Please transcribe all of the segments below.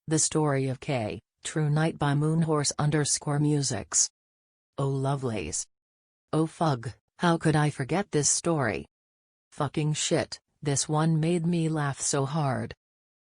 The Story of K, True Night by Moonhorse_musics. Oh lovelies. Oh fug, how could I forget this story? Fucking shit, this one made me laugh so hard.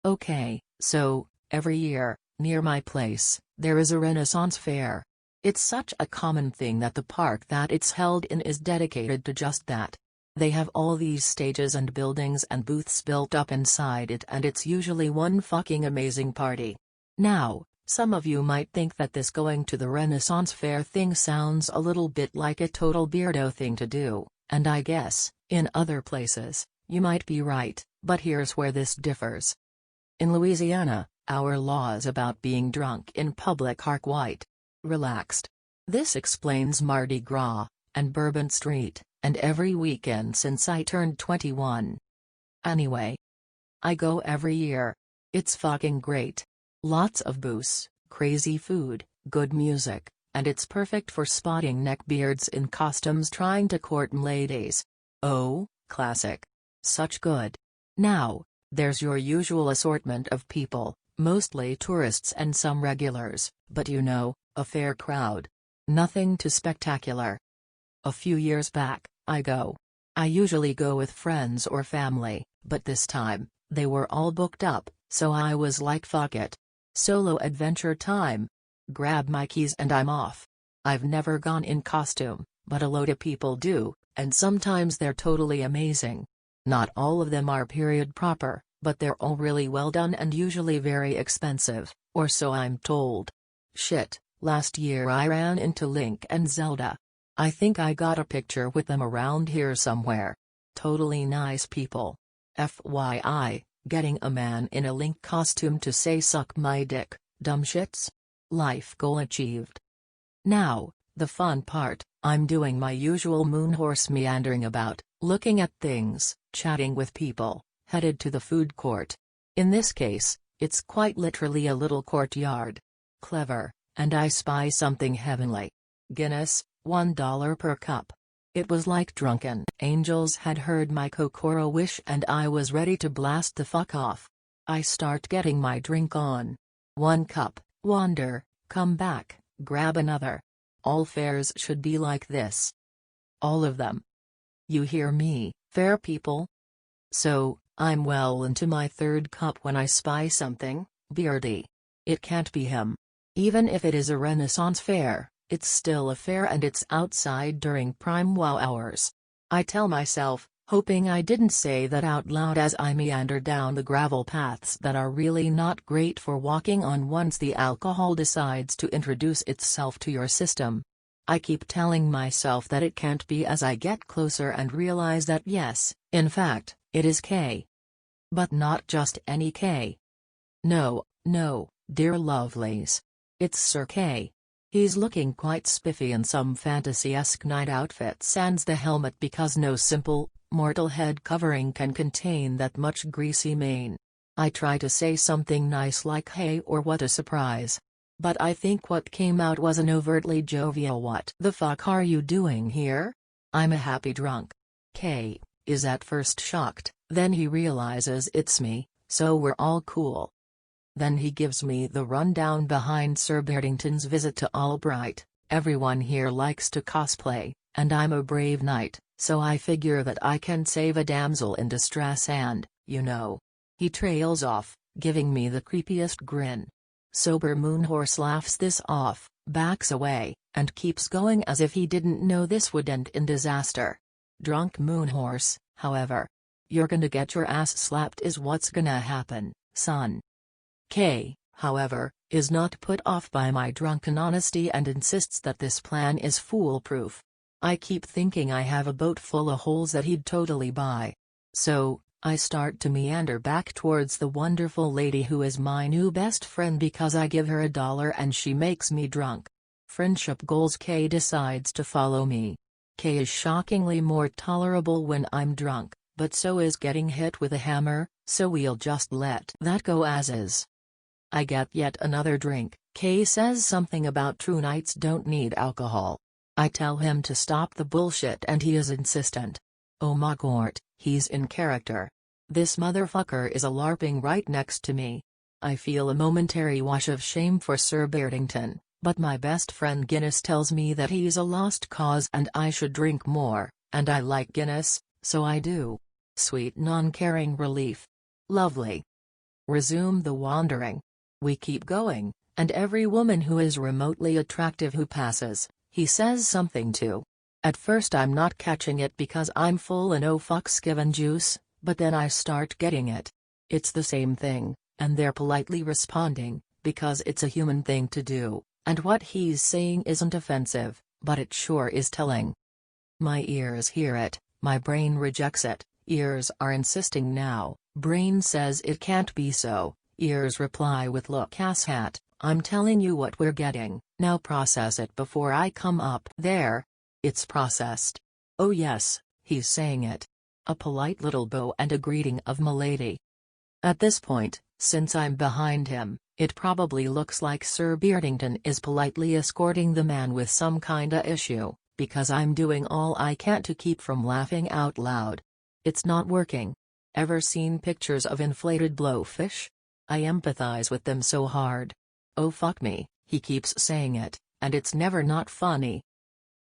Okay, so, every year, near my place, there is a Renaissance fair. It's such a common thing that the park that it's held in is dedicated to just that. They have all these stages and buildings and booths built up inside it, and it's usually one fucking amazing party. Now, some of you might think that this going to the Renaissance fair thing sounds a little bit like a total beardo thing to do, and I guess, in other places, you might be right, but here's where this differs. In Louisiana, our laws about being drunk in public are quite relaxed. This explains Mardi Gras, and Bourbon Street, and every weekend since I turned 21. Anyway, I go every year. It's fucking great. Lots of booze, crazy food, good music, and it's perfect for spotting neckbeards in costumes trying to court ladies. Oh, classic. Such good. Now, there's your usual assortment of people, mostly tourists and some regulars, but you know, a fair crowd. Nothing too spectacular. A few years back, I usually go with friends or family, but this time, they were all booked up, so I was like fuck it. Solo adventure time. Grab my keys and I'm off. I've never gone in costume, but a load of people do, and sometimes they're totally amazing. Not all of them are period proper, but they're all really well done and usually very expensive, or so I'm told. Shit, last year I ran into Link and Zelda. I think I got a picture with them around here somewhere. Totally nice people. FYI, getting a man in a Link costume to say suck my dick, dumb shits? Life goal achieved. Now, the fun part, I'm doing my usual moonhorse meandering about, looking at things, chatting with people, headed to the food court. In this case, it's quite literally a little courtyard. Clever, and I spy something heavenly. Guinness, $1 per cup. It was like drunken angels had heard my Kokoro wish and I was ready to blast the fuck off. I start getting my drink on. 1 cup, wander, come back, grab another. All fairs should be like this. All of them. You hear me, fair people? So, I'm well into my 3rd cup when I spy something, beardy. It can't be him. Even if it is a Renaissance fair, it's still a fair and it's outside during prime wow hours. I tell myself, hoping I didn't say that out loud as I meander down the gravel paths that are really not great for walking on once the alcohol decides to introduce itself to your system. I keep telling myself that it can't be as I get closer and realize that yes, in fact, it is K. But not just any K. No, dear lovelies. It's Sir K. He's looking quite spiffy in some fantasy-esque night outfit sans the helmet because no simple, mortal head covering can contain that much greasy mane. I try to say something nice like hey or what a surprise. But I think what came out was an overtly jovial what the fuck are you doing here? I'm a happy drunk. K is at first shocked, then he realizes it's me, so we're all cool. Then he gives me the rundown behind Sir Beardington's visit to Albright. Everyone here likes to cosplay, and I'm a brave knight, so I figure that I can save a damsel in distress and, you know. He trails off, giving me the creepiest grin. Sober Moonhorse laughs this off, backs away, and keeps going as if he didn't know this would end in disaster. Drunk Moonhorse, however. You're gonna get your ass slapped is what's gonna happen, son. K, however, is not put off by my drunken honesty and insists that this plan is foolproof. I keep thinking I have a boat full of holes that he'd totally buy. So, I start to meander back towards the wonderful lady who is my new best friend because I give her $1 and she makes me drunk. Friendship goals. K decides to follow me. K is shockingly more tolerable when I'm drunk, but so is getting hit with a hammer, so we'll just let that go as is. I get yet another drink. K says something about true knights don't need alcohol. I tell him to stop the bullshit and he is insistent. Oh my god, he's in character. This motherfucker is a LARPing right next to me. I feel a momentary wash of shame for Sir Beardington, but my best friend Guinness tells me that he's a lost cause and I should drink more, and I like Guinness, so I do. Sweet non-caring relief. Lovely. Resume the wandering. We keep going, and every woman who is remotely attractive who passes, he says something to. At first I'm not catching it because I'm full and oh fucks given juice, but then I start getting it. It's the same thing, and they're politely responding, because it's a human thing to do, and what he's saying isn't offensive, but it sure is telling. My ears hear it, my brain rejects it, ears are insisting now, brain says it can't be so, ears reply with look asshat, I'm telling you what we're getting, now process it before I come up there. It's processed. Oh yes, he's saying it. A polite little bow and a greeting of milady. At this point, since I'm behind him, it probably looks like Sir Beardington is politely escorting the man with some kinda issue, because I'm doing all I can to keep from laughing out loud. It's not working. Ever seen pictures of inflated blowfish? I empathize with them so hard. Oh fuck me, he keeps saying it, and it's never not funny.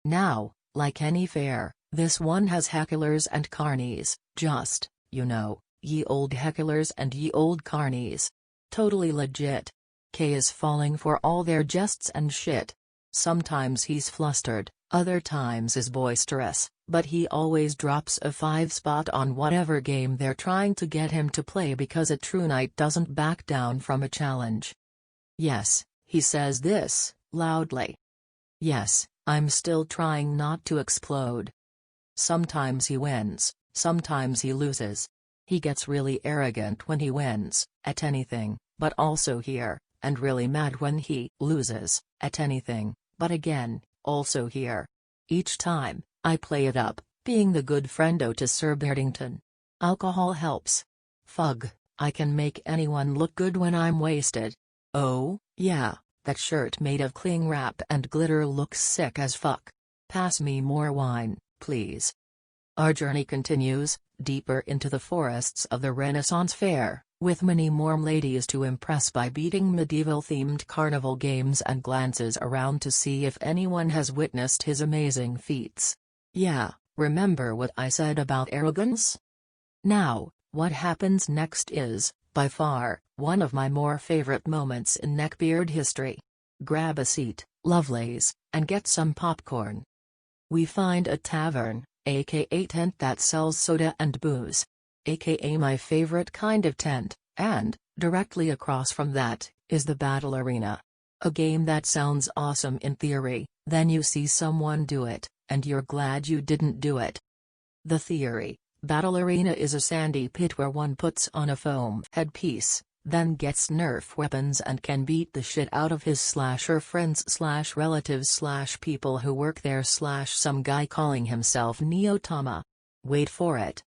Now, like any fair, this one has hecklers and carnies, just, you know, ye old hecklers and ye old carnies. Totally legit. K is falling for all their jests and shit. Sometimes he's flustered, other times is boisterous, but he always drops a 5 spot on whatever game they're trying to get him to play because a true knight doesn't back down from a challenge. Yes, he says this, loudly. Yes, I'm still trying not to explode. Sometimes he wins, sometimes he loses. He gets really arrogant when he wins, at anything, but also here, and really mad when he loses, at anything, but again, also here. Each time, I play it up, being the good friendo to Sir Beardington. Alcohol helps. Fug, I can make anyone look good when I'm wasted. Oh, yeah. That shirt made of cling wrap and glitter looks sick as fuck. Pass me more wine, please. Our journey continues, deeper into the forests of the Renaissance Fair, with many more ladies to impress by beating medieval-themed carnival games and glances around to see if anyone has witnessed his amazing feats. Yeah, remember what I said about arrogance? Now, what happens next is, by far, one of my more favorite moments in Neckbeard history. Grab a seat, lovelies, and get some popcorn. We find a tavern, aka tent that sells soda and booze. Aka my favorite kind of tent, and, directly across from that, is the battle arena. A game that sounds awesome in theory, then you see someone do it, and you're glad you didn't do it. The theory: battle arena is a sandy pit where one puts on a foam headpiece, then gets Nerf weapons and can beat the shit out of his/her friends/relatives/people who work there/some guy calling himself Neotama. Wait for it.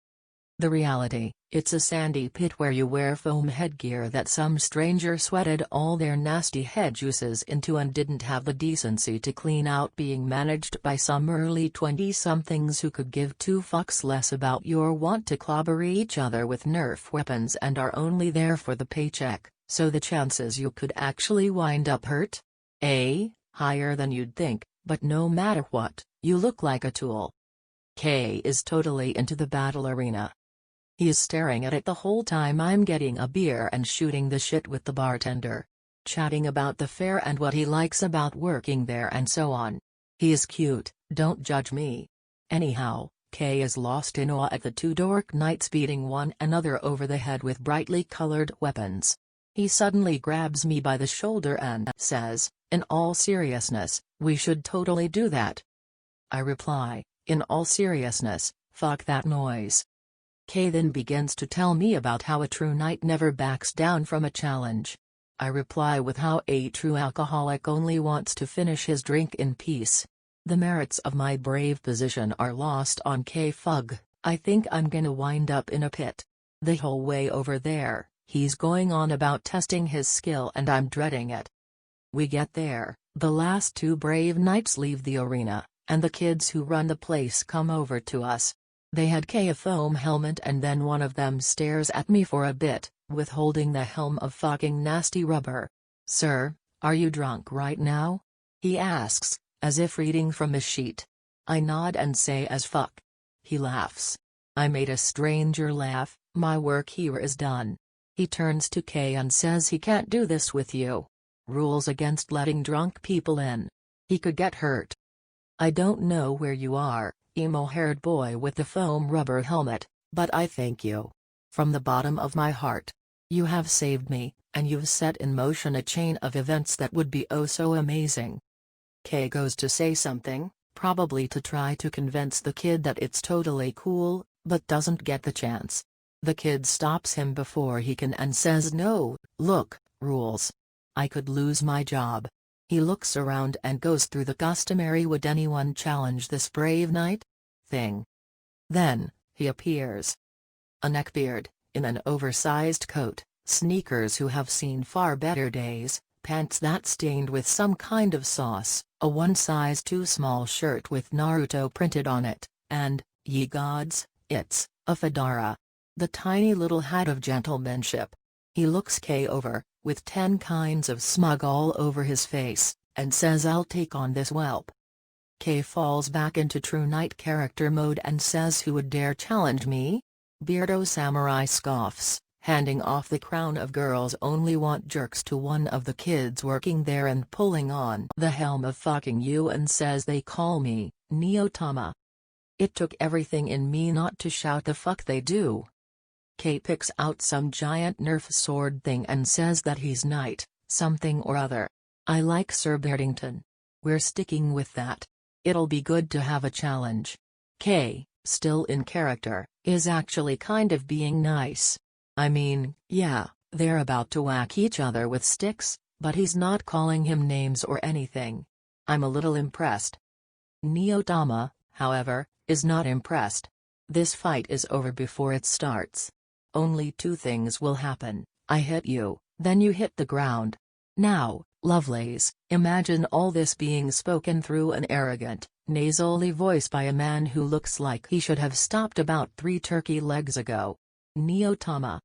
The reality: it's a sandy pit where you wear foam headgear that some stranger sweated all their nasty head juices into and didn't have the decency to clean out, being managed by some early 20-somethings who could give two fucks less about your want to clobber each other with Nerf weapons and are only there for the paycheck, so the chances you could actually wind up hurt? Higher than you'd think, but no matter what, you look like a tool. K is totally into the battle arena. He is staring at it the whole time I'm getting a beer and shooting the shit with the bartender. Chatting about the fair and what he likes about working there and so on. He is cute, don't judge me. Anyhow, K is lost in awe at the two dork knights beating one another over the head with brightly colored weapons. He suddenly grabs me by the shoulder and says, "In all seriousness, we should totally do that." I reply, "In all seriousness, fuck that noise." K then begins to tell me about how a true knight never backs down from a challenge. I reply with how a true alcoholic only wants to finish his drink in peace. The merits of my brave position are lost on K. Fug. I think I'm gonna wind up in a pit. The whole way over there, he's going on about testing his skill and I'm dreading it. We get there, the last two brave knights leave the arena, and the kids who run the place come over to us. They had K a foam helmet and then one of them stares at me for a bit, withholding the helm of fucking nasty rubber. "Sir, are you drunk right now?" he asks, as if reading from a sheet. I nod and say as fuck. He laughs. I made a stranger laugh, my work here is done. He turns to K and says he can't do this with you. Rules against letting drunk people in. He could get hurt. I don't know where you are, emo-haired boy with the foam rubber helmet, but I thank you. From the bottom of my heart. You have saved me, and you've set in motion a chain of events that would be oh so amazing. K goes to say something, probably to try to convince the kid that it's totally cool, but doesn't get the chance. The kid stops him before he can and says no, look, rules. I could lose my job. He looks around and goes through the customary would anyone challenge this brave knight? Thing. Then, he appears. A neckbeard, in an oversized coat, sneakers who have seen far better days, pants that stained with some kind of sauce, a one size too small shirt with Naruto printed on it, and, ye gods, it's a fedora. The tiny little hat of gentlemanship. He looks K over, with 10 kinds of smug all over his face, and says I'll take on this whelp. K falls back into true knight character mode and says who would dare challenge me? Beardo Samurai scoffs, handing off the crown of girls only want jerks to one of the kids working there and pulling on the helm of fucking you and says they call me Neotama. It took everything in me not to shout the fuck they do. K picks out some giant Nerf sword thing and says that he's knight, something or other. I like Sir Beardington. We're sticking with that. It'll be good to have a challenge. K, still in character, is actually kind of being nice. I mean, yeah, they're about to whack each other with sticks, but he's not calling him names or anything. I'm a little impressed. Neotama, however, is not impressed. This fight is over before it starts. Only 2 things will happen, I hit you, then you hit the ground. Now, lovelies, imagine all this being spoken through an arrogant, nasally voice by a man who looks like he should have stopped about 3 turkey legs ago. Neotama.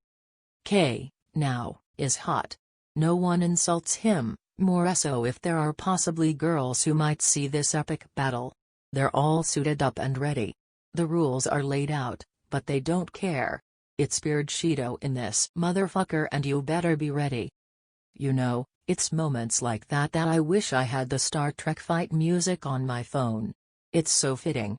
K, now, is hot. No one insults him, more so if there are possibly girls who might see this epic battle. They're all suited up and ready. The rules are laid out, but they don't care. It's Beard Shido in this motherfucker and you better be ready. You know, it's moments like that that I wish I had the Star Trek fight music on my phone. It's so fitting.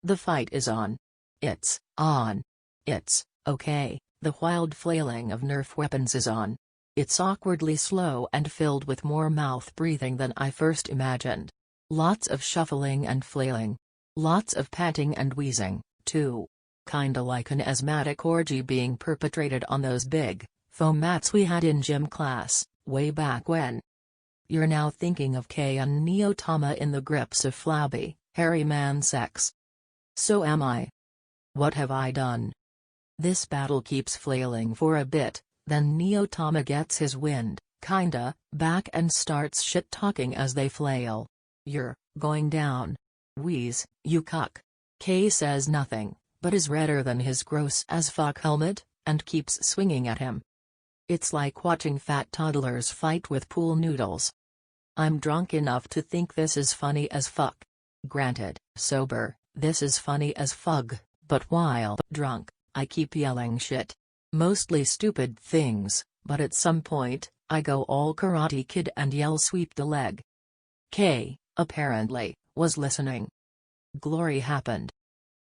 The fight is on. It's on. It's okay, the wild flailing of Nerf weapons is on. It's awkwardly slow and filled with more mouth breathing than I first imagined. Lots of shuffling and flailing. Lots of panting and wheezing, too. Kinda like an asthmatic orgy being perpetrated on those big, foam mats we had in gym class, way back when. You're now thinking of K and Neotama in the grips of flabby, hairy man sex. So am I. What have I done? This battle keeps flailing for a bit, then Neotama gets his wind, kinda, back and starts shit-talking as they flail. You're going down. Wheeze, you cuck. K says nothing, but is redder than his gross-as-fuck helmet, and keeps swinging at him. It's like watching fat toddlers fight with pool noodles. I'm drunk enough to think this is funny as fuck. Granted, sober, this is funny as fug, but while drunk, I keep yelling shit. Mostly stupid things, but at some point, I go all Karate Kid and yell sweep the leg. K, apparently, was listening. Glory happened.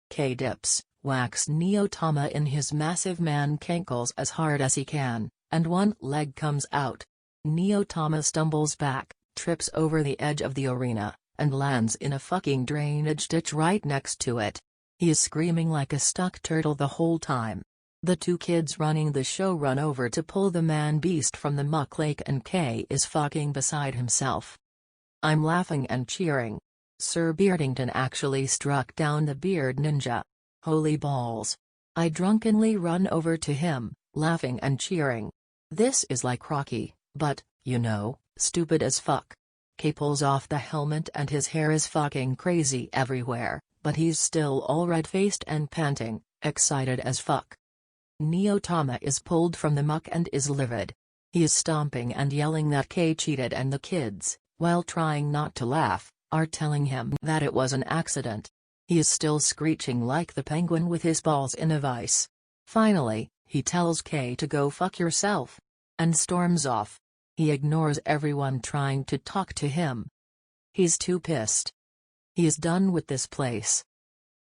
K dips, whacks Neotama in his massive man cankles as hard as he can, and one leg comes out. Neotama stumbles back, trips over the edge of the arena, and lands in a fucking drainage ditch right next to it. He is screaming like a stuck turtle the whole time. The 2 kids running the show run over to pull the man-beast from the muck lake and K is fucking beside himself. I'm laughing and cheering. Sir Beardington actually struck down the beard ninja. Holy balls. I drunkenly run over to him, laughing and cheering. This is like Rocky, but, you know, stupid as fuck. K pulls off the helmet and his hair is fucking crazy everywhere, but he's still all red-faced and panting, excited as fuck. Neotama is pulled from the muck and is livid. He is stomping and yelling that K cheated, and the kids, while trying not to laugh, are telling him that it was an accident. He is still screeching like the penguin with his balls in a vice. Finally, he tells K to go fuck yourself, and storms off. He ignores everyone trying to talk to him. He's too pissed. He is done with this place.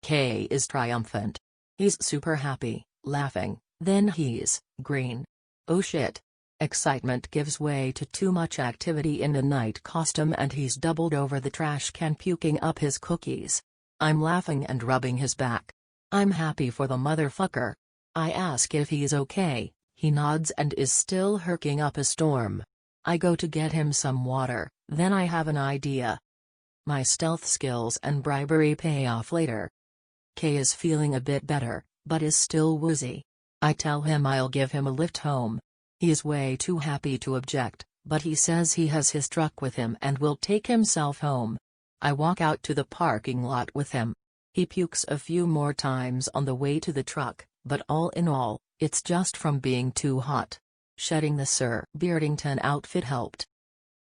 K is triumphant. He's super happy, laughing, then he's green. Oh shit. Excitement gives way to too much activity in the night costume, and he's doubled over the trash can puking up his cookies. I'm laughing and rubbing his back. I'm happy for the motherfucker. I ask if he's okay, he nods and is still herking up a storm. I go to get him some water, then I have an idea. My stealth skills and bribery pay off later. K is feeling a bit better, but is still woozy. I tell him I'll give him a lift home. He is way too happy to object, but he says he has his truck with him and will take himself home. I walk out to the parking lot with him. He pukes a few more times on the way to the truck, but all in all, it's just from being too hot. Shedding the Sir Beardington outfit helped.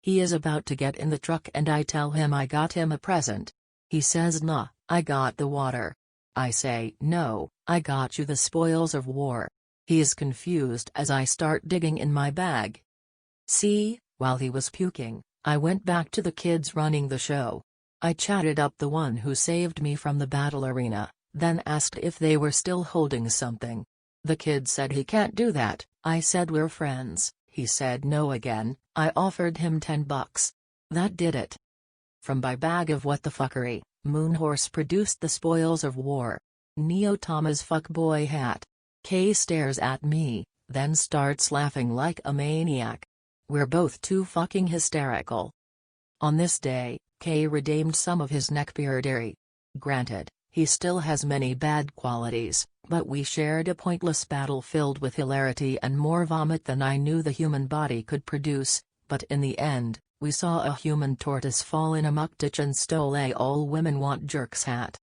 He is about to get in the truck and I tell him I got him a present. He says nah, I got the water. I say no, I got you the spoils of war. He is confused as I start digging in my bag. See, while he was puking, I went back to the kids running the show. I chatted up the one who saved me from the battle arena, then asked if they were still holding something. The kid said he can't do that. I said we're friends. He said no again. I offered him $10. That did it. From my bag of what the fuckery, Moonhorse produced the spoils of war. Neotama's fuckboy hat. K stares at me, then starts laughing like a maniac. We're both too fucking hysterical. On this day, K redeemed some of his neckbeardery. Granted, he still has many bad qualities, but we shared a pointless battle filled with hilarity and more vomit than I knew the human body could produce, but in the end, we saw a human tortoise fall in a muck ditch and stole a all women want jerks hat.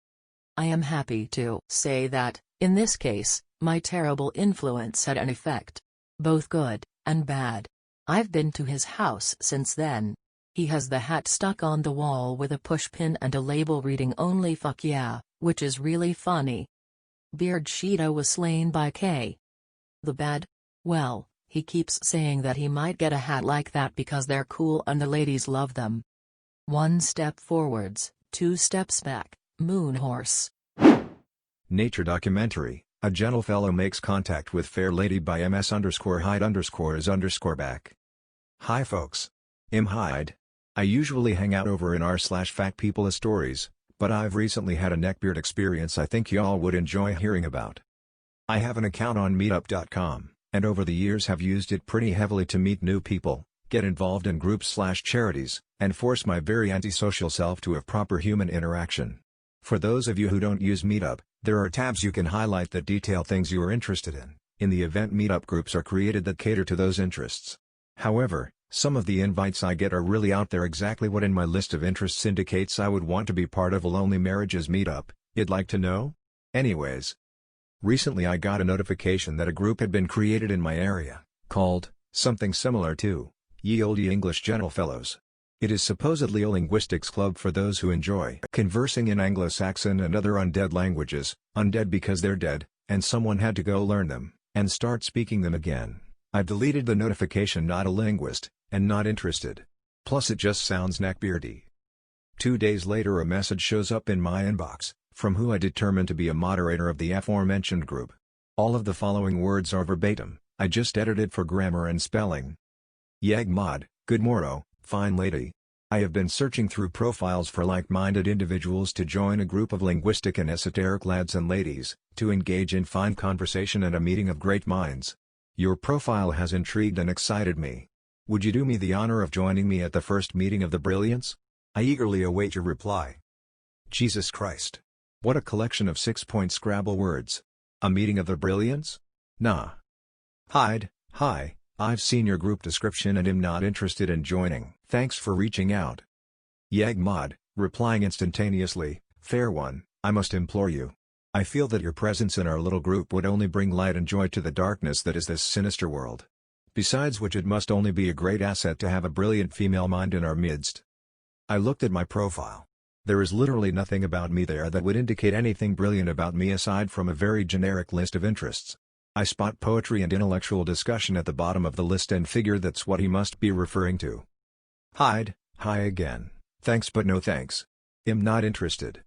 I am happy to say that, in this case, my terrible influence had an effect. Both good and bad. I've been to his house since then. He has the hat stuck on the wall with a pushpin and a label reading only fuck yeah, which is really funny. Beard Sheeta was slain by K. The bad? Well, he keeps saying that he might get a hat like that because they're cool and the ladies love them. 1 step forwards, 2 steps back, Moonhorse. Nature documentary. A Gentlefellow Makes Contact with Fair Lady by ms_hide_is_back. Hi folks. I'm Hyde. I usually hang out over in r/fatpeoplestories, but I've recently had a neckbeard experience I think y'all would enjoy hearing about. I have an account on meetup.com, and over the years have used it pretty heavily to meet new people, get involved in groups/charities, and force my very antisocial self to have proper human interaction. For those of you who don't use Meetup, there are tabs you can highlight that detail things you are interested in. In the event, Meetup groups are created that cater to those interests. However, some of the invites I get are really out there, exactly what in my list of interests indicates I would want to be part of a lonely marriages meetup. You'd like to know? Anyways. Recently I got a notification that a group had been created in my area, called something similar to Ye Olde English Gentlefellows. It is supposedly a linguistics club for those who enjoy conversing in Anglo-Saxon and other undead languages, undead because they're dead, and someone had to go learn them, and start speaking them again. I've deleted the notification, not a linguist, and not interested. Plus it just sounds neckbeardy. 2 days later a message shows up in my inbox, from who I determined to be a moderator of the aforementioned group. All of the following words are verbatim, I just edited for grammar and spelling. Yeg mod, good morrow, fine lady. I have been searching through profiles for like-minded individuals to join a group of linguistic and esoteric lads and ladies, to engage in fine conversation and a meeting of great minds. Your profile has intrigued and excited me. Would you do me the honor of joining me at the first meeting of the Brilliance? I eagerly await your reply. Jesus Christ. What a collection of 6-point Scrabble words. A meeting of the Brilliance? Nah. Hyde, hi. I've seen your group description and am not interested in joining. Thanks for reaching out. Yeg mod, replying instantaneously, fair one, I must implore you. I feel that your presence in our little group would only bring light and joy to the darkness that is this sinister world. Besides which it must only be a great asset to have a brilliant female mind in our midst. I looked at my profile. There is literally nothing about me there that would indicate anything brilliant about me aside from a very generic list of interests. I spot poetry and intellectual discussion at the bottom of the list and figure that's what he must be referring to. Hide, hi again, thanks but no thanks. Am not interested.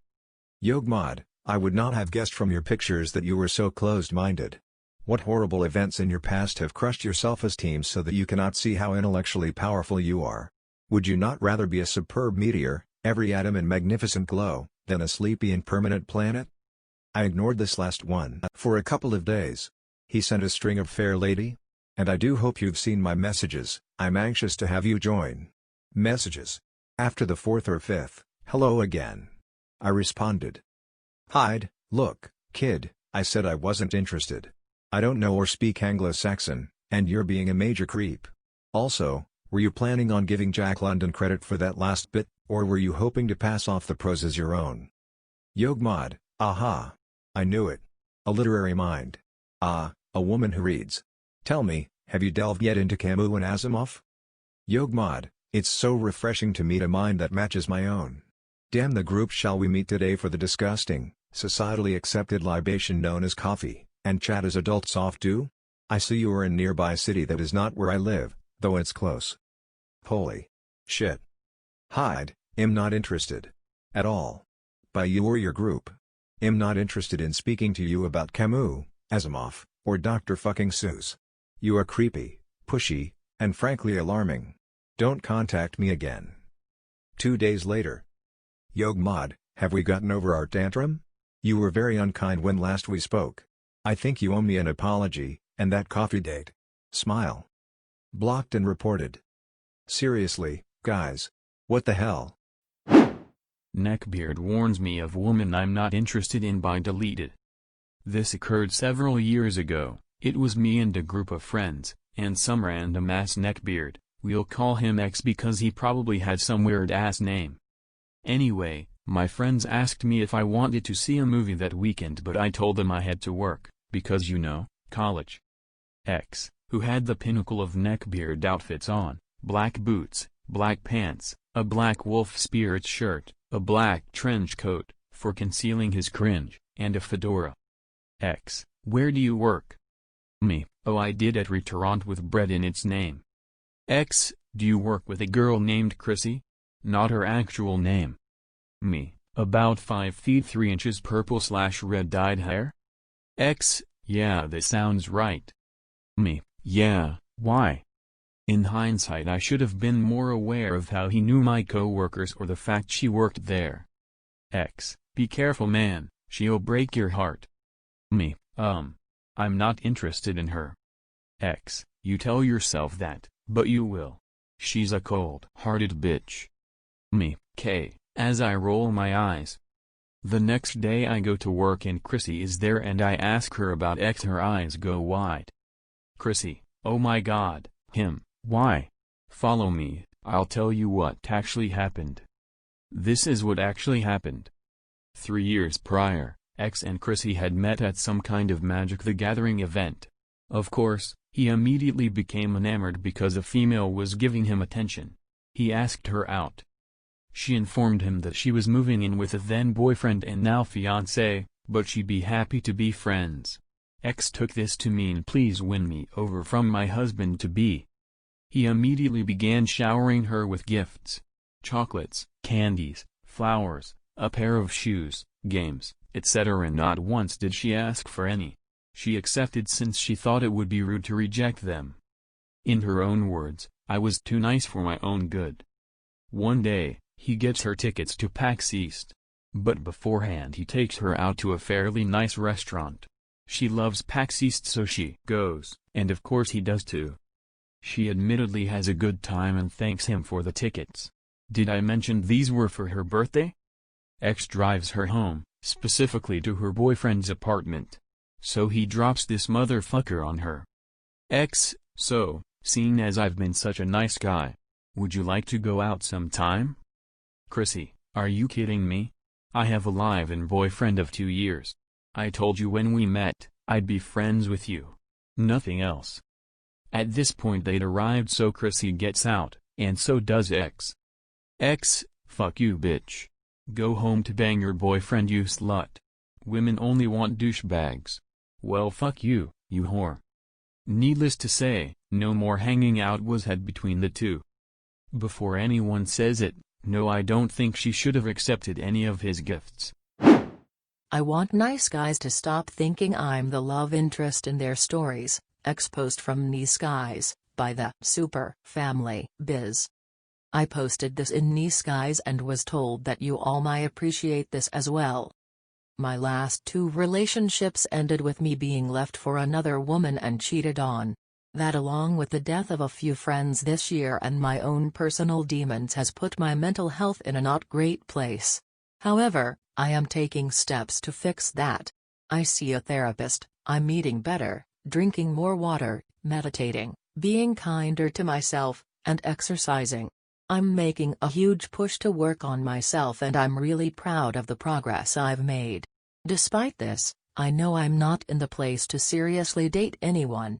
Yogmod, I would not have guessed from your pictures that you were so closed-minded. What horrible events in your past have crushed your self-esteem so that you cannot see how intellectually powerful you are? Would you not rather be a superb meteor, every atom in magnificent glow, than a sleepy and permanent planet? I ignored this last one for a couple of days. He sent a string of fair lady? And I do hope you've seen my messages. I'm anxious to have you join. Messages. After the fourth or fifth, hello again. I responded. Hide, look, kid, I said I wasn't interested. I don't know or speak Anglo-Saxon, and you're being a major creep. Also, were you planning on giving Jack London credit for that last bit, or were you hoping to pass off the prose as your own? Yogmod, aha. I knew it. A literary mind. Ah, a woman who reads. Tell me, have you delved yet into Camus and Asimov? Yogmod, it's so refreshing to meet a mind that matches my own. Damn the group, shall we meet today for the disgusting, societally accepted libation known as coffee, and chat as adult soft do? I see you are in nearby city that is not where I live, though it's close. Holy shit. Hide, am not interested. At all. By you or your group. Am not interested in speaking to you about Camus, Asimov, or Dr. fucking Seuss. You are creepy, pushy, and frankly alarming. Don't contact me again. 2 days later. Yogmod, have we gotten over our tantrum? You were very unkind when last we spoke. I think you owe me an apology, and that coffee date. Smile. Blocked and reported. Seriously, guys. What the hell? Neckbeard warns me of woman I'm not interested in by deleted. This occurred several years ago. It was me and a group of friends, and some random ass neckbeard. We'll call him X because he probably had some weird ass name. Anyway, my friends asked me if I wanted to see a movie that weekend, but I told them I had to work, because you know, college. X, who had the pinnacle of neckbeard outfits on, black boots, black pants, a black wolf spirit shirt, a black trench coat, for concealing his cringe, and a fedora. X, where do you work? Me, oh I did at restaurant with bread in its name. X, do you work with a girl named Chrissy? Not her actual name. Me, about 5 feet 3 inches purple/red dyed hair? X, yeah that sounds right. Me, yeah, why? In hindsight I should have been more aware of how he knew my co-workers or the fact she worked there. X, be careful man, she'll break your heart. Me, I'm not interested in her. X, you tell yourself that, but you will. She's a cold-hearted bitch. Me, K, as I roll my eyes. The next day I go to work and Chrissy is there and I ask her about X. Her eyes go wide. Chrissy, oh my god, him, why? Follow me, I'll tell you what actually happened. This is what actually happened. 3 years prior, X and Chrissy had met at some kind of Magic the Gathering event. Of course, he immediately became enamored because a female was giving him attention. He asked her out. She informed him that she was moving in with a then-boyfriend and now fiancé, but she'd be happy to be friends. X took this to mean please win me over from my husband-to-be. He immediately began showering her with gifts. Chocolates, candies, flowers, a pair of shoes, games, etc. Not once did she ask for any. She accepted since she thought it would be rude to reject them. In her own words, I was too nice for my own good. One day, he gets her tickets to PAX East. But beforehand he takes her out to a fairly nice restaurant. She loves PAX East so she goes, and of course he does too. She admittedly has a good time and thanks him for the tickets. Did I mention these were for her birthday? X drives her home, specifically to her boyfriend's apartment. So he drops this motherfucker on her. X, so, seeing as I've been such a nice guy, would you like to go out sometime? Chrissy, are you kidding me? I have a live-in boyfriend of 2 years. I told you when we met, I'd be friends with you. Nothing else. At this point they'd arrived, so Chrissy gets out, and so does X. X, fuck you bitch. Go home to bang your boyfriend, you slut. Women only want douchebags. Well, fuck you, you whore. Needless to say, no more hanging out was had between the two. Before anyone says it, no, I don't think she should have accepted any of his gifts. I want nice guys to stop thinking I'm the love interest in their stories. X post from NiceGuys, by TheSuperFamilyBiz. I posted this in NiceGuys and was told that you all might appreciate this as well. My last 2 relationships ended with me being left for another woman and cheated on. That, along with the death of a few friends this year and my own personal demons, has put my mental health in a not great place. However, I am taking steps to fix that. I see a therapist, I'm eating better, drinking more water, meditating, being kinder to myself, and exercising. I'm making a huge push to work on myself, and I'm really proud of the progress I've made. Despite this, I know I'm not in the place to seriously date anyone.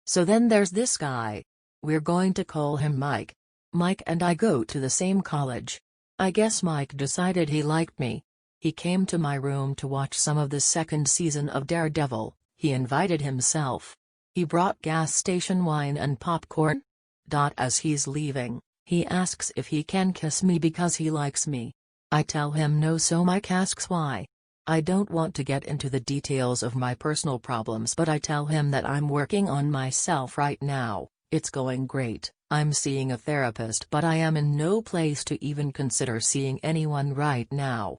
So then there's this guy. We're going to call him Mike. Mike and I go to the same college. I guess Mike decided he liked me. He came to my room to watch some of the 2nd season of Daredevil. He invited himself. He brought gas station wine and popcorn. As he's leaving, he asks if he can kiss me because he likes me. I tell him no, so Mike asks why. I don't want to get into the details of my personal problems, but I tell him that I'm working on myself right now. It's going great. I'm seeing a therapist, but I am in no place to even consider seeing anyone right now.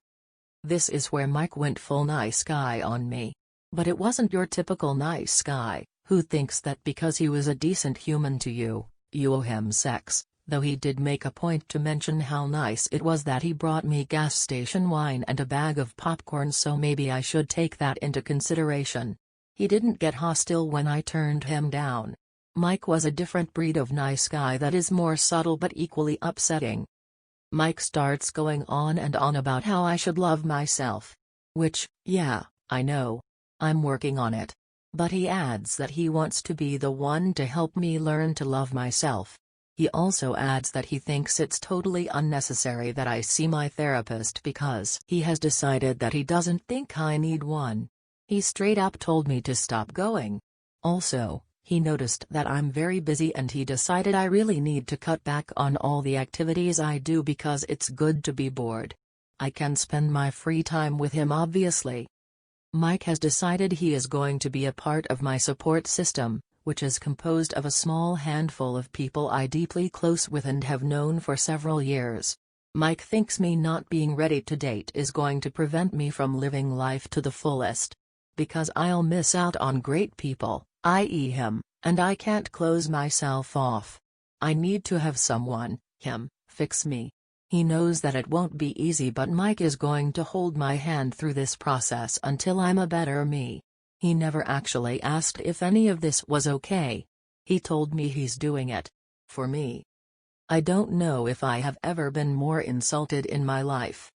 This is where Mike went full nice guy on me. But it wasn't your typical nice guy, who thinks that because he was a decent human to you, you owe him sex, though he did make a point to mention how nice it was that he brought me gas station wine and a bag of popcorn, so maybe I should take that into consideration. He didn't get hostile when I turned him down. Mike was a different breed of nice guy that is more subtle but equally upsetting. Mike starts going on and on about how I should love myself. Which, yeah, I know. I'm working on it. But he adds that he wants to be the one to help me learn to love myself. He also adds that he thinks it's totally unnecessary that I see my therapist because he has decided that he doesn't think I need one. He straight up told me to stop going. Also, he noticed that I'm very busy and he decided I really need to cut back on all the activities I do because it's good to be bored. I can spend my free time with him, obviously. Mike has decided he is going to be a part of my support system, which is composed of a small handful of people I deeply close with and have known for several years. Mike thinks me not being ready to date is going to prevent me from living life to the fullest. Because I'll miss out on great people, i.e. him, and I can't close myself off. I need to have someone, him, fix me. He knows that it won't be easy, but Mike is going to hold my hand through this process until I'm a better me. He never actually asked if any of this was okay. He told me he's doing it for me. I don't know if I have ever been more insulted in my life.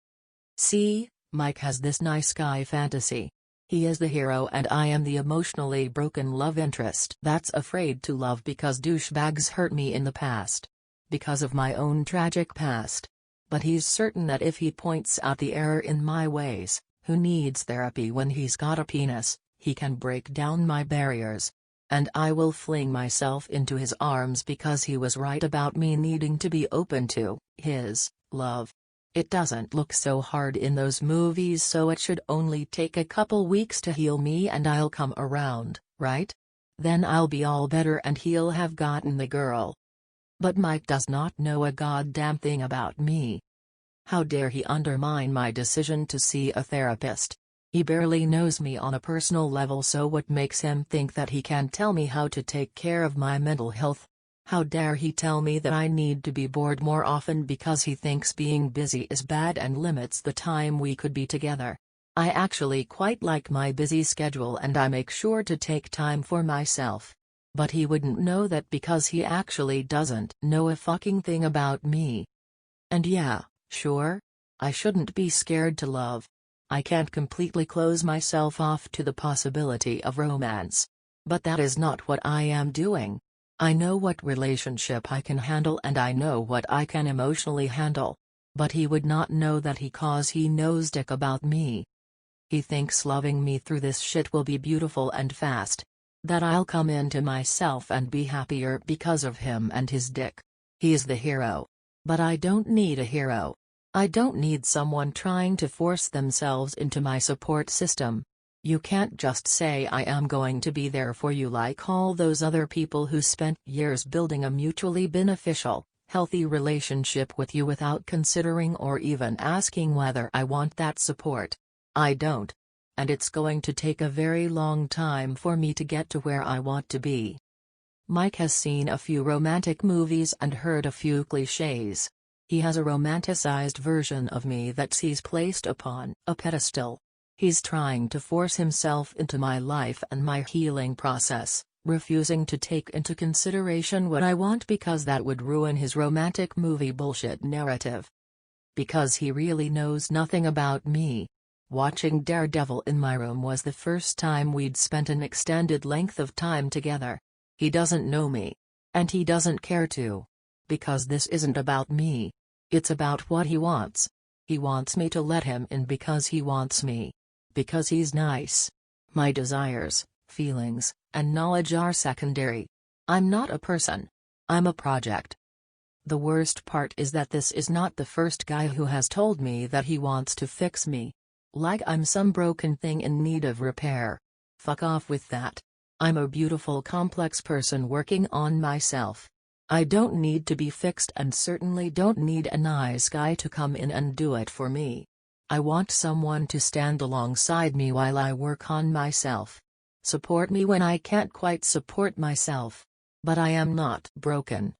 See, Mike has this nice guy fantasy. He is the hero and I am the emotionally broken love interest that's afraid to love because douchebags hurt me in the past. Because of my own tragic past. But he's certain that if he points out the error in my ways, who needs therapy when he's got a penis, he can break down my barriers. And I will fling myself into his arms because he was right about me needing to be open to his love. It doesn't look so hard in those movies, so it should only take a couple weeks to heal me and I'll come around, right? Then I'll be all better and he'll have gotten the girl. But Mike does not know a goddamn thing about me. How dare he undermine my decision to see a therapist? He barely knows me on a personal level, so what makes him think that he can tell me how to take care of my mental health? How dare he tell me that I need to be bored more often because he thinks being busy is bad and limits the time we could be together? I actually quite like my busy schedule and I make sure to take time for myself. But he wouldn't know that because he actually doesn't know a fucking thing about me. And yeah, sure, I shouldn't be scared to love. I can't completely close myself off to the possibility of romance. But that is not what I am doing. I know what relationship I can handle and I know what I can emotionally handle. But he would not know that because he knows dick about me. He thinks loving me through this shit will be beautiful and fast. That I'll come into myself and be happier because of him and his dick. He's the hero. But I don't need a hero. I don't need someone trying to force themselves into my support system. You can't just say I am going to be there for you like all those other people who spent years building a mutually beneficial, healthy relationship with you without considering or even asking whether I want that support. I don't. And it's going to take a very long time for me to get to where I want to be. Mike has seen a few romantic movies and heard a few cliches. He has a romanticized version of me that he's placed upon a pedestal. He's trying to force himself into my life and my healing process, refusing to take into consideration what I want because that would ruin his romantic movie bullshit narrative. Because he really knows nothing about me. Watching Daredevil in my room was the first time we'd spent an extended length of time together. He doesn't know me. And he doesn't care to. Because this isn't about me. It's about what he wants. He wants me to let him in because he wants me. Because he's nice. My desires, feelings, and knowledge are secondary. I'm not a person. I'm a project. The worst part is that this is not the first guy who has told me that he wants to fix me. Like I'm some broken thing in need of repair. Fuck off with that. I'm a beautiful complex person working on myself. I don't need to be fixed and certainly don't need a nice guy to come in and do it for me. I want someone to stand alongside me while I work on myself. Support me when I can't quite support myself. But I am not broken.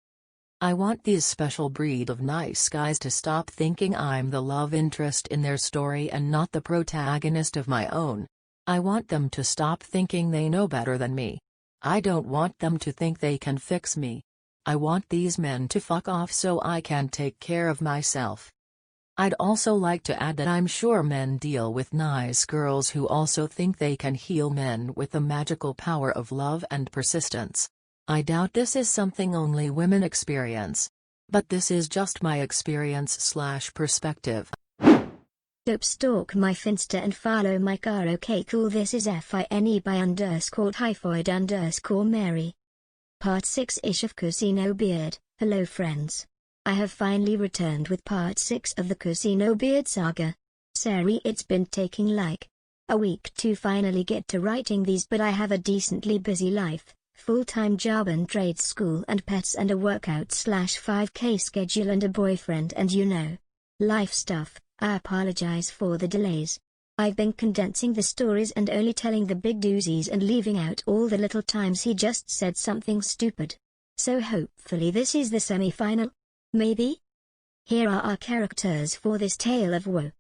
I want these special breed of nice guys to stop thinking I'm the love interest in their story and not the protagonist of my own. I want them to stop thinking they know better than me. I don't want them to think they can fix me. I want these men to fuck off so I can take care of myself. I'd also like to add that I'm sure men deal with nice girls who also think they can heal men with the magical power of love and persistence. I doubt this is something only women experience. But this is just my experience/perspective. Dope stalk my finsta and follow my car. Okay cool, this is FINE_typhoid_Mary. Part 6-ish of Casino Beard. Hello friends. I have finally returned with part 6 of the Casino Beard saga. Sorry it's been taking like a week to finally get to writing these, but I have a decently busy life, full-time job and trade school and pets and a workout/5K schedule and a boyfriend and life stuff. I apologize for the delays. I've been condensing the stories and only telling the big doozies and leaving out all the little times he just said something stupid. So hopefully this is the semi-final? Maybe? Here are our characters for this tale of woe.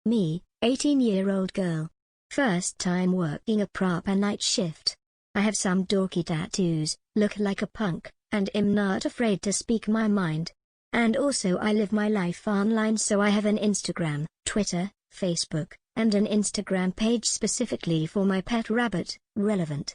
Me, 18-year-old girl. First time working a proper night shift. I have some dorky tattoos, look like a punk, and am not afraid to speak my mind. And also I live my life online, so I have an Instagram, Twitter, Facebook, and an Instagram page specifically for my pet rabbit, Relevant.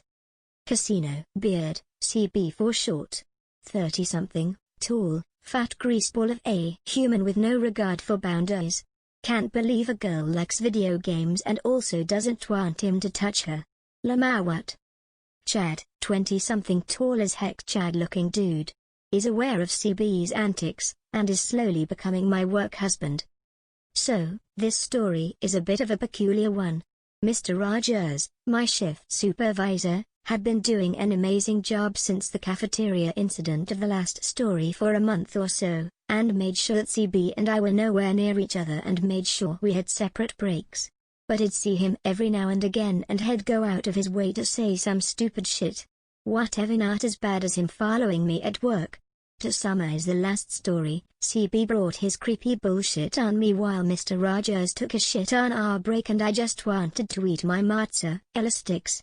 Casino Beard, CB for short. 30-something, tall, fat greaseball of a human with no regard for boundaries. Can't believe a girl likes video games and also doesn't want him to touch her. Lama what? Chad, 20-something, tall as heck Chad-looking dude. Is aware of CB's antics, and is slowly becoming my work husband. So, this story is a bit of a peculiar one. Mr. Rogers, my shift supervisor, had been doing an amazing job since the cafeteria incident of the last story for a month or so, and made sure that CB and I were nowhere near each other and made sure we had separate breaks. But I'd see him every now and again and he'd go out of his way to say some stupid shit. Whatever, not as bad as him following me at work. To summarize the last story, CB brought his creepy bullshit on me while Mr. Rogers took a shit on our break and I just wanted to eat my mozzarella sticks.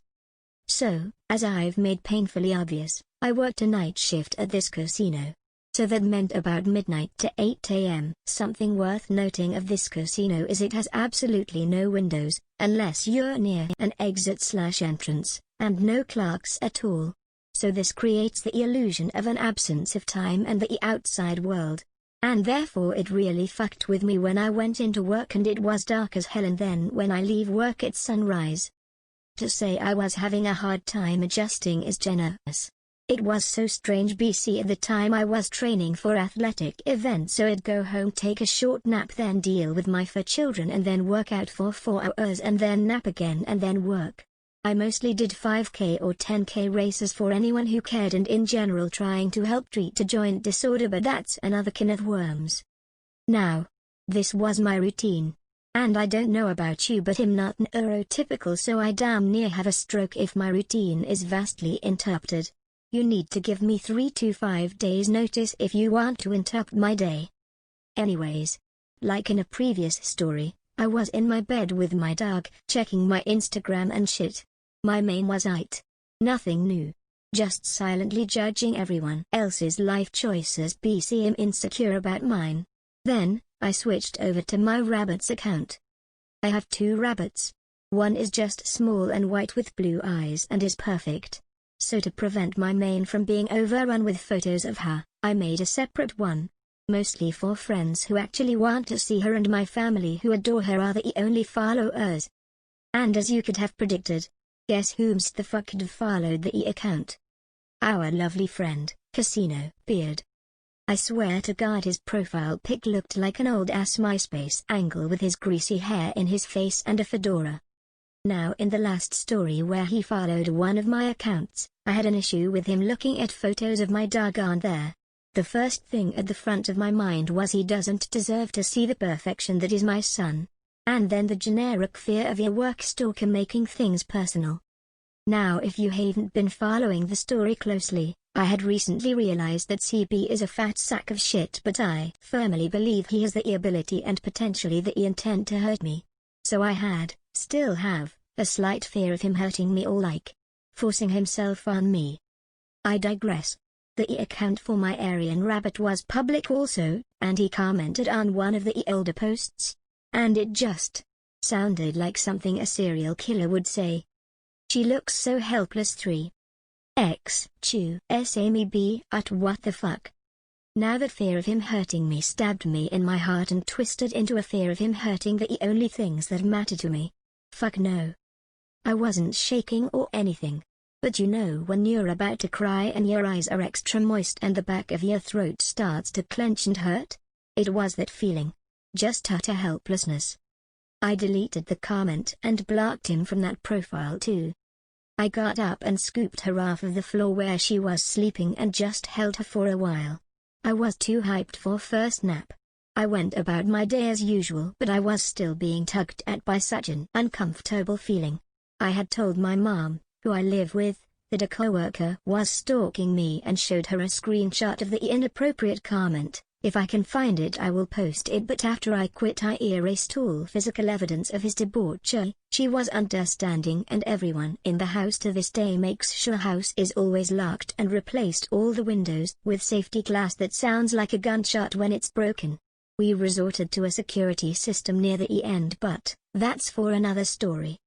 So, as I've made painfully obvious, I worked a night shift at this casino. So that meant about midnight to 8 a.m. Something worth noting of this casino is it has absolutely no windows, unless you're near an exit/entrance, and no clerks at all. So this creates the illusion of an absence of time and the outside world. And therefore it really fucked with me when I went into work and it was dark as hell, and then when I leave work it's sunrise. To say I was having a hard time adjusting is generous. It was so strange. BC at the time I was training for athletic events, so I'd go home, take a short nap, then deal with my 4 children and then work out for 4 hours and then nap again and then work. I mostly did 5K or 10K races for anyone who cared and in general trying to help treat a joint disorder, but that's another can of worms. Now, this was my routine. And I don't know about you, but I'm not neurotypical, so I damn near have a stroke if my routine is vastly interrupted. You need to give me 3 to 5 days notice if you want to interrupt my day. Anyways, like in a previous story, I was in my bed with my dog, checking my Instagram and shit. My main was it. Nothing new. Just silently judging everyone else's life choices. BC am insecure about mine. Then, I switched over to my rabbits account. I have 2 rabbits. One is just small and white with blue eyes and is perfect. So to prevent my main from being overrun with photos of her, I made a separate one. Mostly for friends who actually want to see her, and my family who adore her are the only followers. And as you could have predicted, guess whomst the fuck had followed the account? Our lovely friend, Casino Beard. I swear to God his profile pic looked like an old ass MySpace angle with his greasy hair in his face and a fedora. Now in the last story where he followed one of my accounts, I had an issue with him looking at photos of my dog on there. The first thing at the front of my mind was he doesn't deserve to see the perfection that is my son. And then the generic fear of your work stalker making things personal. Now if you haven't been following the story closely, I had recently realized that CB is a fat sack of shit, but I firmly believe he has the ability and potentially the intent to hurt me. So I had, still have, a slight fear of him hurting me or like forcing himself on me. I digress. The account for my Aryan rabbit was public also, and he commented on one of the older posts. And it just sounded like something a serial killer would say. She looks so helpless. 3. X. Chew. SAMEB at what the fuck. Now the fear of him hurting me stabbed me in my heart and twisted into a fear of him hurting the only things that matter to me. Fuck no. I wasn't shaking or anything. But you know when you're about to cry and your eyes are extra moist and the back of your throat starts to clench and hurt? It was that feeling. Just utter helplessness. I deleted the comment and blocked him from that profile too. I got up and scooped her off of the floor where she was sleeping and just held her for a while. I was too hyped for first nap. I went about my day as usual, but I was still being tugged at by such an uncomfortable feeling. I had told my mom, who I live with, that a coworker was stalking me and showed her a screenshot of the inappropriate comment. If I can find it I will post it, but after I quit I erased all physical evidence of his debauchery. She was understanding, and everyone in the house to this day makes sure house is always locked and replaced all the windows with safety glass that sounds like a gunshot when it's broken. We resorted to a security system near the end, but that's for another story.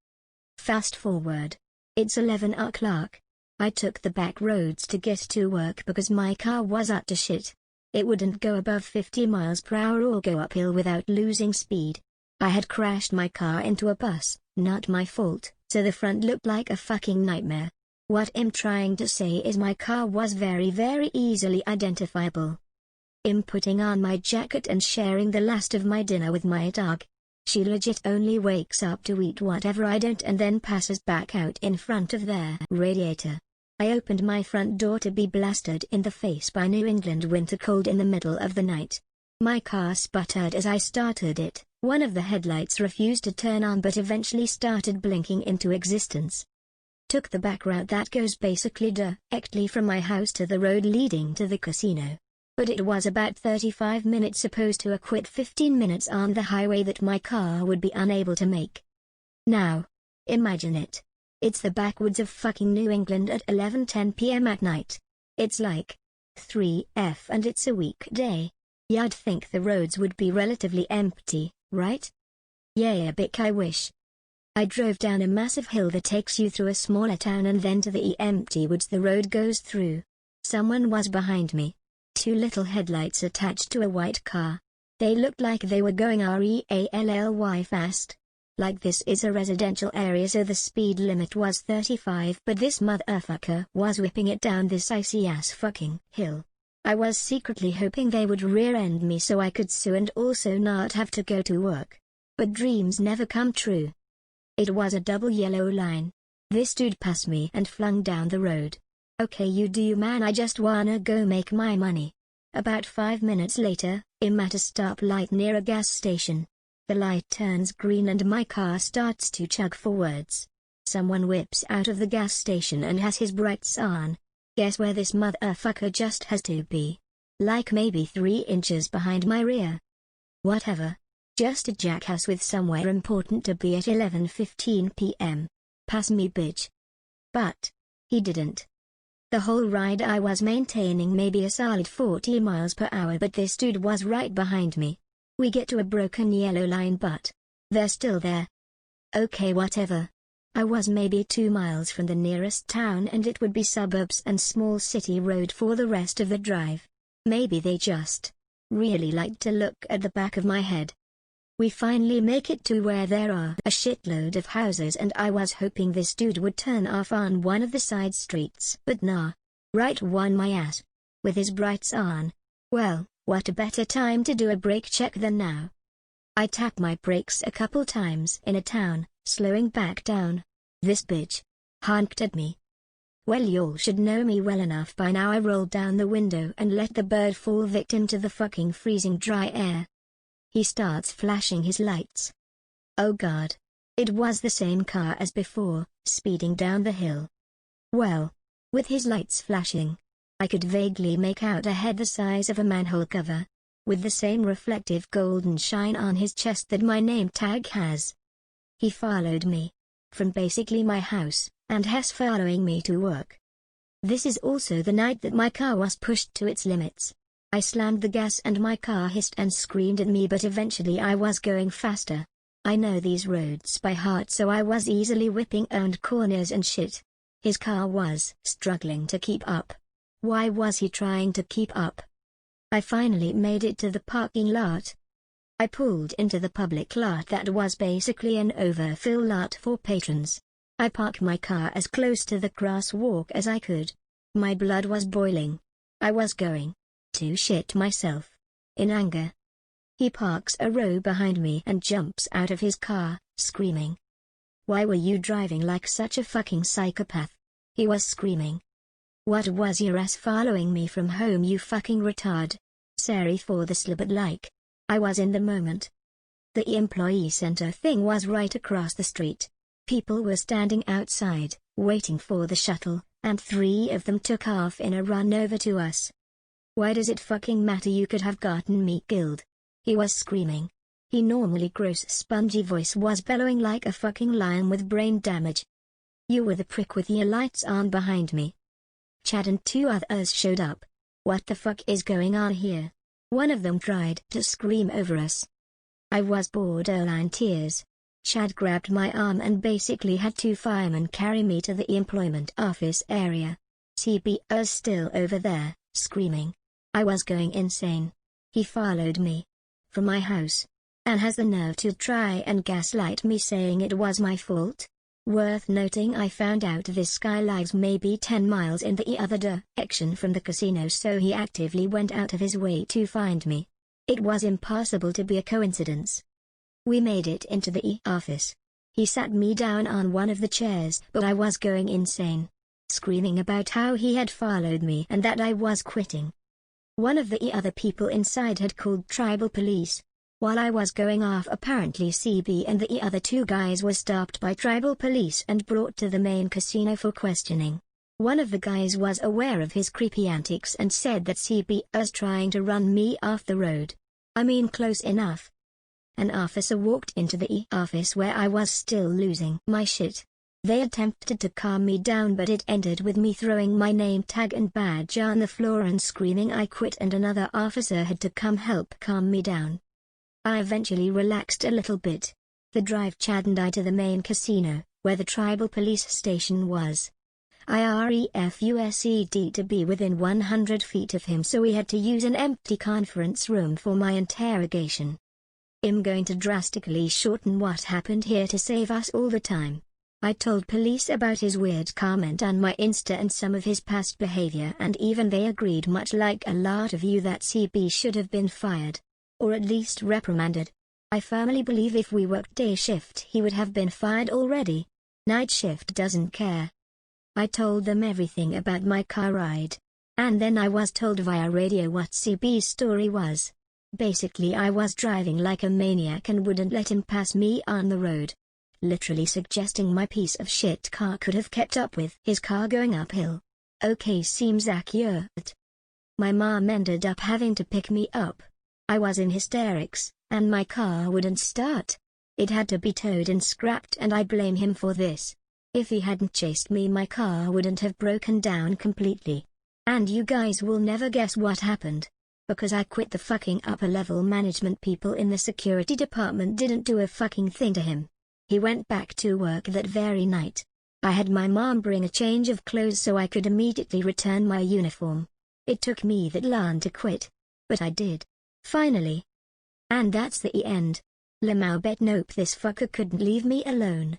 Fast forward. It's 11 o'clock. I took the back roads to get to work because my car was utter shit. It wouldn't go above 50 miles per hour or go uphill without losing speed. I had crashed my car into a bus, not my fault, so the front looked like a fucking nightmare. What I'm trying to say is my car was very easily identifiable. I'm putting on my jacket and sharing the last of my dinner with my dog. She legit only wakes up to eat whatever I don't and then passes back out in front of their radiator. I opened my front door to be blasted in the face by New England winter cold in the middle of the night. My car sputtered as I started it. One of the headlights refused to turn on but eventually started blinking into existence. Took the back route that goes basically directly from my house to the road leading to the casino. But it was about 35 minutes opposed to a quick 15 minutes on the highway that my car would be unable to make. Now, imagine it. It's the backwoods of fucking New England at 11:10 p.m. at night. It's like 3F and it's a weekday. You'd think the roads would be relatively empty, right? Yeah, bick, I wish. I drove down a massive hill that takes you through a smaller town and then to the empty woods the road goes through. Someone was behind me. Two little headlights attached to a white car. They looked like they were going really fast. Like this is a residential area so the speed limit was 35 but this motherfucker was whipping it down this icy ass fucking hill. I was secretly hoping they would rear-end me so I could sue and also not have to go to work. But dreams never come true. It was a double yellow line. This dude passed me and flung down the road. Okay, you do you, man, I just wanna go make my money. About 5 minutes later, I'm at a stoplight near a gas station. The light turns green and my car starts to chug forwards. Someone whips out of the gas station and has his brights on. Guess where this motherfucker just has to be? Like maybe 3 inches behind my rear. Whatever. Just a jackass with somewhere important to be at 11:15 p.m. Pass me, bitch. But he didn't. The whole ride I was maintaining maybe a solid 40 miles per hour but this dude was right behind me. We get to a broken yellow line but they're still there. Okay, whatever. I was maybe 2 miles from the nearest town and it would be suburbs and small city road for the rest of the drive. Maybe they just really liked to look at the back of my head. We finally make it to where there are a shitload of houses and I was hoping this dude would turn off on one of the side streets but nah. Right on my ass. With his brights on. Well, what a better time to do a brake check than now. I tap my brakes a couple times in a town, slowing back down. This bitch honked at me. Well, y'all should know me well enough by now. I rolled down the window and let the bird fall victim to the fucking freezing dry air. He starts flashing his lights. Oh god. It was the same car as before, speeding down the hill. Well, with his lights flashing, I could vaguely make out a head the size of a manhole cover, with the same reflective golden shine on his chest that my name tag has. He followed me from basically my house, and has following me to work. This is also the night that my car was pushed to its limits. I slammed the gas and my car hissed and screamed at me but eventually I was going faster. I know these roads by heart so I was easily whipping around corners and shit. His car was struggling to keep up. Why was he trying to keep up? I finally made it to the parking lot. I pulled into the public lot that was basically an overfill lot for patrons. I parked my car as close to the crosswalk as I could. My blood was boiling. I was going to shit myself in anger. He parks a row behind me and jumps out of his car, screaming. Why were you driving like such a fucking psychopath? He was screaming. What was your ass following me from home, you fucking retard? Sorry for the slip, but like, I was in the moment. The employee center thing was right across the street. People were standing outside, waiting for the shuttle, and 3 of them took off in a run over to us. Why does it fucking matter? You could have gotten me killed. He was screaming. His normally gross spongy voice was bellowing like a fucking lion with brain damage. You were the prick with your lights on behind me. Chad and 2 others showed up. What the fuck is going on here? One of them tried to scream over us. I was borderline tears. Chad grabbed my arm and basically had 2 firemen carry me to the employment office area. CB's still over there, screaming. I was going insane. He followed me from my house, and has the nerve to try and gaslight me saying it was my fault. Worth noting, I found out this guy lives maybe 10 miles in the other direction from the casino, so he actively went out of his way to find me. It was impossible to be a coincidence. We made it into the office. He sat me down on one of the chairs, but I was going insane, screaming about how he had followed me and that I was quitting. One of the other people inside had called tribal police. While I was going off, apparently CB and the other 2 guys were stopped by tribal police and brought to the main casino for questioning. One of the guys was aware of his creepy antics and said that CB was trying to run me off the road. I mean, close enough. An officer walked into the office where I was still losing my shit. They attempted to calm me down, but it ended with me throwing my name tag and badge on the floor and screaming I quit, and another officer had to come help calm me down. I eventually relaxed a little bit. The drive Chad and I to the main casino, where the tribal police station was. I refused to be within 100 feet of him, so we had to use an empty conference room for my interrogation. I'm going to drastically shorten what happened here to save us all the time. I told police about his weird comment on my Insta and some of his past behavior, and even they agreed, much like a lot of you, that CB should have been fired. Or at least reprimanded. I firmly believe if we worked day shift he would have been fired already. Night shift doesn't care. I told them everything about my car ride. And then I was told via radio what CB's story was. Basically I was driving like a maniac and wouldn't let him pass me on the road. Literally suggesting my piece of shit car could have kept up with his car going uphill. Okay, seems accurate. My mom ended up having to pick me up. I was in hysterics, and my car wouldn't start. It had to be towed and scrapped, and I blame him for this. If he hadn't chased me, my car wouldn't have broken down completely. And you guys will never guess what happened. Because I quit, the fucking upper level management people in the security department didn't do a fucking thing to him. He went back to work that very night. I had my mom bring a change of clothes so I could immediately return my uniform. It took me that long to quit. But I did. Finally. And that's the end. Lamau bet nope, this fucker couldn't leave me alone.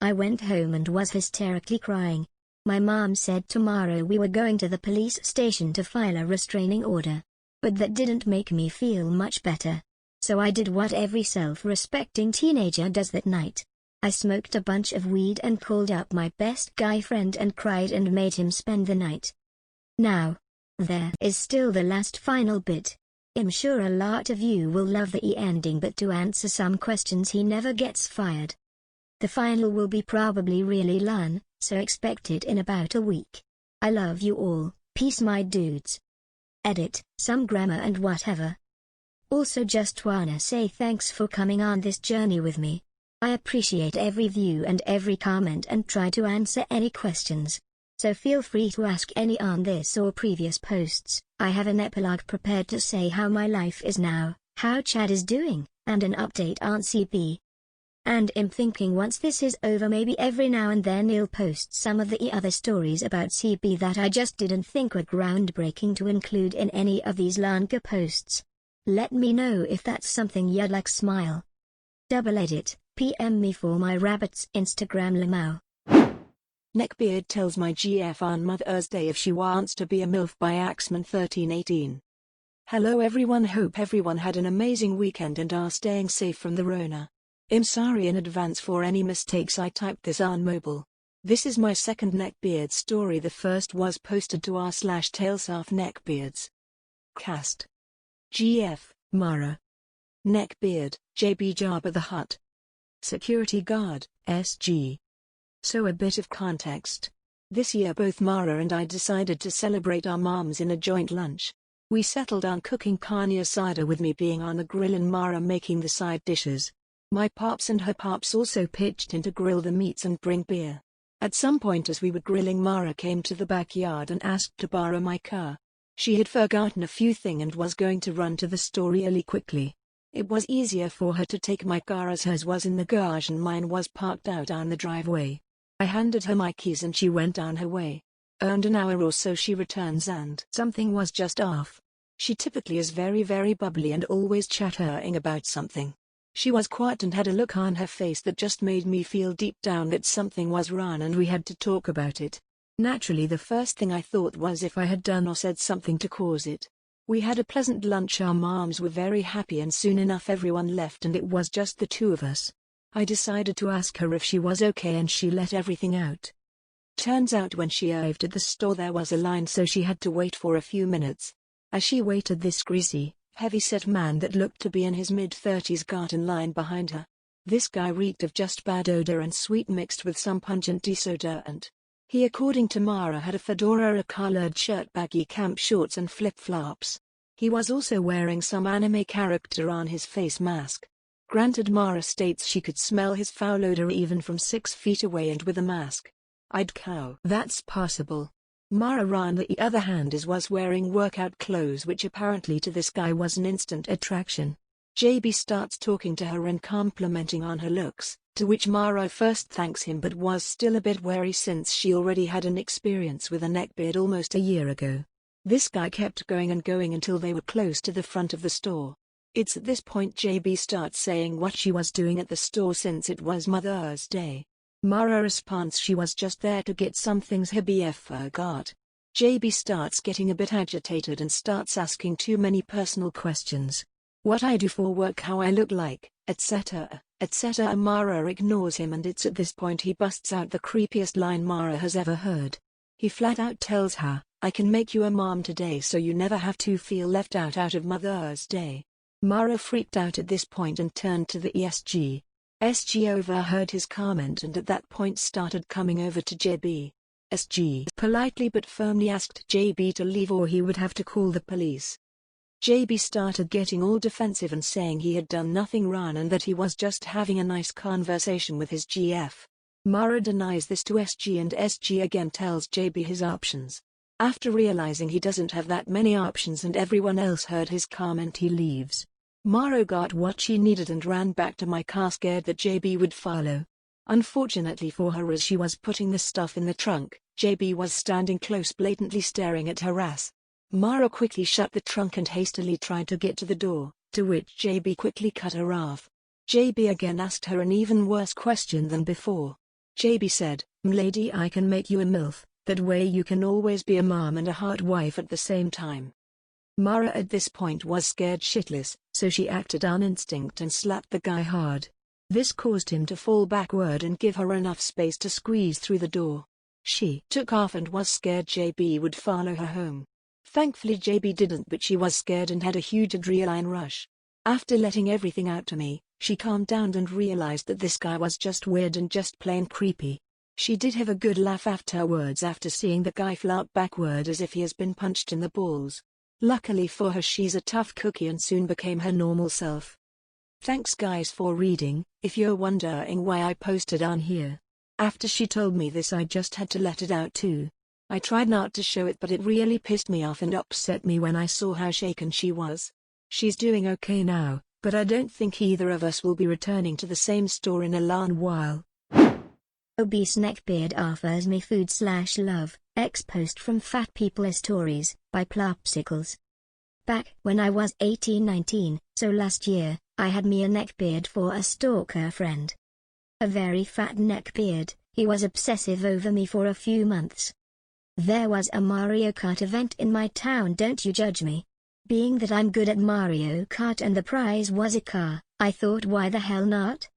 I went home and was hysterically crying. My mom said tomorrow we were going to the police station to file a restraining order. But that didn't make me feel much better. So I did what every self-respecting teenager does that night. I smoked a bunch of weed and called up my best guy friend and cried and made him spend the night. Now, there is still the last final bit. I'm sure a lot of you will love the ending, but to answer some questions he never gets fired. The final will be probably really long, so expect it in about a week. I love you all, peace my dudes. Edit, some grammar and whatever. Also just wanna say thanks for coming on this journey with me. I appreciate every view and every comment and try to answer any questions. So feel free to ask any on this or previous posts. I have an epilogue prepared to say how my life is now, how Chad is doing, and an update on CP. And I'm thinking once this is over, maybe every now and then I'll post some of the other stories about CP that I just didn't think were groundbreaking to include in any of these longer posts. Let me know if that's something you'd like. Smile. Double edit, PM me for my rabbit's Instagram Lamau. Neckbeard tells my GF on Mother's Day if she wants to be a Milf by Axman 1318. Hello everyone, hope everyone had an amazing weekend and are staying safe from the Rona. I'm sorry in advance for any mistakes I typed this on mobile. This is my second Neckbeard story. The first was posted to r/Tales of Neckbeards. Cast. GF, Mara. Neckbeard, JB Jabba the Hutt. Security guard, SG. So a bit of context. This year both Mara and I decided to celebrate our moms in a joint lunch. We settled on cooking carne asada, with me being on the grill and Mara making the side dishes. My pops and her pops also pitched in to grill the meats and bring beer. At some point as we were grilling, Mara came to the backyard and asked to borrow my car. She had forgotten a few things and was going to run to the store really quickly. It was easier for her to take my car as hers was in the garage and mine was parked out on the driveway. I handed her my keys and she went on her way. An hour or so she returns and something was just off. She typically is very bubbly and always chattering about something. She was quiet and had a look on her face that just made me feel deep down that something was wrong and we had to talk about it. Naturally the first thing I thought was if I had done or said something to cause it. We had a pleasant lunch, our moms were very happy, and soon enough everyone left and it was just the two of us. I decided to ask her if she was okay and she let everything out. Turns out when she arrived at the store there was a line, so she had to wait for a few minutes. As she waited, this greasy, heavy-set man that looked to be in his mid-30s got in line behind her. This guy reeked of just bad odor and sweet mixed with some pungent deodorant. He, according to Mara, had a fedora, a collared shirt, baggy camp shorts and flip-flops. He was also wearing some anime character on his face mask. Granted, Mara states she could smell his foul odor even from 6 feet away and with a mask. I'd cow. That's possible. Mara, on the other hand, was wearing workout clothes, which apparently to this guy was an instant attraction. JB starts talking to her and complimenting on her looks, to which Mara first thanks him but was still a bit wary since she already had an experience with a neckbeard almost a year ago. This guy kept going and going until they were close to the front of the store. It's at this point JB starts saying what she was doing at the store since it was Mother's Day. Mara responds she was just there to get some things her BF forgot. JB starts getting a bit agitated and starts asking too many personal questions. What I do for work, how I look like, etc., etc. Mara ignores him, and it's at this point he busts out the creepiest line Mara has ever heard. He flat out tells her, "I can make you a mom today so you never have to feel left out of Mother's Day." Mara freaked out at this point and turned to the ESG. SG overheard his comment and at that point started coming over to JB. SG politely but firmly asked JB to leave or he would have to call the police. JB started getting all defensive and saying he had done nothing wrong and that he was just having a nice conversation with his GF. Mara denies this to SG and SG again tells JB his options. After realizing he doesn't have that many options and everyone else heard his comment, he leaves. Mara got what she needed and ran back to my car scared that JB would follow. Unfortunately for her, as she was putting the stuff in the trunk, JB was standing close blatantly staring at her ass. Mara quickly shut the trunk and hastily tried to get to the door, to which JB quickly cut her off. JB again asked her an even worse question than before. JB said, "M'lady, I can make you a MILF, that way you can always be a mom and a hot wife at the same time." Mara at this point was scared shitless, so she acted on instinct and slapped the guy hard. This caused him to fall backward and give her enough space to squeeze through the door. She took off and was scared JB would follow her home. Thankfully JB didn't, but she was scared and had a huge adrenaline rush. After letting everything out to me, she calmed down and realized that this guy was just weird and just plain creepy. She did have a good laugh afterwards after seeing the guy flop backward as if he has been punched in the balls. Luckily for her, she's a tough cookie and soon became her normal self. Thanks guys for reading. If you're wondering why I posted on here, after she told me this I just had to let it out too. I tried not to show it, but it really pissed me off and upset me when I saw how shaken she was. She's doing okay now, but I don't think either of us will be returning to the same store in a long while. Obese Neckbeard offers me food/love. Post from fatpeoplestories, by plopsickals. Back when I was 18-19, so last year, I had me a neckbeard for a stalker friend. A very fat neckbeard, he was obsessive over me for a few months. There was a Mario Kart event in my town, don't you judge me. Being that I'm good at Mario Kart and the prize was a car, I thought why the hell not?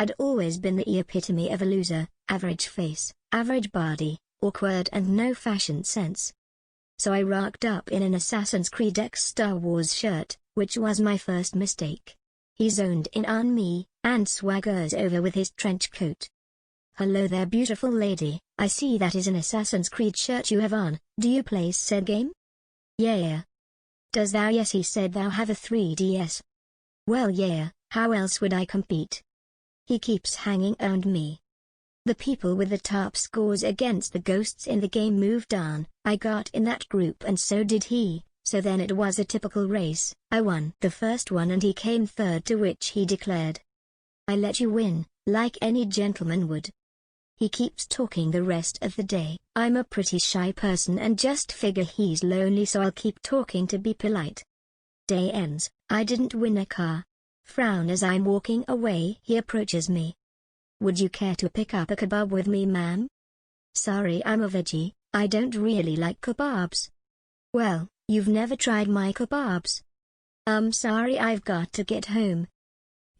I'd always been the epitome of a loser, average face, average body, awkward and no fashion sense. So I rocked up in an Assassin's Creed X Star Wars shirt, which was my first mistake. He zoned in on me, and swaggers over with his trench coat. "Hello there beautiful lady, I see that is an Assassin's Creed shirt you have on, do you play said game?" "Yeah." "Does thou?" "Yes," he said. "Thou have a 3DS?" "Well yeah, how else would I compete?" He keeps hanging around me. The people with the top scores against the ghosts in the game moved on, I got in that group and so did he, so then it was a typical race. I won the first one and he came third, to which he declared, "I let you win, like any gentleman would." He keeps talking the rest of the day. I'm a pretty shy person and just figure he's lonely, so I'll keep talking to be polite. Day ends, I didn't win a car. Frown as I'm walking away. He approaches me. "Would you care to pick up a kebab with me, ma'am?" "Sorry, I'm a veggie, I don't really like kebabs." "Well, you've never tried my kebabs." Sorry, I've got to get home."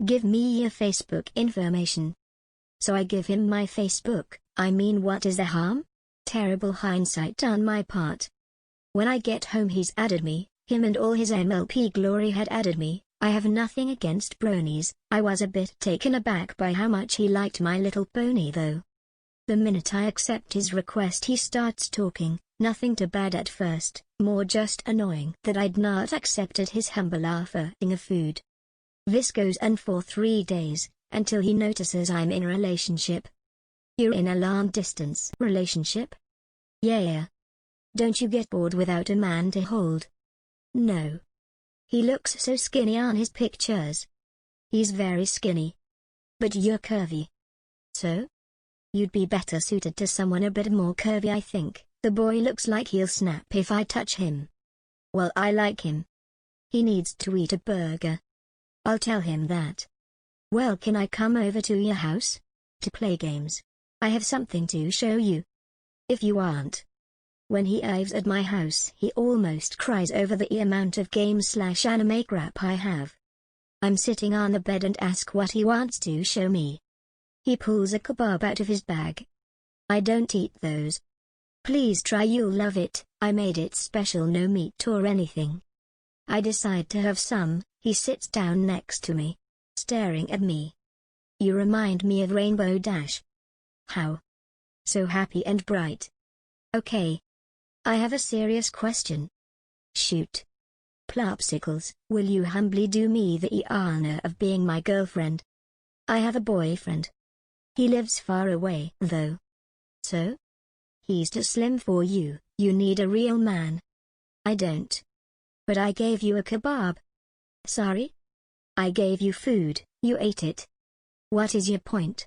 "Give me your Facebook information." So I give him my Facebook. I mean, what is the harm? Terrible hindsight on my part. When I get home he's added me, him and all his MLP glory had added me. I have nothing against bronies, I was a bit taken aback by how much he liked My Little Pony though. The minute I accept his request he starts talking, nothing too bad at first, more just annoying that I'd not accepted his humble offer of food. This goes on for 3 days, until he notices I'm in a relationship. You're in a long-distance relationship? Yeah. Don't you get bored without a man to hold? No. He looks so skinny on his pictures. He's very skinny. But you're curvy. So? You'd be better suited to someone a bit more curvy, I think. The boy looks like he'll snap if I touch him. Well, I like him. He needs to eat a burger. I'll tell him that. Well, can I come over to your house? To play games. I have something to show you. If you aren't. When he arrives at my house, he almost cries over the amount of games/anime crap I have. I'm sitting on the bed and ask what he wants to show me. He pulls a kebab out of his bag. I don't eat those. Please try, you'll love it, I made it special, no meat or anything. I decide to have some. He sits down next to me, staring at me. You remind me of Rainbow Dash. How? So happy and bright. Okay. I have a serious question. Shoot. Plopsickals, will you humbly do me the honor of being my girlfriend? I have a boyfriend. He lives far away, though. So? He's too slim for you, you need a real man. I don't. But I gave you a kebab. Sorry? I gave you food, you ate it. What is your point?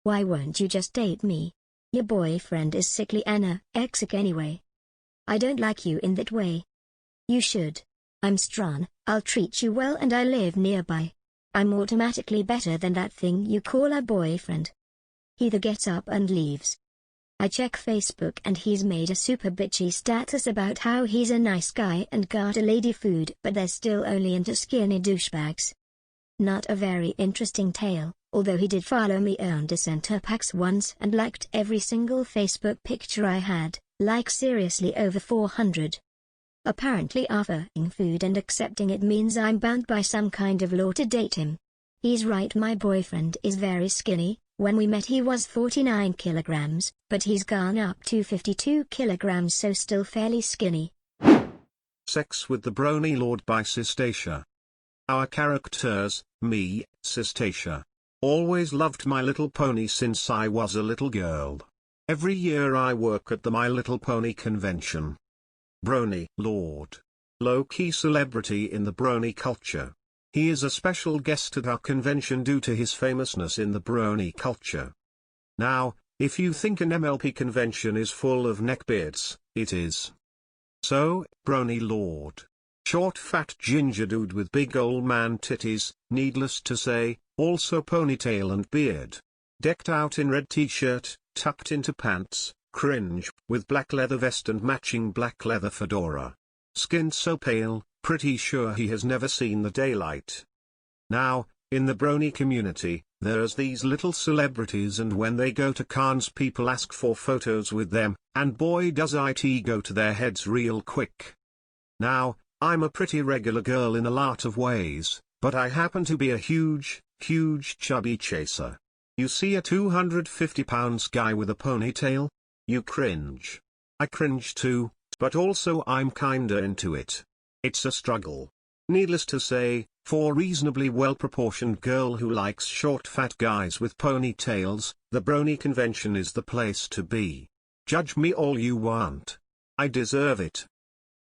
Why won't you just date me? Your boyfriend is sickly anorexic anyway. I don't like you in that way. You should. I'm strong, I'll treat you well, and I live nearby. I'm automatically better than that thing you call a boyfriend. He either gets up and leaves. I check Facebook and he's made a super bitchy status about how he's a nice guy and got a lady food, but they're still only into skinny douchebags. Not a very interesting tale, although he did follow me on the center packs once and liked every single Facebook picture I had, like seriously over 400. Apparently offering food and accepting it means I'm bound by some kind of law to date him. He's right, my boyfriend is very skinny. When we met he was 49 kilograms, but he's gone up to 52 kilograms, so still fairly skinny. Sex with the Brony Lord by Cistacea. Our characters, me, Cistacea. Always loved My Little Pony since I was a little girl. Every year I work at the My Little Pony convention. Brony Lord. Low-key celebrity in the Brony culture. He is a special guest at our convention due to his famousness in the Brony culture. Now, if you think an MLP convention is full of neckbeards, it is. So, Brony Lord. Short fat ginger dude with big old man titties, needless to say, also ponytail and beard. Decked out in red t-shirt, tucked into pants, cringe, with black leather vest and matching black leather fedora. Skin so pale, pretty sure he has never seen the daylight. Now, in the Brony community, there's these little celebrities, and when they go to cons people ask for photos with them, and boy does it go to their heads real quick. Now, I'm a pretty regular girl in a lot of ways, but I happen to be a huge chubby chaser. You see a 250-pound guy with a ponytail? You cringe. I cringe too, but also I'm kinda into it. It's a struggle. Needless to say, for a reasonably well-proportioned girl who likes short fat guys with ponytails, the Brony convention is the place to be. Judge me all you want. I deserve it.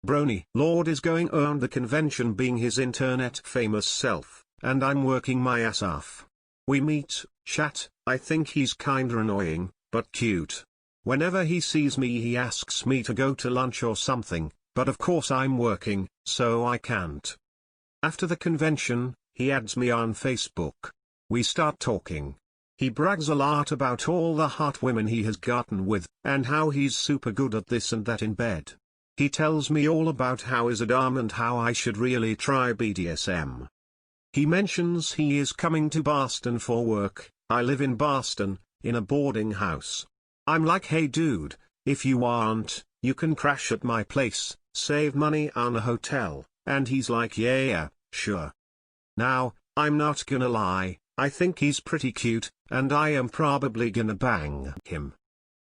Brony Lord is going around the convention being his internet-famous self, and I'm working my ass off. We meet, chat, I think he's kinda annoying, but cute. Whenever he sees me he asks me to go to lunch or something, but of course I'm working, so I can't. After the convention, he adds me on Facebook. We start talking. He brags a lot about all the hot women he has gotten with, and how he's super good at this and that in bed. He tells me all about how he's a dom and how I should really try BDSM. He mentions he is coming to Boston for work. I live in Boston, in a boarding house. I'm like, hey dude, if you want, you can crash at my place, save money on a hotel, and he's like, yeah, sure. Now, I'm not gonna lie, I think he's pretty cute, and I am probably gonna bang him.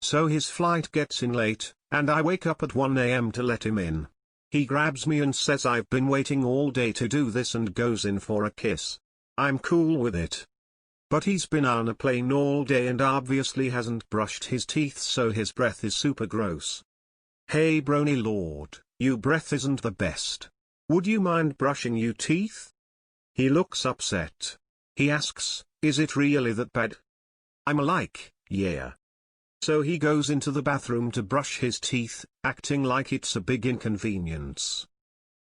So his flight gets in late, and I wake up at 1 AM to let him in. He grabs me and says I've been waiting all day to do this and goes in for a kiss. I'm cool with it. But he's been on a plane all day and obviously hasn't brushed his teeth, so his breath is super gross. Hey Brony Lord, your breath isn't the best. Would you mind brushing your teeth? He looks upset. He asks, is it really that bad? I'm like, yeah. So he goes into the bathroom to brush his teeth, acting like it's a big inconvenience.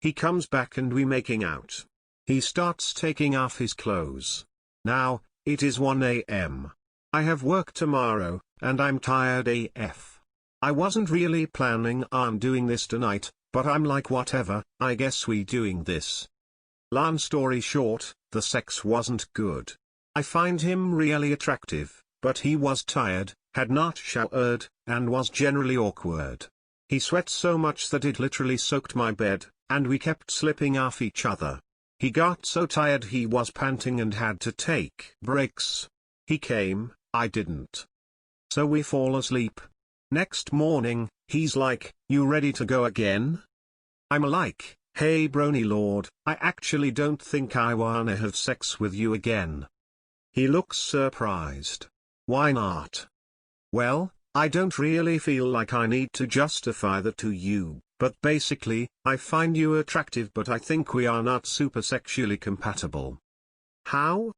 He comes back and we making out. He starts taking off his clothes. Now, it is 1 a.m. I have work tomorrow, and I'm tired AF. I wasn't really planning on doing this tonight, but I'm like whatever, I guess we doing this. Long story short, the sex wasn't good. I find him really attractive, but he was tired, had not showered, and was generally awkward. He sweat so much that it literally soaked my bed, and we kept slipping off each other. He got so tired he was panting and had to take breaks. He came, I didn't. So we fall asleep. Next morning, he's like, you ready to go again? I'm like, hey Brony Lord, I actually don't think I wanna have sex with you again. He looks surprised. Why not? Well, I don't really feel like I need to justify that to you, but basically, I find you attractive but I think we are not super sexually compatible. How?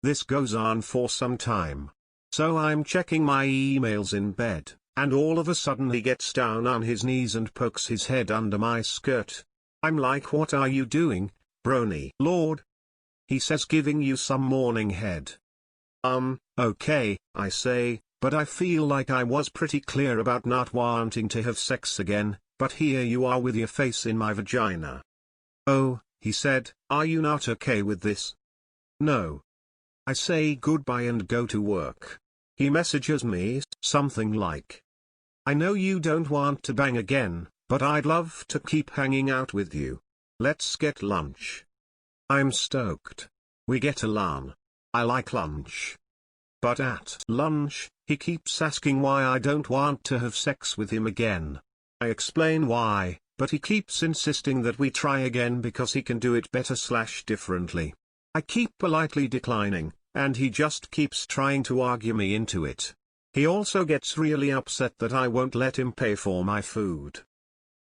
This goes on for some time. So I'm checking my emails in bed, and all of a sudden he gets down on his knees and pokes his head under my skirt. I'm like, what are you doing, Brony Lord? He says, giving you some morning head. Okay, I say, but I feel like I was pretty clear about not wanting to have sex again, but here you are with your face in my vagina. Oh, he said, are you not okay with this? No. I say goodbye and go to work. He messages me, something like, I know you don't want to bang again, but I'd love to keep hanging out with you. Let's get lunch. I'm stoked. We get along. I like lunch. But at lunch, he keeps asking why I don't want to have sex with him again. I explain why, but he keeps insisting that we try again because he can do it better/differently. I keep politely declining, and he just keeps trying to argue me into it. He also gets really upset that I won't let him pay for my food.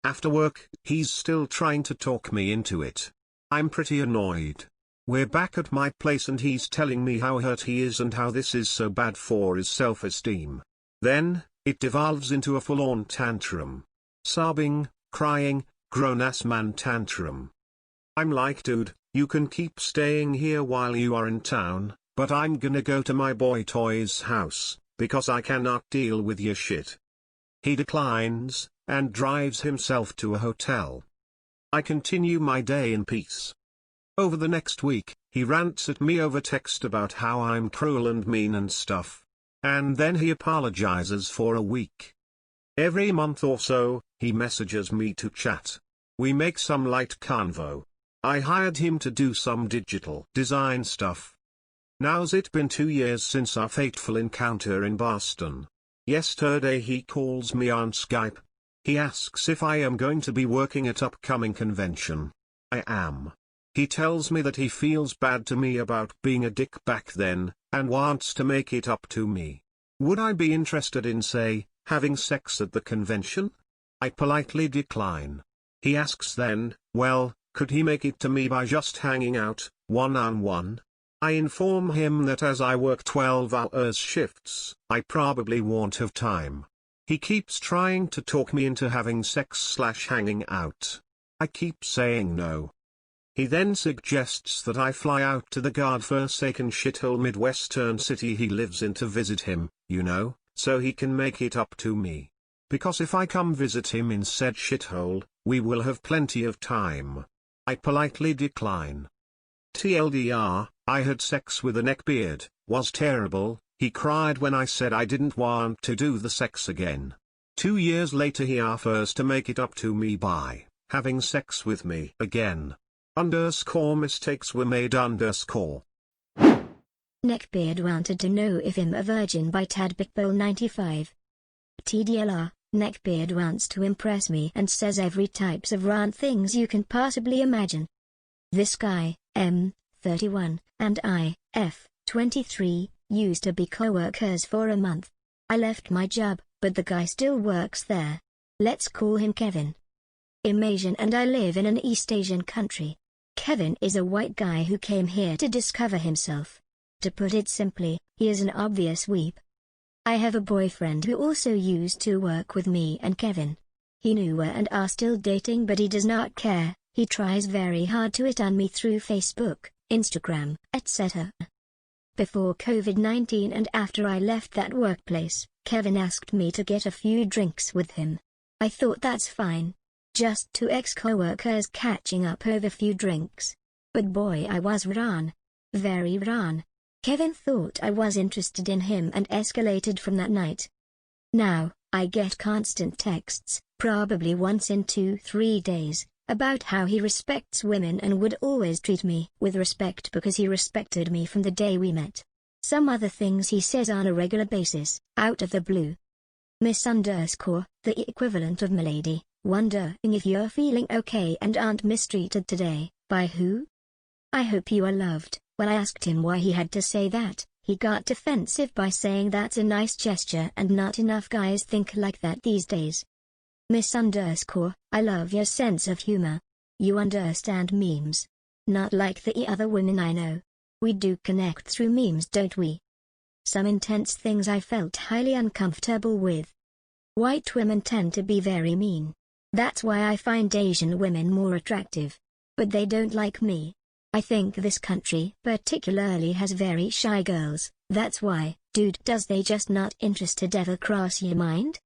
After work, he's still trying to talk me into it. I'm pretty annoyed. We're back at my place and he's telling me how hurt he is and how this is so bad for his self-esteem. Then, it devolves into a full-on tantrum. Sobbing, crying, grown-ass man tantrum. I'm like, dude, you can keep staying here while you are in town, but I'm gonna go to my boy Toy's house, because I cannot deal with your shit. He declines, and drives himself to a hotel. I continue my day in peace. Over the next week, he rants at me over text about how I'm cruel and mean and stuff. And then he apologizes for a week. Every month or so, he messages me to chat. We make some light convo. I hired him to do some digital design stuff. Now's it been 2 years since our fateful encounter in Boston. Yesterday he calls me on Skype. He asks if I am going to be working at upcoming convention. I am. He tells me that he feels bad to me about being a dick back then, and wants to make it up to me. Would I be interested in, say, having sex at the convention? I politely decline. He asks then, well, could he make it to me by just hanging out, one-on-one? I inform him that as I work 12-hour shifts, I probably won't have time. He keeps trying to talk me into having sex/hanging out. I keep saying no. He then suggests that I fly out to the godforsaken shithole Midwestern city he lives in to visit him, you know, so he can make it up to me. Because if I come visit him in said shithole, we will have plenty of time. I politely decline. TLDR, I had sex with a neckbeard, was terrible, he cried when I said I didn't want to do the sex again. 2 years later he offers to make it up to me by having sex with me again. _mistakes were made _. Neckbeard wanted to know if I'm a virgin by Tadpitbull 95. TDLR, Neckbeard wants to impress me and says every types of rant things you can possibly imagine. This guy, M, 31, and I, F, 23, used to be co-workers for a month. I left my job, but the guy still works there. Let's call him Kevin. I'm Asian and I live in an East Asian country. Kevin is a white guy who came here to discover himself. To put it simply, he is an obvious weep. I have a boyfriend who also used to work with me and Kevin. He knew we and are still dating, but he does not care. He tries very hard to hit on me through Facebook, Instagram, etc. Before COVID-19 and after I left that workplace, Kevin asked me to get a few drinks with him. I thought that's fine. Just two ex-coworkers catching up over few drinks. But boy, I was wrong. Very wrong. Kevin thought I was interested in him and escalated from that night. Now, I get constant texts, probably once in 2-3 days, about how he respects women and would always treat me with respect because he respected me from the day we met. Some other things he says on a regular basis, out of the blue. Miss_, the equivalent of milady, wondering if you're feeling okay and aren't mistreated today. By who? I hope you are loved. When I asked him why he had to say that, he got defensive by saying that's a nice gesture and not enough guys think like that these days. Miss_, I love your sense of humor. You understand memes. Not like the other women I know. We do connect through memes, don't we? Some intense things I felt highly uncomfortable with. White women tend to be very mean. That's why I find Asian women more attractive. But they don't like me. I think this country particularly has very shy girls. That's why, dude, does they just not interested ever cross your mind?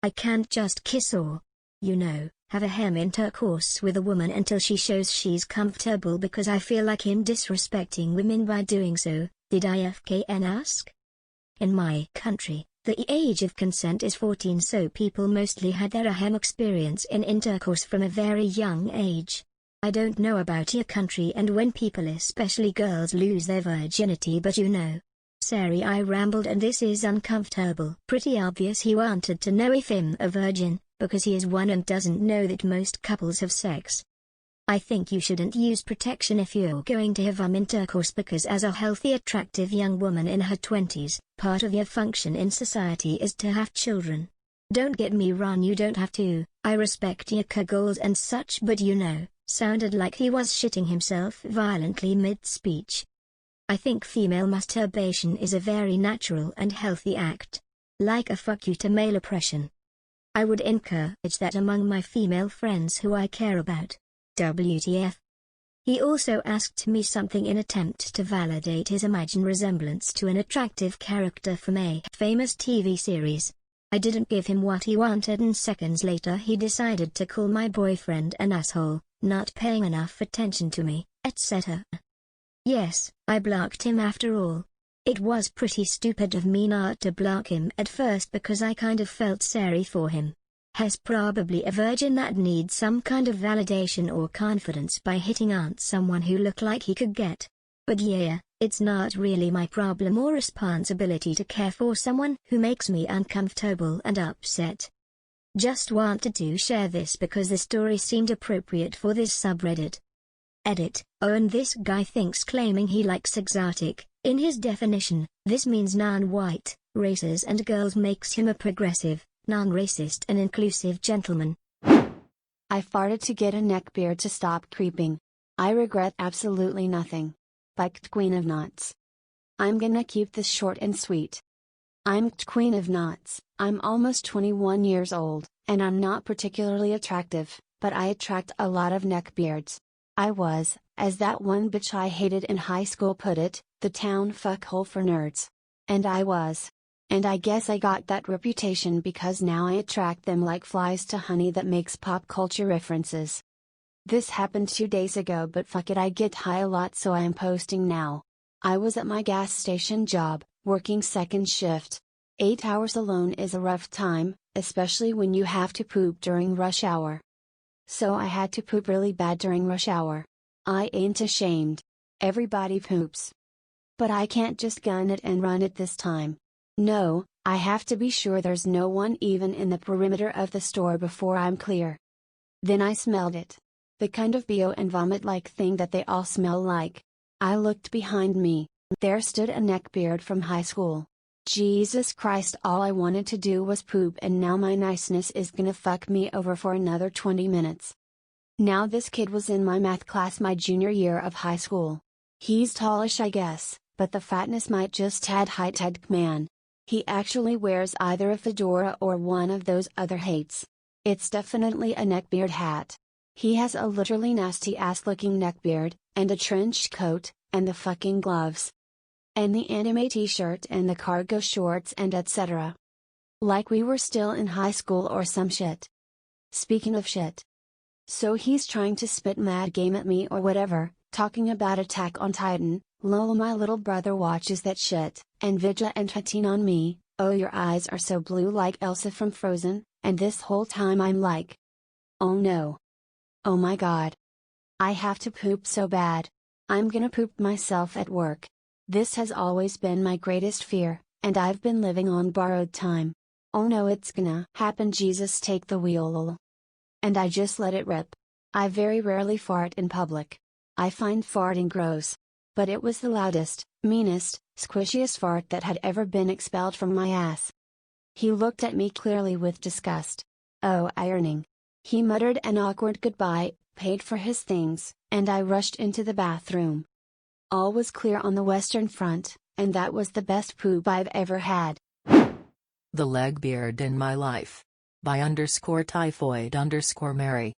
I can't just kiss or, have a hem intercourse with a woman until she shows she's comfortable because I feel like I'm disrespecting women by doing so. Did I FKN ask? In my country, the age of consent is 14, so people mostly had their ahem experience in intercourse from a very young age. I don't know about your country and when people, especially girls, lose their virginity, but Sorry I rambled and this is uncomfortable. Pretty obvious he wanted to know if I'm a virgin, because he is one and doesn't know that most couples have sex. I think you shouldn't use protection if you're going to have intercourse because as a healthy, attractive young woman in her 20s, part of your function in society is to have children. Don't get me wrong, you don't have to. I respect your goals and such, but sounded like he was shitting himself violently mid-speech. I think female masturbation is a very natural and healthy act. Like a fuck you to male oppression. I would encourage that among my female friends who I care about. WTF. He also asked me something in attempt to validate his imagined resemblance to an attractive character from a famous TV series. I didn't give him what he wanted and seconds later he decided to call my boyfriend an asshole, not paying enough attention to me, etc. Yes, I blocked him after all. It was pretty stupid of me not to block him at first because I kind of felt sorry for him. He's probably a virgin that needs some kind of validation or confidence by hitting on someone who looked like he could get. But yeah, it's not really my problem or responsibility to care for someone who makes me uncomfortable and upset. Just wanted to share this because the story seemed appropriate for this subreddit. Edit. Oh, and this guy thinks claiming he likes exotic, in his definition, this means non-white, races and girls makes him a progressive, non-racist and inclusive gentleman. I farted to get a neckbeard to stop creeping. I regret absolutely nothing. By ktqueenofknots. I'm gonna keep this short and sweet. I'm ktqueenofknots. I'm almost 21 years old, and I'm not particularly attractive, but I attract a lot of neckbeards. I was, as that one bitch I hated in high school put it, the town fuckhole for nerds. And I was. And I guess I got that reputation because now I attract them like flies to honey that makes pop culture references. This happened 2 days ago, but fuck it, I get high a lot, so I am posting now. I was at my gas station job, working second shift. 8 hours alone is a rough time, especially when you have to poop during rush hour. So I had to poop really bad during rush hour. I ain't ashamed. Everybody poops. But I can't just gun it and run it this time. No, I have to be sure there's no one even in the perimeter of the store before I'm clear. Then I smelled it. The kind of BO and vomit-like thing that they all smell like. I looked behind me. There stood a neckbeard from high school. Jesus Christ, all I wanted to do was poop, and now my niceness is gonna fuck me over for another 20 minutes. Now this kid was in my math class my junior year of high school. He's tallish, I guess, but the fatness might just tad height man. He actually wears either a fedora or one of those other hats. It's definitely a neckbeard hat. He has a literally nasty ass looking neckbeard, and a trench coat, and the fucking gloves. And the anime t-shirt and the cargo shorts and etc. Like we were still in high school or some shit. Speaking of shit. So he's trying to spit mad game at me or whatever, talking about Attack on Titan. Lol, my little brother watches that shit, and Vidya and Hatin on me. Oh, your eyes are so blue like Elsa from Frozen, and this whole time I'm like, oh no. Oh my god. I have to poop so bad. I'm gonna poop myself at work. This has always been my greatest fear, and I've been living on borrowed time. Oh no, it's gonna happen, Jesus take the wheel lol. And I just let it rip. I very rarely fart in public. I find farting gross. But it was the loudest, meanest, squishiest fart that had ever been expelled from my ass. He looked at me clearly with disgust. Oh, ironing. He muttered an awkward goodbye, paid for his things, and I rushed into the bathroom. All was clear on the Western Front, and that was the best poop I've ever had. The Legbeard in My Life. By _typhoid_Mary.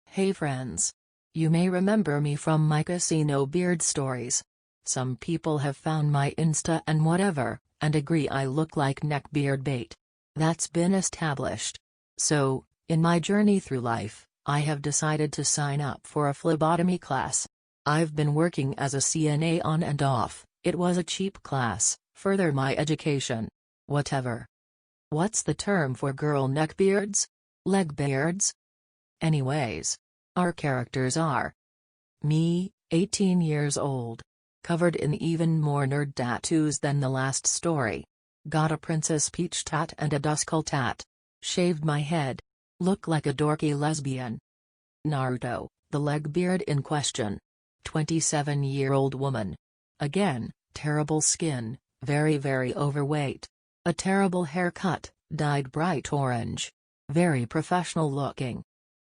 Hey friends. You may remember me from my casino beard stories. Some people have found my Insta and whatever, and agree I look like neckbeard bait. That's been established. So, in my journey through life, I have decided to sign up for a phlebotomy class. I've been working as a CNA on and off. It was a cheap class, further my education. Whatever. What's the term for girl neckbeards? Legbeards? Anyways. Our characters are me, 18 years old. Covered in even more nerd tattoos than the last story. Got a Princess Peach tat and a Duskull tat. Shaved my head. Look like a dorky lesbian. Naruto, the Legbeard in question. 27-year-old woman. Again, terrible skin, very overweight. A terrible haircut, dyed bright orange. Very professional looking.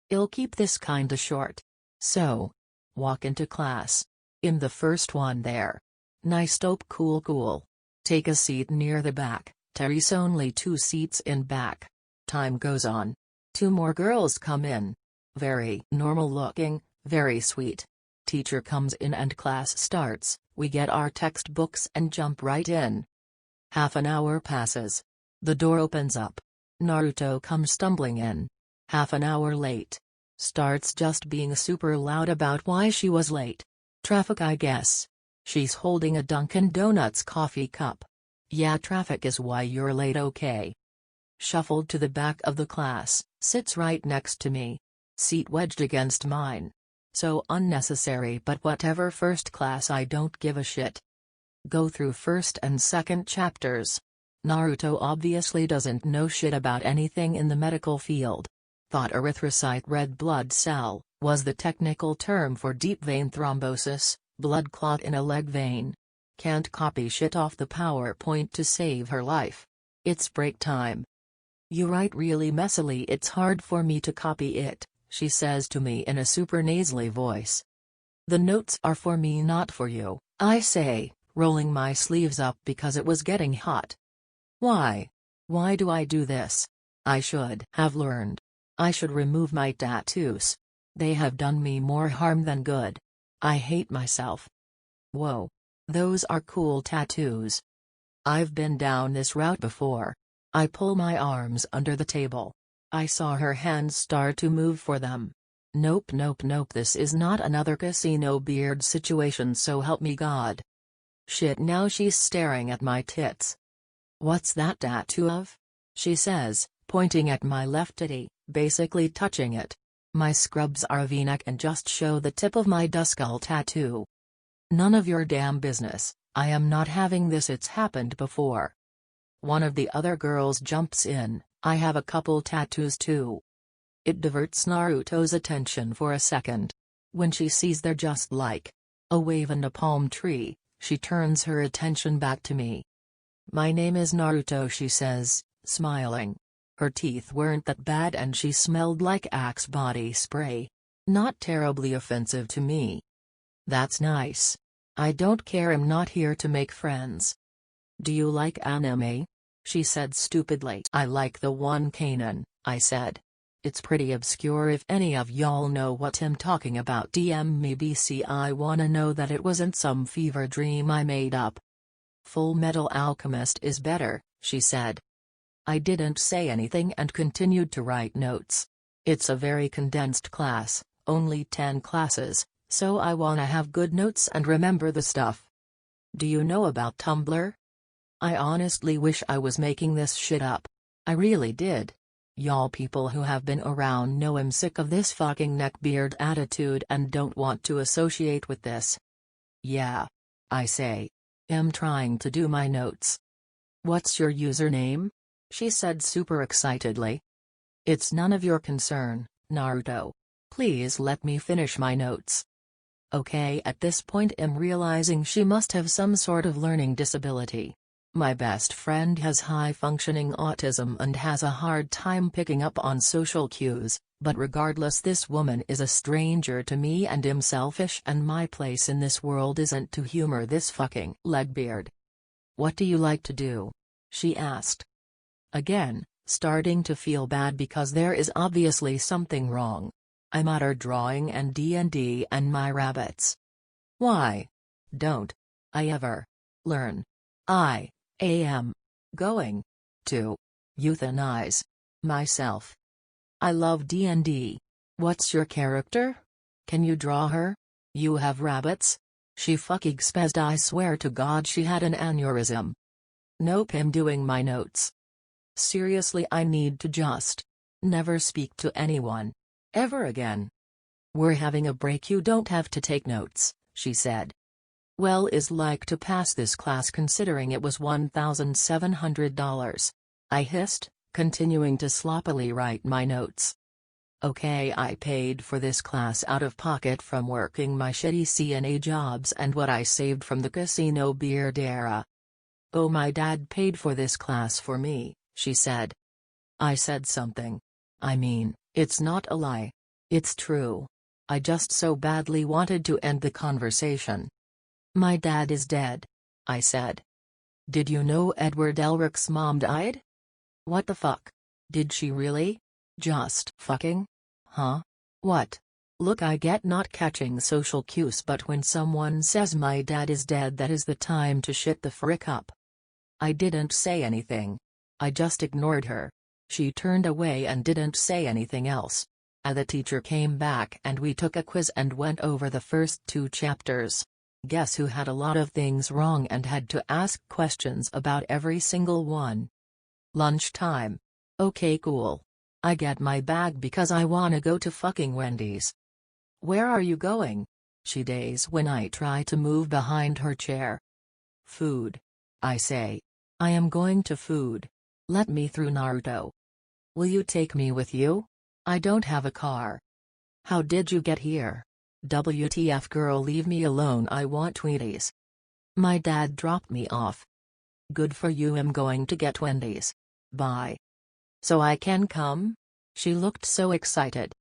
I'll keep this kinda short. So. Walk into class. I'm the first one there. Nice dope cool. Take a seat near the back, there's only 2 seats in back. Time goes on. 2 more girls come in. Very normal looking, very sweet. Teacher comes in and class starts, we get our textbooks and jump right in. Half an hour passes. The door opens up. Naruto comes stumbling in. Half an hour late. Starts just being super loud about why she was late. Traffic, I guess. She's holding a Dunkin' Donuts coffee cup. Yeah, traffic is why you're late, okay. Shuffled to the back of the class, sits right next to me. Seat wedged against mine. So unnecessary, but whatever, first class, I don't give a shit. Go through first and second chapters. Naruto obviously doesn't know shit about anything in the medical field. Thought erythrocyte red blood cell was the technical term for deep vein thrombosis, blood clot in a leg vein. Can't copy shit off the PowerPoint to save her life. It's break time. You write really messily, it's hard for me to copy it, she says to me in a super nasally voice. The notes are for me, not for you, I say, rolling my sleeves up because it was getting hot. Why? Why do I do this? I should have learned. I should remove my tattoos. They have done me more harm than good. I hate myself. Whoa. Those are cool tattoos. I've been down this route before. I pull my arms under the table. I saw her hands start to move for them. Nope, this is not another casino beard situation, so help me God. Shit, now she's staring at my tits. What's that tattoo of? She says, pointing at my left titty, basically touching it. My scrubs are a V-neck and just show the tip of my Duskull tattoo. None of your damn business, I am not having this, it's happened before. One of the other girls jumps in, I have a couple tattoos too. It diverts Naruto's attention for a second. When she sees they're just like a wave and a palm tree, she turns her attention back to me. My name is Naruto, she says, smiling. Her teeth weren't that bad and she smelled like Axe body spray. Not terribly offensive to me. That's nice. I don't care, I'm not here to make friends. Do you like anime? She said stupidly. I like the one Kanon, I said. It's pretty obscure, if any of y'all know what I'm talking about DM me BC, I wanna know that it wasn't some fever dream I made up. Full Metal Alchemist is better, she said. I didn't say anything and continued to write notes. It's a very condensed class, only 10 classes, so I wanna have good notes and remember the stuff. Do you know about Tumblr? I honestly wish I was making this shit up. I really did. Y'all people who have been around know I'm sick of this fucking neckbeard attitude and don't want to associate with this. Yeah. I say. I'm trying to do my notes. What's your username? She said super excitedly. It's none of your concern, Naruto. Please let me finish my notes. Okay, at this point I'm realizing she must have some sort of learning disability. My best friend has high-functioning autism and has a hard time picking up on social cues, but regardless, this woman is a stranger to me and I'm selfish, and my place in this world isn't to humor this fucking legbeard. What do you like to do? She asked. Again, starting to feel bad because there is obviously something wrong. I muttered drawing and D&D and my rabbits. Why? Don't I ever learn? I am going to euthanize myself. I love D&D. What's your character? Can you draw her? You have rabbits? She fucking spazzed. I swear to God she had an aneurysm. Nope, I'm doing my notes. Seriously, I need to just never speak to anyone ever again. We're having a break, you don't have to take notes, she said. Well, is like to pass this class considering it was $1,700. I hissed, continuing to sloppily write my notes. Okay, I paid for this class out of pocket from working my shitty CNA jobs and what I saved from the casino beard era. Oh, my dad paid for this class for me, she said. I said something. I mean, it's not a lie. It's true. I just so badly wanted to end the conversation. My dad is dead, I said. Did you know Edward Elric's mom died? What the fuck? Did she really? Just fucking? Huh? What? Look, I get not catching social cues, but when someone says my dad is dead, that is the time to shit the frick up. I didn't say anything. I just ignored her. She turned away and didn't say anything else. The teacher came back and we took a quiz and went over the first 2 chapters. Guess who had a lot of things wrong and had to ask questions about every single one? Lunchtime. Okay, cool. I get my bag because I wanna go to fucking Wendy's. Where are you going? She dazes when I try to move behind her chair. Food. I say. I am going to food. Let me through, Naruto. Will you take me with you? I don't have a car. How did you get here? WTF, girl, leave me alone, I want Tweeties. My dad dropped me off. Good for you, I'm going to get Wendy's. Bye. So I can come? She looked so excited.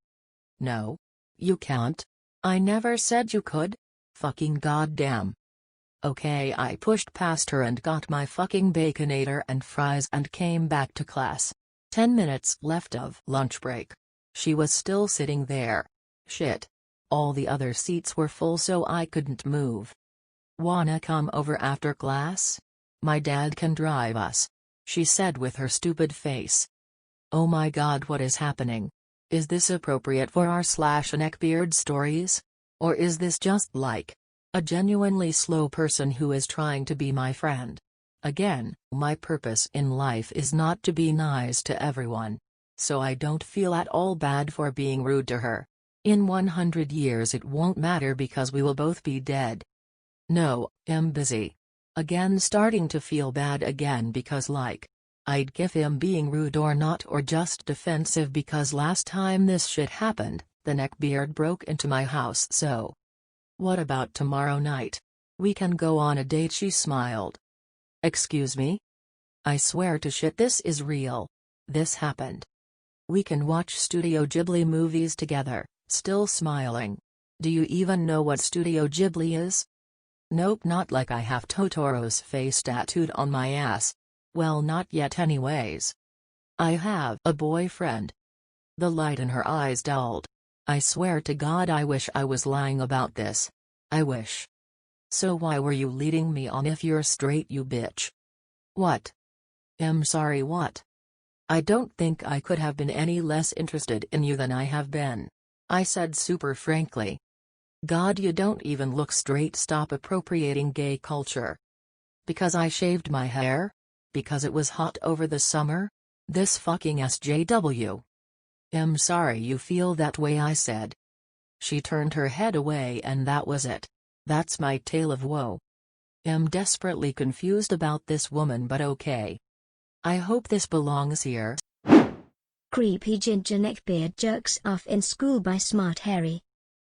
No. You can't. I never said you could. Fucking goddamn. Okay, I pushed past her and got my fucking Baconator and fries and came back to class. 10 minutes left of lunch break. She was still sitting there. Shit. All the other seats were full, so I couldn't move. Wanna come over after class? My dad can drive us, she said with her stupid face. Oh my god, what is happening? Is this appropriate for our Neckbeard stories? Or is this just like a genuinely slow person who is trying to be my friend? Again, my purpose in life is not to be nice to everyone. So I don't feel at all bad for being rude to her. In 100 years it won't matter because we will both be dead. No, I'm busy. Again starting to feel bad again because like, I'd give him being rude or not or just defensive because last time this shit happened, the neckbeard broke into my house so. What about tomorrow night? We can go on a date, she smiled. Excuse me? I swear to shit this is real. This happened. We can watch Studio Ghibli movies together, still smiling. Do you even know what Studio Ghibli is? Nope, not like I have Totoro's face tattooed on my ass. Well, not yet anyways. I have a boyfriend. The light in her eyes dulled. I swear to God I wish I was lying about this. I wish. So why were you leading me on if you're straight, you bitch? What? Sorry, what? I don't think I could have been any less interested in you than I have been. I said super frankly. God, you don't even look straight. Stop appropriating gay culture. Because I shaved my hair? Because it was hot over the summer? This fucking SJW. Sorry you feel that way, I said. She turned her head away and that was it. That's my tale of woe. Desperately confused about this woman, but okay. I hope this belongs here. Creepy ginger neckbeard jerks off in school by Smarterry.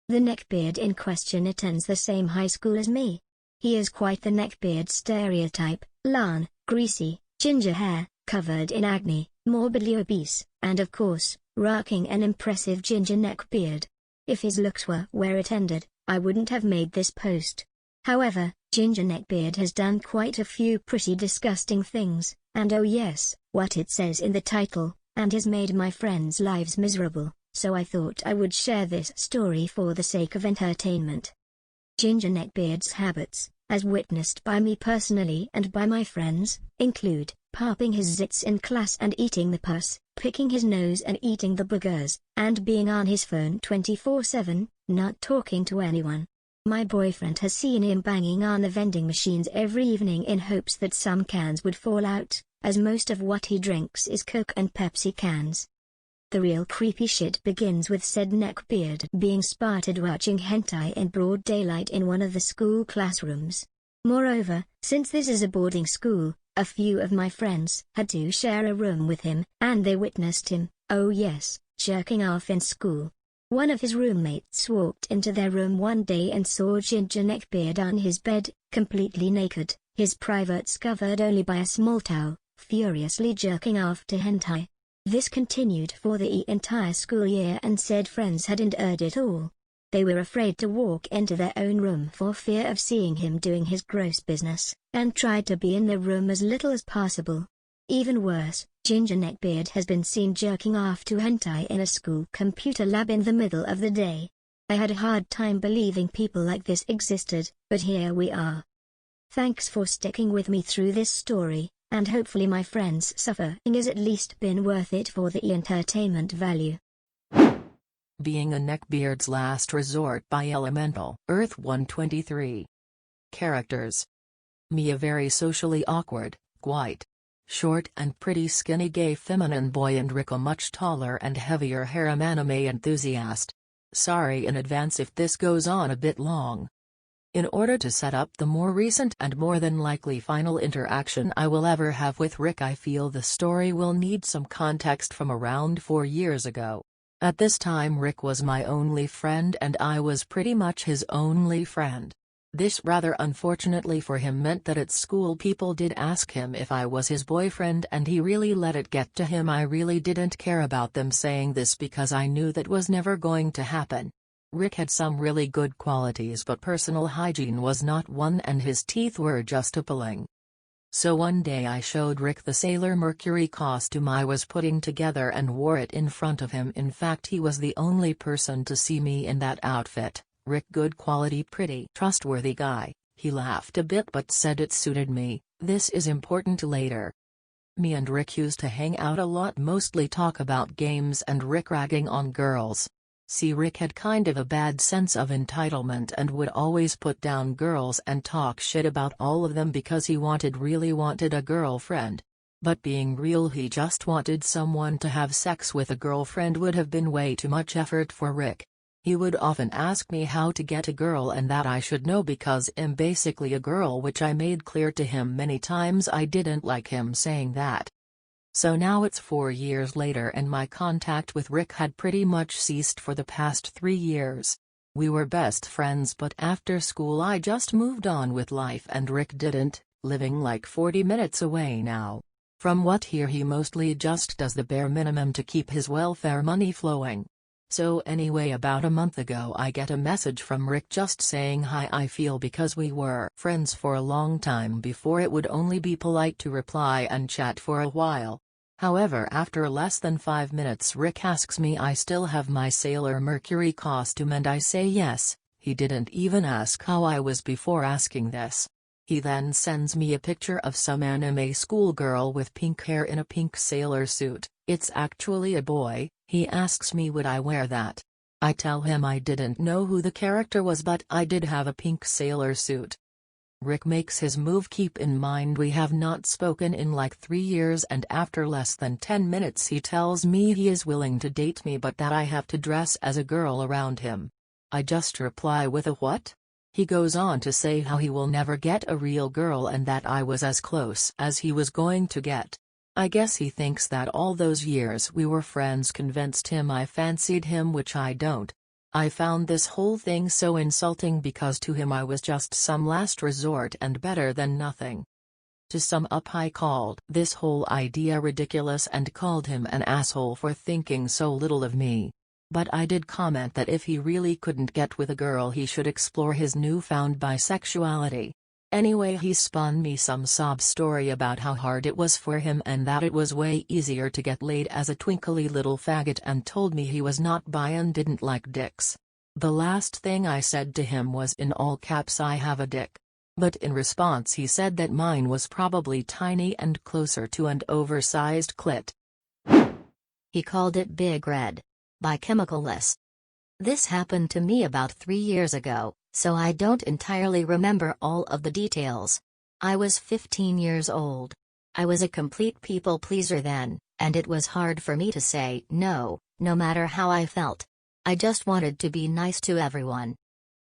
The neckbeard in question attends the same high school as me. He is quite the neckbeard stereotype, lean, greasy, ginger hair, covered in acne, morbidly obese, and of course, rocking an impressive ginger neckbeard. If his looks were where it ended, I wouldn't have made this post. However, ginger neckbeard has done quite a few pretty disgusting things, and oh yes, what it says in the title, and has made my friends' lives miserable, so I thought I would share this story for the sake of entertainment. Ginger neckbeard's habits, as witnessed by me personally and by my friends, include popping his zits in class and eating the pus, picking his nose and eating the boogers, and being on his phone 24/7, not talking to anyone. My boyfriend has seen him banging on the vending machines every evening in hopes that some cans would fall out, as most of what he drinks is Coke and Pepsi cans. The real creepy shit begins with said neckbeard being spotted watching hentai in broad daylight in one of the school classrooms. Moreover, since this is a boarding school, a few of my friends had to share a room with him, and they witnessed him, oh yes, jerking off in school. One of his roommates walked into their room one day and saw ginger neckbeard on his bed, completely naked, his privates covered only by a small towel, furiously jerking off to hentai. This continued for the entire school year and said friends had endured it all. They were afraid to walk into their own room for fear of seeing him doing his gross business, and tried to be in the room as little as possible. Even worse, ginger neckbeard has been seen jerking off to hentai in a school computer lab in the middle of the day. I had a hard time believing people like this existed, but here we are. Thanks for sticking with me through this story, and hopefully my friends' suffering has at least been worth it for the entertainment value. Being a Neckbeard's Last Resort by Elemental Earth 123. Characters. Me, a very socially awkward, quite short and pretty skinny gay feminine boy, and Rick, a much taller and heavier harem anime enthusiast. Sorry in advance if this goes on a bit long. In order to set up the more recent and more than likely final interaction I will ever have with Rick, I feel the story will need some context from around 4 years ago. At this time Rick was my only friend and I was pretty much his only friend. This rather unfortunately for him meant that at school people did ask him if I was his boyfriend, and he really let it get to him I really didn't care about them saying this because I knew that was never going to happen. Rick had some really good qualities, but personal hygiene was not one, and his teeth were just appalling. So one day I showed Rick the Sailor Mercury costume I was putting together and wore it in front of him. In fact, he was the only person to see me in that outfit. Rick, good quality, pretty trustworthy guy. He laughed a bit but said it suited me. This is important later. Me and Rick used to hang out a lot, mostly talk about games and Rick ragging on girls. See, Rick had kind of a bad sense of entitlement and would always put down girls and talk shit about all of them because he really wanted a girlfriend. But being real, he just wanted someone to have sex with. A girlfriend would have been way too much effort for Rick. He would often ask me how to get a girl and that I should know because I'm basically a girl, which I made clear to him many times I didn't like him saying that. So now it's 4 years later and my contact with Rick had pretty much ceased for the past 3 years. We were best friends, but after school I just moved on with life and Rick didn't, living like 40 minutes away now. From what here he mostly just does the bare minimum to keep his welfare money flowing. So anyway, about a month ago I get a message from Rick just saying hi. I feel because we were friends for a long time before it would only be polite to reply and chat for a while. However, after less than 5 minutes Rick asks me I still have my Sailor Mercury costume and I say yes. He didn't even ask how I was before asking this. He then sends me a picture of some anime schoolgirl with pink hair in a pink sailor suit. It's actually a boy. He asks me would I wear that. I tell him I didn't know who the character was, but I did have a pink sailor suit. Rick makes his move. Keep in mind we have not spoken in like 3 years, and after less than 10 minutes he tells me he is willing to date me but that I have to dress as a girl around him. I just reply with a what? He goes on to say how he will never get a real girl and that I was as close as he was going to get. I guess he thinks that all those years we were friends convinced him I fancied him, which I don't. I found this whole thing so insulting because to him I was just some last resort and better than nothing. To sum up, I called this whole idea ridiculous and called him an asshole for thinking so little of me. But I did comment that if he really couldn't get with a girl he should explore his newfound bisexuality. Anyway, he spun me some sob story about how hard it was for him and that it was way easier to get laid as a twinkly little faggot, and told me he was not bi and didn't like dicks. The last thing I said to him was in all caps, I have a dick. But in response he said that mine was probably tiny and closer to an oversized clit. He called it Big Red. By chemicalless. This happened to me about 3 years ago, so I don't entirely remember all of the details. I was 15 years old. I was a complete people pleaser then, and it was hard for me to say no, no matter how I felt. I just wanted to be nice to everyone.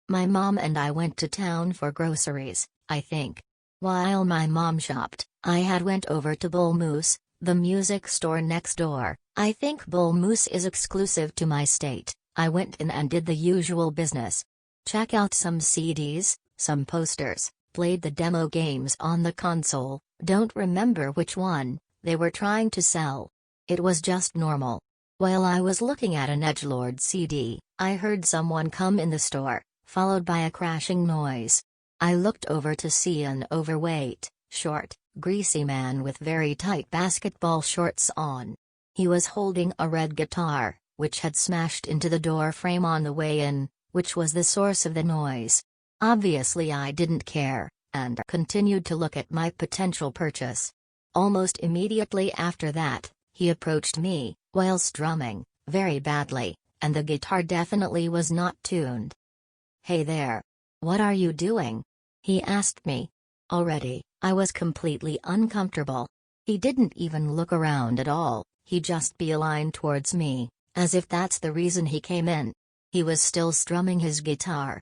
My mom and I went to town for groceries, I think. While my mom shopped, I had went over to Bull Moose, the music store next door. I think Bull Moose is exclusive to my state. I went in and did the usual business. Check out some CDs, some posters, played the demo games on the console, don't remember which one, they were trying to sell. It was just normal. While I was looking at an edgelord CD, I heard someone come in the store, followed by a crashing noise. I looked over to see an overweight, short, greasy man with very tight basketball shorts on. He was holding a red guitar, which had smashed into the door frame on the way in, which was the source of the noise. Obviously I didn't care, and continued to look at my potential purchase. Almost immediately after that, he approached me, whilst drumming, very badly, and the guitar definitely was not tuned. "Hey there. What are you doing?" he asked me. Already, I was completely uncomfortable. He didn't even look around at all, he just beelined towards me, as if that's the reason he came in. He was still strumming his guitar.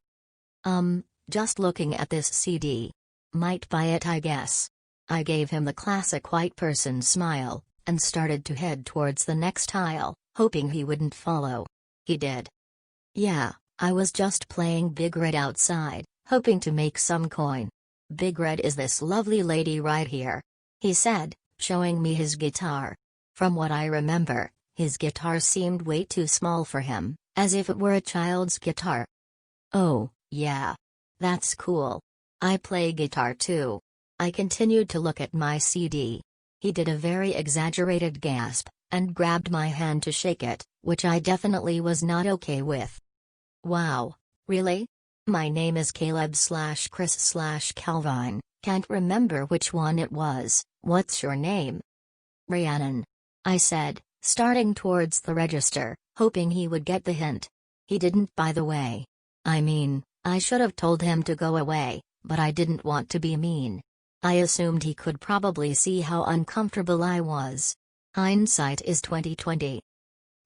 Just looking at this CD. Might buy it, I guess. I gave him the classic white person smile, and started to head towards the next aisle, hoping he wouldn't follow. He did. Yeah, I was just playing Big Red outside, hoping to make some coin. "Big Red is this lovely lady right here," he said, showing me his guitar. From what I remember, his guitar seemed way too small for him, as if it were a child's guitar. "Oh, yeah. That's cool. I play guitar too." I continued to look at my CD. He did a very exaggerated gasp, and grabbed my hand to shake it, which I definitely was not okay with. "Wow, really? My name is Caleb/Chris/Calvin, can't remember which one it was. What's your name?" "Rhiannon," I said, starting towards the register, hoping he would get the hint. He didn't, by the way. I mean, I should have told him to go away, but I didn't want to be mean. I assumed he could probably see how uncomfortable I was. Hindsight is 20/20.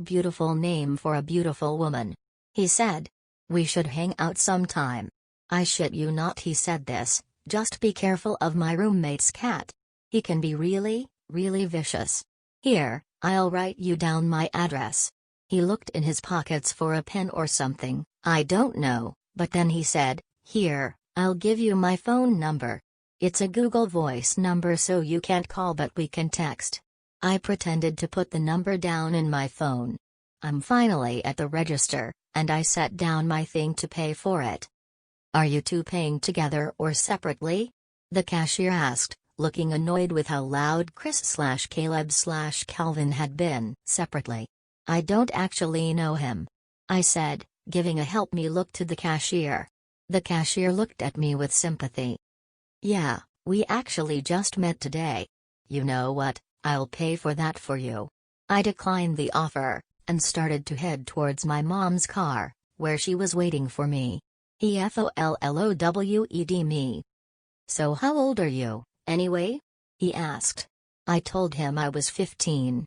Beautiful name for a beautiful woman. He said. We should hang out sometime. I shit you not, he said this. Just be careful of my roommate's cat. He can be really, really vicious. Here, I'll write you down my address. He looked in his pockets for a pen or something, I don't know, but then he said, here, I'll give you my phone number. It's a Google Voice number so you can't call but we can text. I pretended to put the number down in my phone. I'm finally at the register, and I set down my thing to pay for it. Are you two paying together or separately? The cashier asked, looking annoyed with how loud Chris/Caleb/Calvin had been. Separately. I don't actually know him. I said, giving a help me look to the cashier. The cashier looked at me with sympathy. Yeah, we actually just met today. You know what, I'll pay for that for you. I declined the offer, and started to head towards my mom's car, where she was waiting for me. EFOLLOWED me. So how old are you, anyway? He asked. I told him I was 15.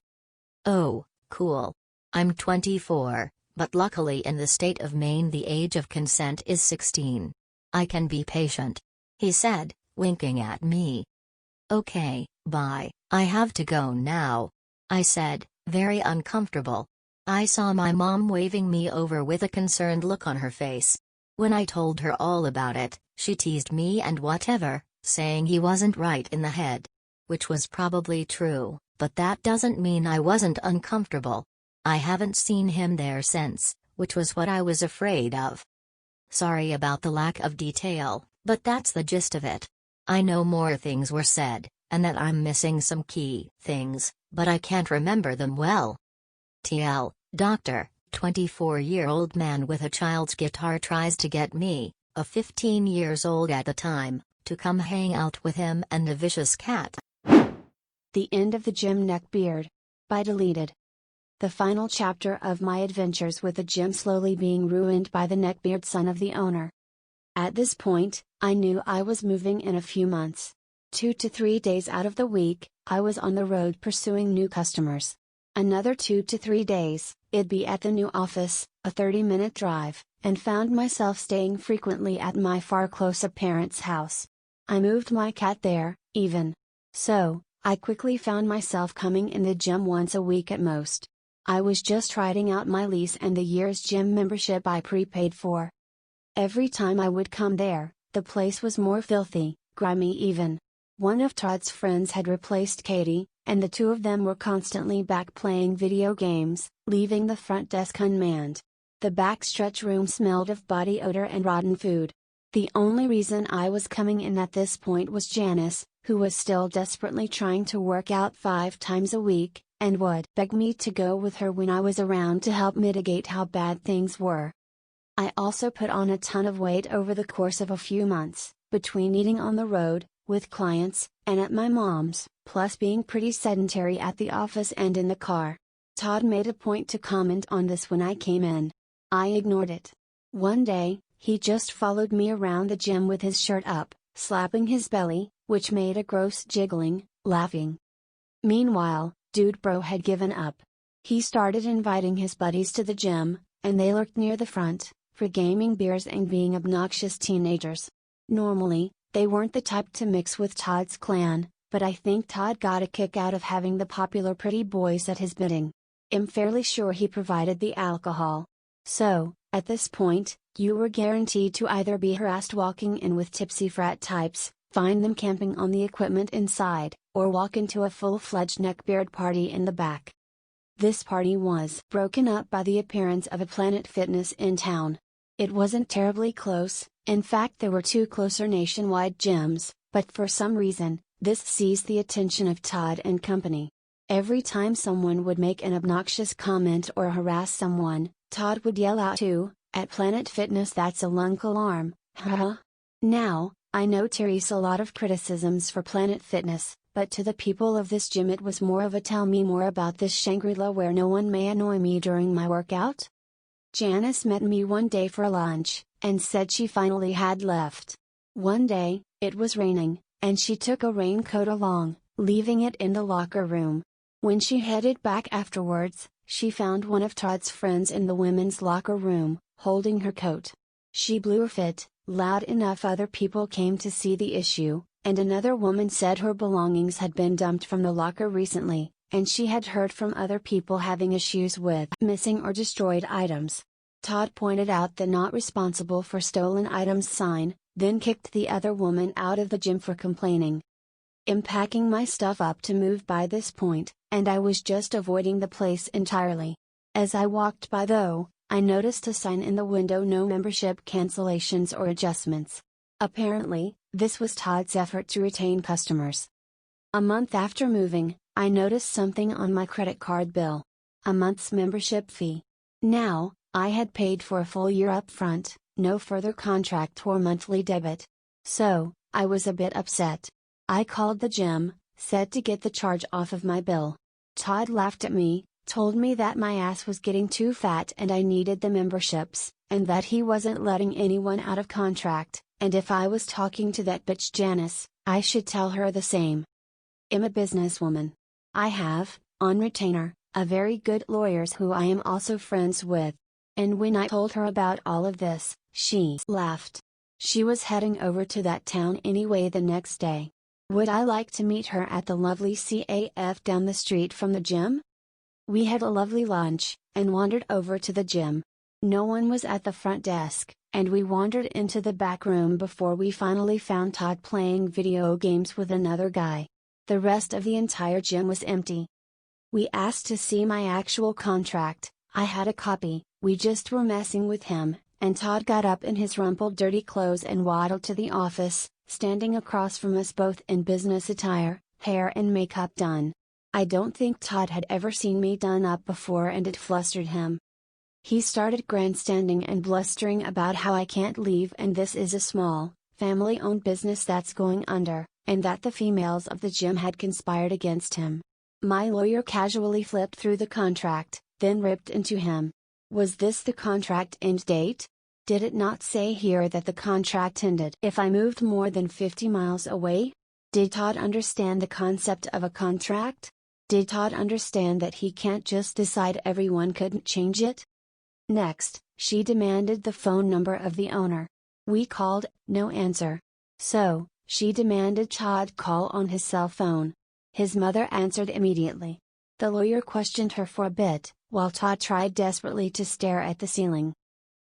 Oh, cool. I'm 24, but luckily in the state of Maine the age of consent is 16. I can be patient. He said, winking at me. Okay, bye, I have to go now. I said, very uncomfortable. I saw my mom waving me over with a concerned look on her face. When I told her all about it, she teased me and whatever, saying he wasn't right in the head. Which was probably true, but that doesn't mean I wasn't uncomfortable. I haven't seen him there since, which was what I was afraid of. Sorry about the lack of detail, but that's the gist of it. I know more things were said, and that I'm missing some key things, but I can't remember them well. TL, Doctor, 24-year-old man with a child's guitar tries to get me, a 15 years old at the time, to come hang out with him and a vicious cat. The End of the Gym Neckbeard. By Deleted. The final chapter of my adventures with the gym slowly being ruined by the neckbeard son of the owner. At this point, I knew I was moving in a few months. 2 to 3 days out of the week, I was on the road pursuing new customers. Another 2 to 3 days, it'd be at the new office, a 30-minute drive, and found myself staying frequently at my far closer parents' house. I moved my cat there, even. So, I quickly found myself coming in the gym once a week at most. I was just writing out my lease and the year's gym membership I prepaid for. Every time I would come there, the place was more filthy, grimy even. One of Todd's friends had replaced Katie, and the two of them were constantly back playing video games, leaving the front desk unmanned. The backstretch room smelled of body odor and rotten food. The only reason I was coming in at this point was Janice, who was still desperately trying to work out 5 times a week, and would beg me to go with her when I was around to help mitigate how bad things were. I also put on a ton of weight over the course of a few months, between eating on the road, with clients, and at my mom's, plus being pretty sedentary at the office and in the car. Todd made a point to comment on this when I came in. I ignored it. One day, he just followed me around the gym with his shirt up, slapping his belly, which made a gross jiggling, laughing. Meanwhile, Dude Bro had given up. He started inviting his buddies to the gym, and they lurked near the front, for gaming beers and being obnoxious teenagers. Normally, they weren't the type to mix with Todd's clan, but I think Todd got a kick out of having the popular pretty boys at his bidding. I'm fairly sure he provided the alcohol. So, at this point, you were guaranteed to either be harassed walking in with tipsy frat types, find them camping on the equipment inside, or walk into a full-fledged neckbeard party in the back. This party was broken up by the appearance of a Planet Fitness in town. It wasn't terribly close, in fact there were 2 closer nationwide gyms, but for some reason, this seized the attention of Todd and company. Every time someone would make an obnoxious comment or harass someone, Todd would yell out to, "At Planet Fitness that's a lunk alarm, huh?" Now, I know Terry's a lot of criticisms for Planet Fitness, but to the people of this gym it was more of a tell me more about this Shangri-La where no one may annoy me during my workout. Janice met me one day for lunch, and said she finally had left. One day, it was raining, and she took a raincoat along, leaving it in the locker room. When she headed back afterwards, she found one of Todd's friends in the women's locker room, holding her coat. She blew a fit, loud enough other people came to see the issue, and another woman said her belongings had been dumped from the locker recently, and she had heard from other people having issues with missing or destroyed items. Todd pointed out the not responsible for stolen items sign, then kicked the other woman out of the gym for complaining. I'm packing my stuff up to move by this point, and I was just avoiding the place entirely. As I walked by though, I noticed a sign in the window: no membership cancellations or adjustments. Apparently, this was Todd's effort to retain customers. A month after moving, I noticed something on my credit card bill. A month's membership fee. Now, I had paid for a full year upfront, no further contract or monthly debit. So, I was a bit upset. I called the gym, said to get the charge off of my bill. Todd laughed at me, told me that my ass was getting too fat and I needed the memberships, and that he wasn't letting anyone out of contract, and if I was talking to that bitch Janice, I should tell her the same. I'm a businesswoman. I have, on retainer, a very good lawyers who I am also friends with. And when I told her about all of this, she laughed. She was heading over to that town anyway the next day. Would I like to meet her at the lovely CAF down the street from the gym? We had a lovely lunch, and wandered over to the gym. No one was at the front desk, and we wandered into the back room before we finally found Todd playing video games with another guy. The rest of the entire gym was empty. We asked to see my actual contract. I had a copy. We just were messing with him, and Todd got up in his rumpled dirty clothes and waddled to the office, standing across from us both in business attire, hair and makeup done. I don't think Todd had ever seen me done up before and it flustered him. He started grandstanding and blustering about how I can't leave and this is a small, family-owned business that's going under, and that the females of the gym had conspired against him. My lawyer casually flipped through the contract, then ripped into him. Was this the contract end date? Did it not say here that the contract ended if I moved more than 50 miles away? Did Todd understand the concept of a contract? Did Todd understand that he can't just decide everyone couldn't change it? Next, she demanded the phone number of the owner. We called, no answer. So, she demanded Todd call on his cell phone. His mother answered immediately. The lawyer questioned her for a bit, while Todd tried desperately to stare at the ceiling.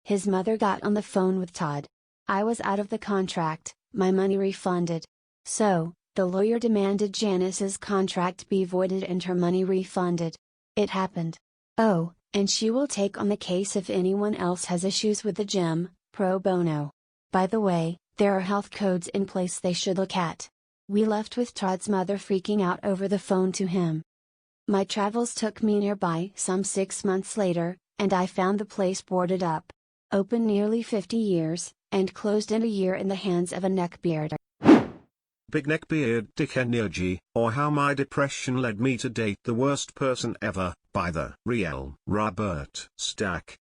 His mother got on the phone with Todd. I was out of the contract, my money refunded. So, the lawyer demanded Janice's contract be voided and her money refunded. It happened. Oh, and she will take on the case if anyone else has issues with the gym, pro bono. By the way, there are health codes in place they should look at. We left with Todd's mother freaking out over the phone to him. My travels took me nearby some 6 months later, and I found the place boarded up. Open nearly 50 years, and closed in a year in the hands of a neckbeard. Big Neckbeard Dick Energy, or How My Depression Led Me to Date the Worst Person Ever, by TheRealRobertStack.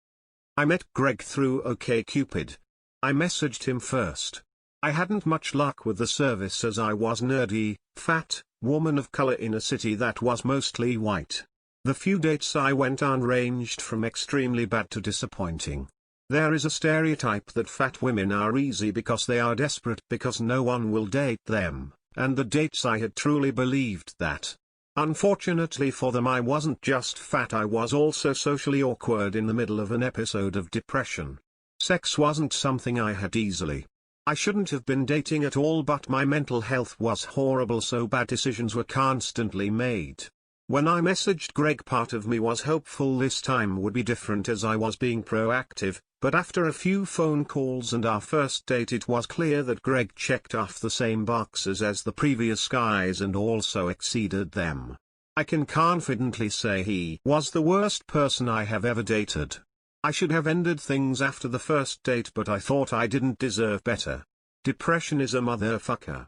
I met Greg through OkCupid. I messaged him first. I hadn't much luck with the service as I was nerdy, fat, woman of color in a city that was mostly white. The few dates I went on ranged from extremely bad to disappointing. There is a stereotype that fat women are easy because they are desperate because no one will date them, and the dates I had truly believed that. Unfortunately for them I wasn't just fat, I was also socially awkward in the middle of an episode of depression. Sex wasn't something I had easily. I shouldn't have been dating at all, but my mental health was horrible, so bad decisions were constantly made. When I messaged Greg, part of me was hopeful this time would be different as I was being proactive, but after a few phone calls and our first date it was clear that Greg checked off the same boxes as the previous guys and also exceeded them. I can confidently say he was the worst person I have ever dated. I should have ended things after the first date, but I thought I didn't deserve better. Depression is a motherfucker.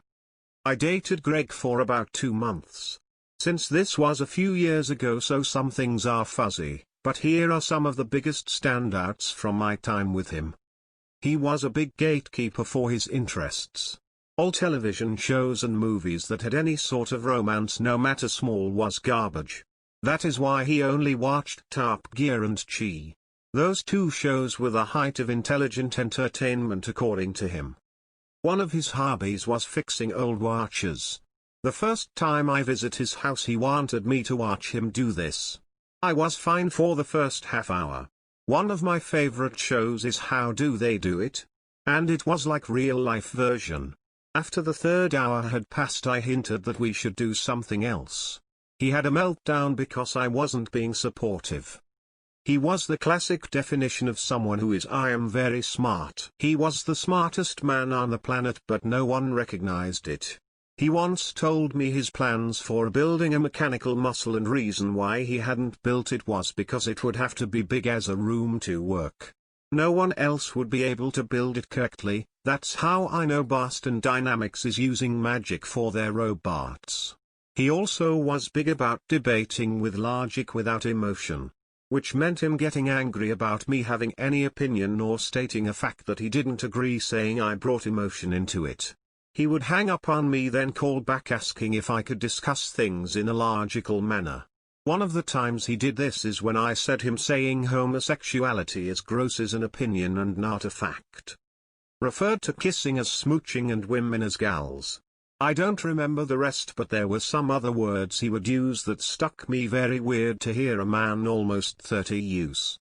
I dated Greg for about 2 months. Since this was a few years ago, so some things are fuzzy, but here are some of the biggest standouts from my time with him. He was a big gatekeeper for his interests. All television shows and movies that had any sort of romance, no matter small, was garbage. That is why he only watched Top Gear and Chi. Those two shows were the height of intelligent entertainment according to him. One of his hobbies was fixing old watches. The first time I visit his house he wanted me to watch him do this. I was fine for the first half hour. One of my favorite shows is How Do They Do It? And it was like real life version. After the third hour had passed I hinted that we should do something else. He had a meltdown because I wasn't being supportive. He was the classic definition of someone who is I am very smart. He was the smartest man on the planet but no one recognized it. He once told me his plans for building a mechanical muscle and reason why he hadn't built it was because it would have to be big as a room to work. No one else would be able to build it correctly. That's how I know Boston Dynamics is using magic for their robots. He also was big about debating with logic without emotion, which meant him getting angry about me having any opinion or stating a fact that he didn't agree, saying I brought emotion into it. He would hang up on me then call back asking if I could discuss things in a logical manner. One of the times he did this is when I said him saying homosexuality is gross is an opinion and not a fact. Referred to kissing as smooching and women as gals. I don't remember the rest, but there were some other words he would use that struck me very weird to hear a man almost 30 use.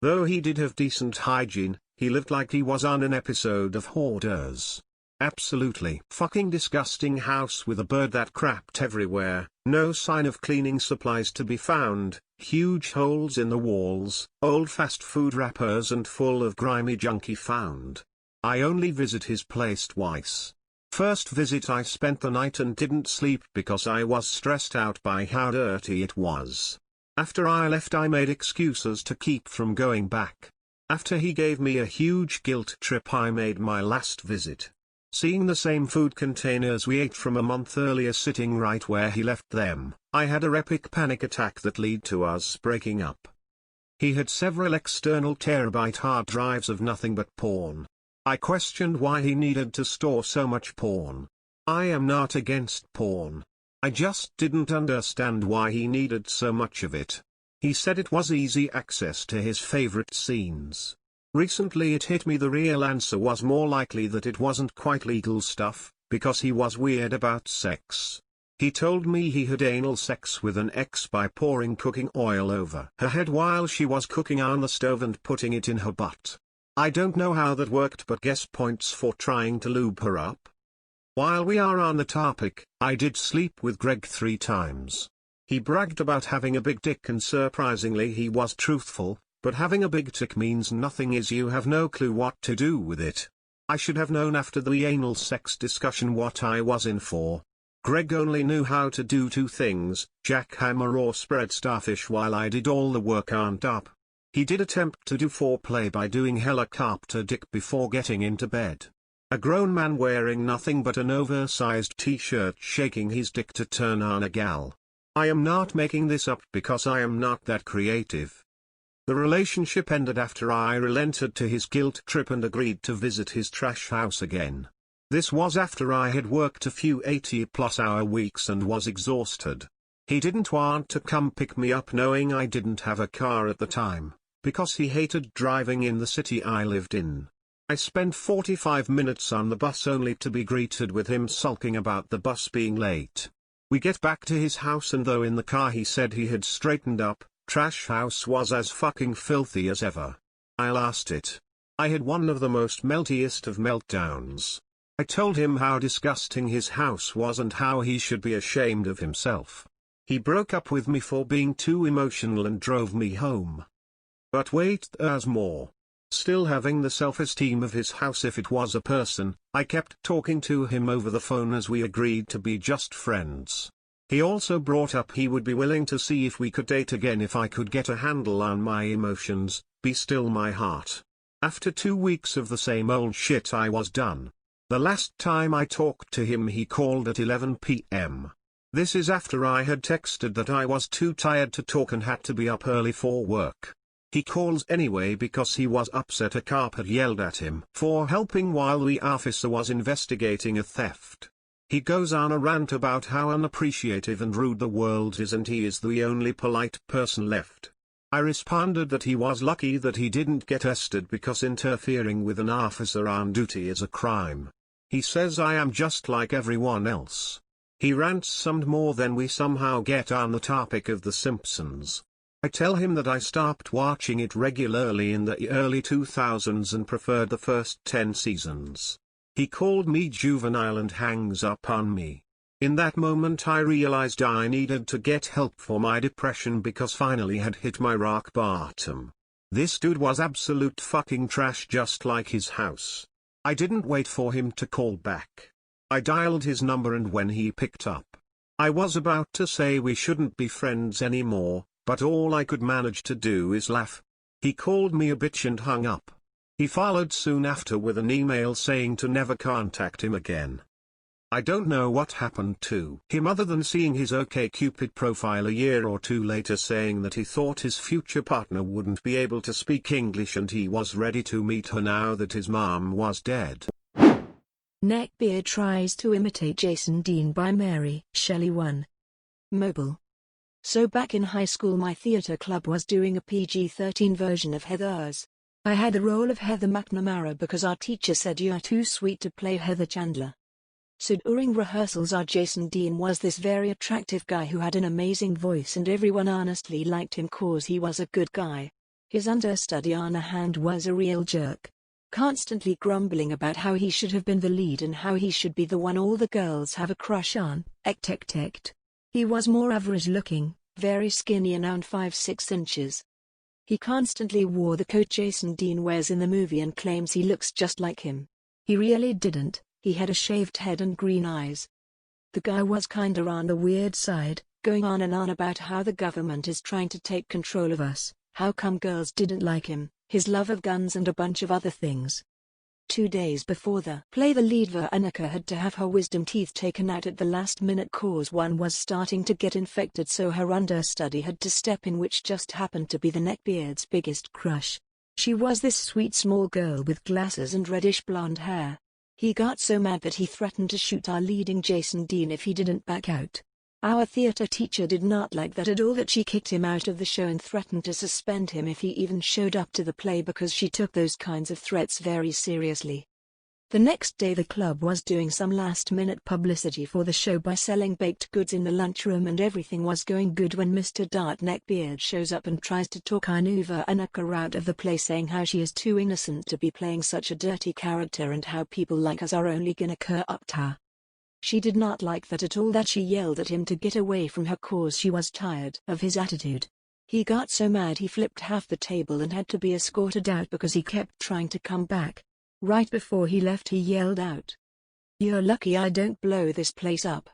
Though he did have decent hygiene, he lived like he was on an episode of Hoarders. Absolutely fucking disgusting house with a bird that crapped everywhere, no sign of cleaning supplies to be found, huge holes in the walls, old fast food wrappers and full of grimy junky found. I only visit his place twice. First visit I spent the night and didn't sleep because I was stressed out by how dirty it was. After I left I made excuses to keep from going back. After he gave me a huge guilt trip I made my last visit. Seeing the same food containers we ate from a month earlier sitting right where he left them, I had a epic panic attack that led to us breaking up. He had several external terabyte hard drives of nothing but porn. I questioned why he needed to store so much porn. I am not against porn. I just didn't understand why he needed so much of it. He said it was easy access to his favorite scenes. Recently it hit me the real answer was more likely that it wasn't quite legal stuff, because he was weird about sex. He told me he had anal sex with an ex by pouring cooking oil over her head while she was cooking on the stove and putting it in her butt. I don't know how that worked, but guess points for trying to lube her up. While we are on the topic, I did sleep with Greg 3 times. He bragged about having a big dick and surprisingly he was truthful. But having a big dick means nothing is you have no clue what to do with it. I should have known after the anal sex discussion what I was in for. Greg only knew how to do 2 things, jackhammer or spread starfish while I did all the work on top. He did attempt to do foreplay by doing helicopter dick before getting into bed. A grown man wearing nothing but an oversized t-shirt shaking his dick to turn on a gal. I am not making this up because I am not that creative. The relationship ended after I relented to his guilt trip and agreed to visit his trash house again. This was after I had worked a few 80-plus-hour weeks and was exhausted. He didn't want to come pick me up knowing I didn't have a car at the time, because he hated driving in the city I lived in. I spent 45 minutes on the bus only to be greeted with him sulking about the bus being late. We get back to his house and though in the car he said he had straightened up, trash house was as fucking filthy as ever. I lost it. I had one of the most meltiest of meltdowns. I told him how disgusting his house was and how he should be ashamed of himself. He broke up with me for being too emotional and drove me home. But wait, there's more. Still having the self-esteem of his house if it was a person, I kept talking to him over the phone as we agreed to be just friends. He also brought up he would be willing to see if we could date again if I could get a handle on my emotions, be still my heart. After 2 weeks of the same old shit I was done. The last time I talked to him he called at 11 p.m. This is after I had texted that I was too tired to talk and had to be up early for work. He calls anyway because he was upset a cop had yelled at him for helping while the officer was investigating a theft. He goes on a rant about how unappreciative and rude the world is and he is the only polite person left. I responded that he was lucky that he didn't get arrested because interfering with an officer on duty is a crime. He says I am just like everyone else. He rants some more, then we somehow get on the topic of The Simpsons. I tell him that I stopped watching it regularly in the early 2000s and preferred the first 10 seasons. He called me juvenile and hangs up on me. In that moment I realized I needed to get help for my depression because finally had hit my rock bottom. This dude was absolute fucking trash, just like his house. I didn't wait for him to call back. I dialed his number, and when he picked up, I was about to say we shouldn't be friends anymore, but all I could manage to do is laugh. He called me a bitch and hung up. He followed soon after with an email saying to never contact him again. I don't know what happened to him other than seeing his OkCupid profile a year or two later saying that he thought his future partner wouldn't be able to speak English and he was ready to meet her now that his mom was dead. Neckbeard tries to imitate Jason Dean by Mary Shelley 1. Mobile. So back in high school my theater club was doing a PG-13 version of Heathers. I had the role of Heather McNamara because our teacher said you're too sweet to play Heather Chandler. So during rehearsals our Jason Dean was this very attractive guy who had an amazing voice and everyone honestly liked him cause he was a good guy. His understudy Anna Hand was a real jerk, constantly grumbling about how he should have been the lead and how he should be the one all the girls have a crush on. He was more average looking, very skinny and around 5'6" inches. He constantly wore the coat Jason Dean wears in the movie and claims he looks just like him. He really didn't. He had a shaved head and green eyes. The guy was kinda on the weird side, going on and on about how the government is trying to take control of us, how come girls didn't like him, his love of guns and a bunch of other things. 2 days before the play the lead Veronica had to have her wisdom teeth taken out at the last minute cause one was starting to get infected, so her understudy had to step in, which just happened to be the Neckbeard's biggest crush. She was this sweet small girl with glasses and reddish blonde hair. He got so mad that he threatened to shoot our leading Jason Dean if he didn't back out. Our theater teacher did not like that at all, that she kicked him out of the show and threatened to suspend him if he even showed up to the play because she took those kinds of threats very seriously. The next day the club was doing some last-minute publicity for the show by selling baked goods in the lunchroom, and everything was going good when Mr. Neckbeard shows up and tries to talk Veronica out of the play, saying how she is too innocent to be playing such a dirty character and how people like us are only gonna corrupt her. She did not like that at all, that she yelled at him to get away from her cause she was tired of his attitude. He got so mad he flipped half the table and had to be escorted out because he kept trying to come back. Right before he left he yelled out, "You're lucky I don't blow this place up."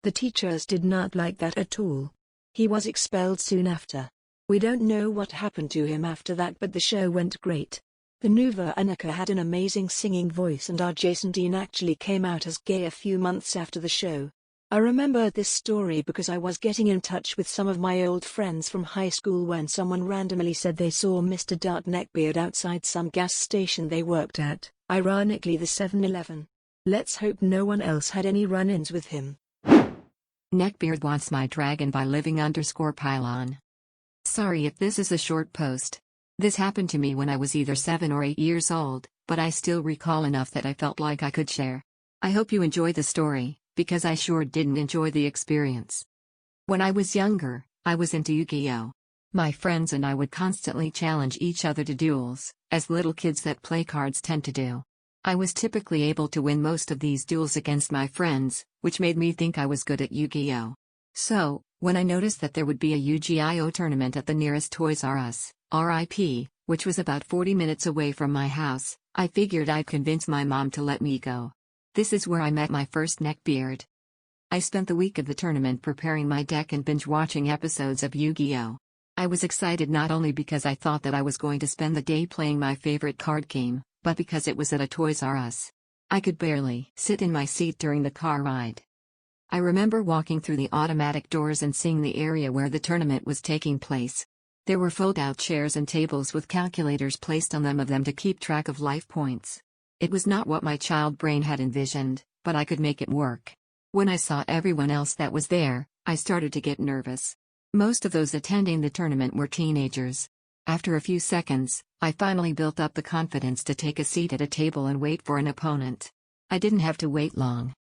The teachers did not like that at all. He was expelled soon after. We don't know what happened to him after that, but the show went great. The new Veronica had an amazing singing voice and our Jason Dean actually came out as gay a few months after the show. I remember this story because I was getting in touch with some of my old friends from high school when someone randomly said they saw Mr. Neckbeard outside some gas station they worked at, ironically the 7-Eleven. Let's hope no one else had any run-ins with him. Neckbeard wants my dragon by living_pylon. Sorry if this is a short post. This happened to me when I was either 7 or 8 years old, but I still recall enough that I felt like I could share. I hope you enjoy the story, because I sure didn't enjoy the experience. When I was younger, I was into Yu-Gi-Oh! My friends and I would constantly challenge each other to duels, as little kids that play cards tend to do. I was typically able to win most of these duels against my friends, which made me think I was good at Yu-Gi-Oh! So, when I noticed that there would be a Yu-Gi-Oh! Tournament at the nearest Toys R Us, RIP, which was about 40 minutes away from my house, I figured I'd convince my mom to let me go. This is where I met my first Neckbeard. I spent the week of the tournament preparing my deck and binge-watching episodes of Yu-Gi-Oh! I was excited not only because I thought that I was going to spend the day playing my favorite card game, but because it was at a Toys R Us. I could barely sit in my seat during the car ride. I remember walking through the automatic doors and seeing the area where the tournament was taking place. There were fold-out chairs and tables with calculators placed on them to keep track of life points. It was not what my child brain had envisioned, but I could make it work. When I saw everyone else that was there, I started to get nervous. Most of those attending the tournament were teenagers. After a few seconds, I finally built up the confidence to take a seat at a table and wait for an opponent. I didn't have to wait long.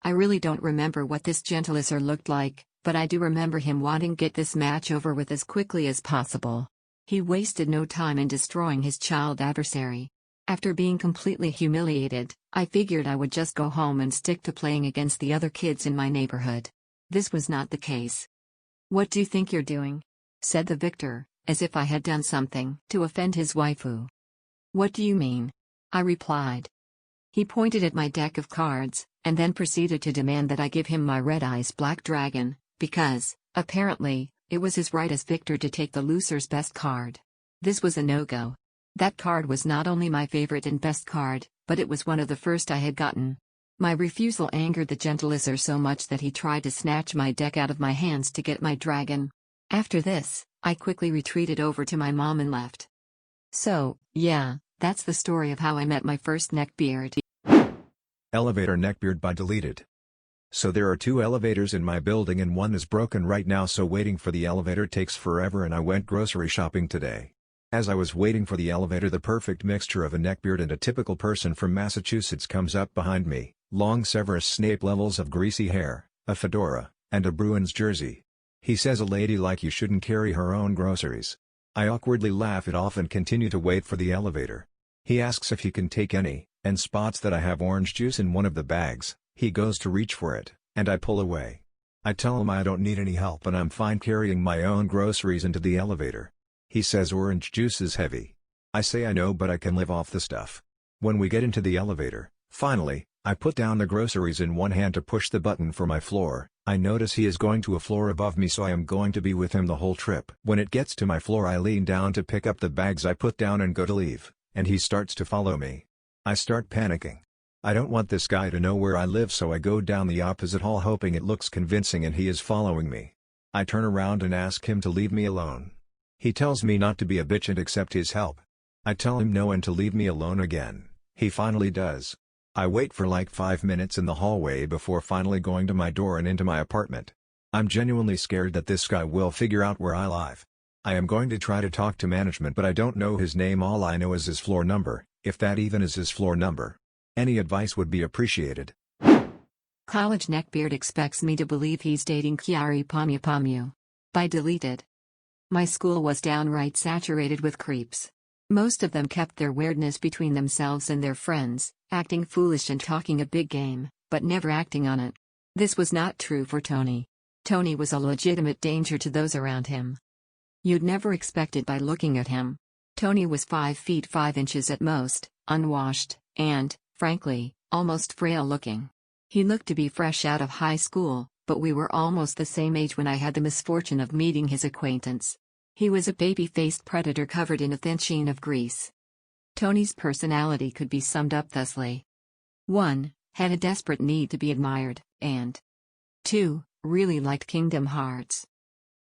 I really don't remember what this Gentlefellow looked like, but I do remember him wanting to get this match over with as quickly as possible. He wasted no time in destroying his child adversary. After being completely humiliated, I figured I would just go home and stick to playing against the other kids in my neighborhood. This was not the case. "What do you think you're doing?" said the victor, as if I had done something to offend his waifu. "What do you mean?" I replied. He pointed at my deck of cards, and then proceeded to demand that I give him my Red Eyes Black Dragon, because, apparently, it was his right as victor to take the loser's best card. This was a no-go. That card was not only my favorite and best card, but it was one of the first I had gotten. My refusal angered the Gentlefellow so much that he tried to snatch my deck out of my hands to get my dragon. After this, I quickly retreated over to my mom and left. So, yeah, that's the story of how I met my first neckbeard. Elevator Neckbeard by deleted. So there are 2 elevators in my building and one is broken right now, so waiting for the elevator takes forever, and I went grocery shopping today. As I was waiting for the elevator, the perfect mixture of a neckbeard and a typical person from Massachusetts comes up behind me, long Severus Snape levels of greasy hair, a fedora, and a Bruins jersey. He says a lady like you shouldn't carry her own groceries. I awkwardly laugh it off and continue to wait for the elevator. He asks if he can take any, and spots that I have orange juice in one of the bags. He goes to reach for it, and I pull away. I tell him I don't need any help and I'm fine carrying my own groceries into the elevator. He says orange juice is heavy. I say I know, but I can live off the stuff. When we get into the elevator, finally, I put down the groceries in one hand to push the button for my floor. I notice he is going to a floor above me, so I am going to be with him the whole trip. When it gets to my floor, I lean down to pick up the bags I put down and go to leave, and he starts to follow me. I start panicking. I don't want this guy to know where I live, so I go down the opposite hall hoping it looks convincing and he is following me. I turn around and ask him to leave me alone. He tells me not to be a bitch and accept his help. I tell him no and to leave me alone again. He finally does. I wait for like 5 minutes in the hallway before finally going to my door and into my apartment. I'm genuinely scared that this guy will figure out where I live. I am going to try to talk to management, but I don't know his name. All I know is his floor number, if that even is his floor number. Any advice would be appreciated. College neckbeard expects me to believe he's dating Kyary Pamyu Pamyu. By deleted. My school was downright saturated with creeps. Most of them kept their weirdness between themselves and their friends, acting foolish and talking a big game, but never acting on it. This was not true for Tony. Tony was a legitimate danger to those around him. You'd never expect it by looking at him. Tony was 5 feet 5 inches at most, unwashed, and, frankly, almost frail looking. He looked to be fresh out of high school, but we were almost the same age when I had the misfortune of meeting his acquaintance. He was a baby-faced predator covered in a thin sheen of grease. Tony's personality could be summed up thusly. 1. Had a desperate need to be admired, and 2. Really liked Kingdom Hearts.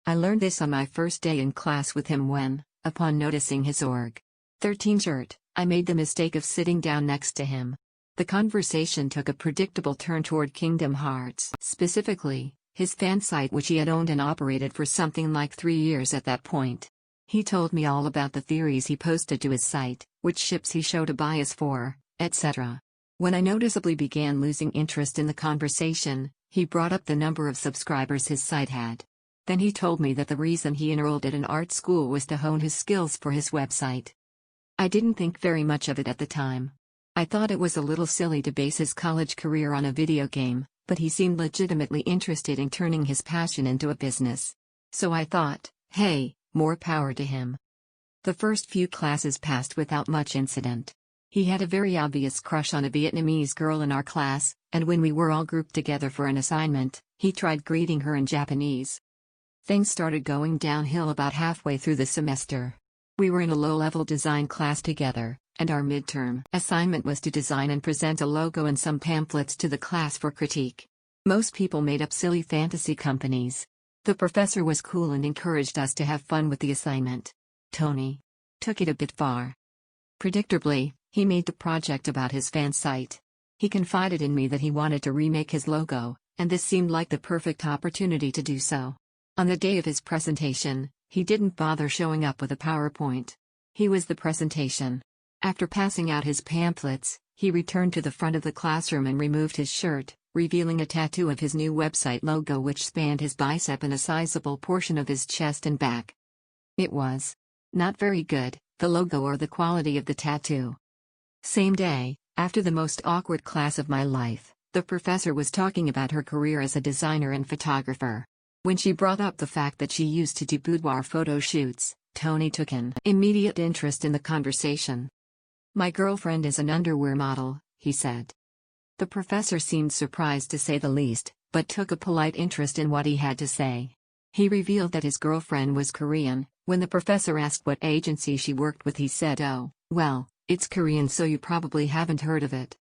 I learned this on my first day in class with him when, upon noticing his org. 13 shirt, I made the mistake of sitting down next to him. The conversation took a predictable turn toward Kingdom Hearts, specifically, his fan site, which he had owned and operated for something like 3 years at that point. He told me all about the theories he posted to his site, which ships he showed a bias for, etc. When I noticeably began losing interest in the conversation, he brought up the number of subscribers his site had. Then he told me that the reason he enrolled at an art school was to hone his skills for his website. I didn't think very much of it at the time. I thought it was a little silly to base his college career on a video game, but he seemed legitimately interested in turning his passion into a business. So I thought, hey, more power to him. The first few classes passed without much incident. He had a very obvious crush on a Vietnamese girl in our class, and when we were all grouped together for an assignment, he tried greeting her in Japanese. Things started going downhill about halfway through the semester. We were in a low-level design class together, and our midterm assignment was to design and present a logo and some pamphlets to the class for critique. Most people made up silly fantasy companies. The professor was cool and encouraged us to have fun with the assignment. Tony took it a bit far. Predictably, he made the project about his fan site. He confided in me that he wanted to remake his logo, and this seemed like the perfect opportunity to do so. On the day of his presentation, he didn't bother showing up with a PowerPoint. He was the presentation. After passing out his pamphlets, he returned to the front of the classroom and removed his shirt, revealing a tattoo of his new website logo which spanned his bicep and a sizable portion of his chest and back. It was not very good, the logo or the quality of the tattoo. Same day, after the most awkward class of my life, the professor was talking about her career as a designer and photographer. When she brought up the fact that she used to do boudoir photo shoots, Tony took an immediate interest in the conversation. "My girlfriend is an underwear model," he said. The professor seemed surprised to say the least, but took a polite interest in what he had to say. He revealed that his girlfriend was Korean. When the professor asked what agency she worked with, he said, "Oh, well, it's Korean, so you probably haven't heard of it."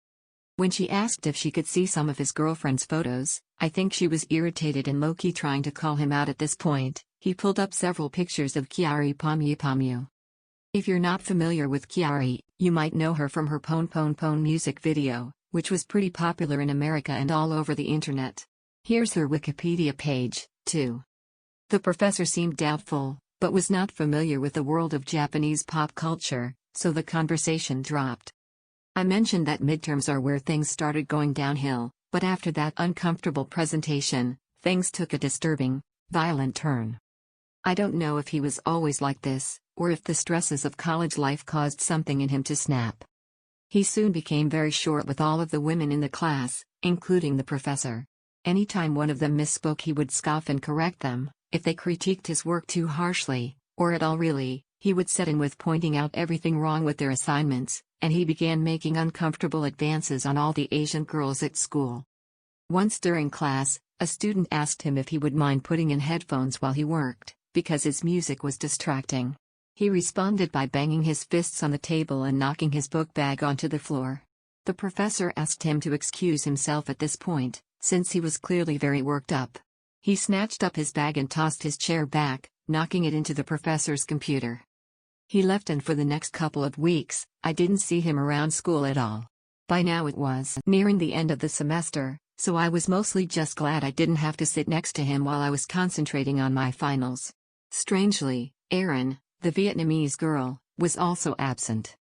When she asked if she could see some of his girlfriend's photos, I think she was irritated and low-key trying to call him out at this point. He pulled up several pictures of Kyary Pamyu Pamyu. If you're not familiar with Kyary, you might know her from her Pon Pon Pon music video, which was pretty popular in America and all over the internet. Here's her Wikipedia page, too. The professor seemed doubtful, but was not familiar with the world of Japanese pop culture, so the conversation dropped. I mentioned that midterms are where things started going downhill, but after that uncomfortable presentation, things took a disturbing, violent turn. I don't know if he was always like this, or if the stresses of college life caused something in him to snap. He soon became very short with all of the women in the class, including the professor. Anytime one of them misspoke, he would scoff and correct them. If they critiqued his work too harshly, or at all really, he would set in with pointing out everything wrong with their assignments, and he began making uncomfortable advances on all the Asian girls at school. Once during class, a student asked him if he would mind putting in headphones while he worked, because his music was distracting. He responded by banging his fists on the table and knocking his book bag onto the floor. The professor asked him to excuse himself at this point, since he was clearly very worked up. He snatched up his bag and tossed his chair back, knocking it into the professor's computer. He left, and for the next couple of weeks, I didn't see him around school at all. By now it was nearing the end of the semester, so I was mostly just glad I didn't have to sit next to him while I was concentrating on my finals. Strangely, Erin, the Vietnamese girl, was also absent.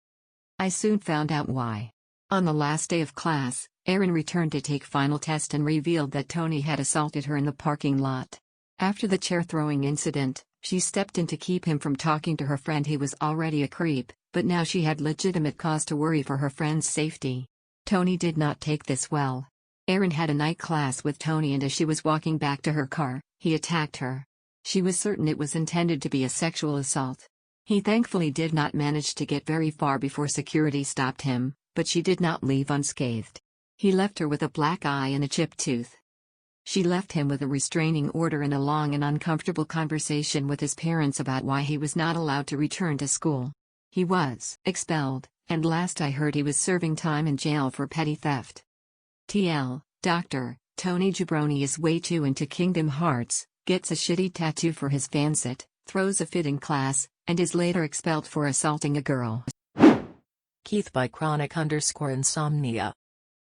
I soon found out why. On the last day of class, Erin returned to take final test and revealed that Tony had assaulted her in the parking lot. After the chair-throwing incident, she stepped in to keep him from talking to her friend. He was already a creep, but now she had legitimate cause to worry for her friend's safety. Tony did not take this well. Erin had a night class with Tony, and as she was walking back to her car, he attacked her. She was certain it was intended to be a sexual assault. He thankfully did not manage to get very far before security stopped him, but she did not leave unscathed. He left her with a black eye and a chipped tooth. She left him with a restraining order and a long and uncomfortable conversation with his parents about why he was not allowed to return to school. He was expelled, and last I heard he was serving time in jail for petty theft. TL, Dr. Tony Jabroni is way too into Kingdom Hearts, gets a shitty tattoo for his fansit, throws a fit in class, and is later expelled for assaulting a girl. Keith by chronic_insomnia.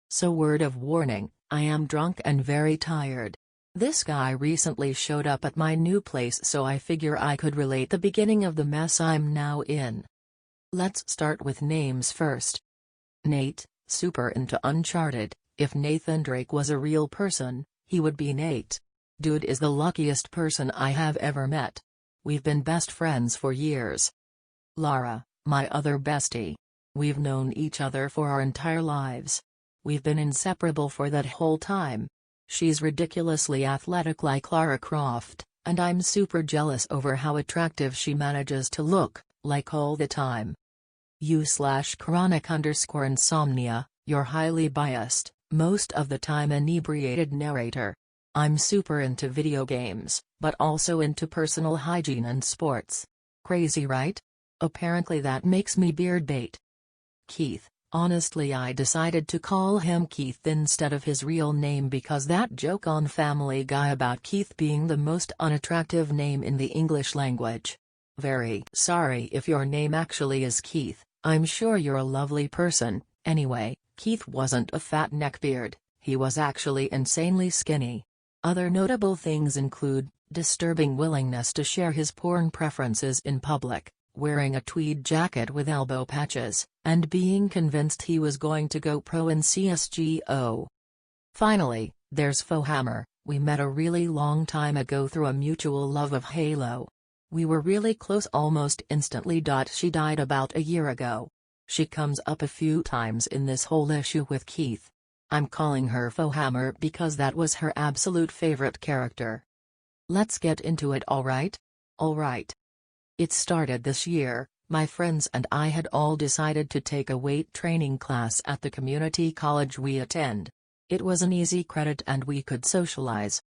So word of warning, I am drunk and very tired. This guy recently showed up at my new place, so I figure I could relate the beginning of the mess I'm now in. Let's start with names first. Nate, super into Uncharted. If Nathan Drake was a real person, he would be Nate. Dude is the luckiest person I have ever met. We've been best friends for years. Lara, my other bestie. We've known each other for our entire lives. We've been inseparable for that whole time. She's ridiculously athletic like Lara Croft, and I'm super jealous over how attractive she manages to look, like all the time. You/chronic_insomnia, you're highly biased, most of the time inebriated narrator. I'm super into video games, but also into personal hygiene and sports. Crazy, right? Apparently that makes me beard bait. Keith, honestly I decided to call him Keith instead of his real name because that joke on Family Guy about Keith being the most unattractive name in the English language. Very sorry if your name actually is Keith, I'm sure you're a lovely person. Anyway, Keith wasn't a fat neckbeard, he was actually insanely skinny. Other notable things include, disturbing willingness to share his porn preferences in public, wearing a tweed jacket with elbow patches, and being convinced he was going to go pro in CSGO. Finally, there's Fohammer. We met a really long time ago through a mutual love of Halo. We were really close almost instantly. She died about a year ago. She comes up a few times in this whole issue with Keith. I'm calling her Fohammer because that was her absolute favorite character. Let's get into it, alright? Alright. It started this year. My friends and I had all decided to take a weight training class at the community college we attend. It was an easy credit and we could socialize.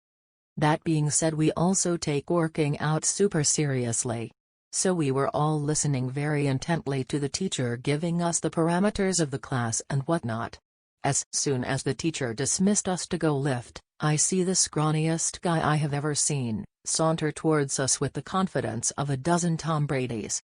That being said, we also take working out super seriously. So we were all listening very intently to the teacher giving us the parameters of the class and whatnot. As soon as the teacher dismissed us to go lift, I see the scrawniest guy I have ever seen saunter towards us with the confidence of a dozen Tom Bradys.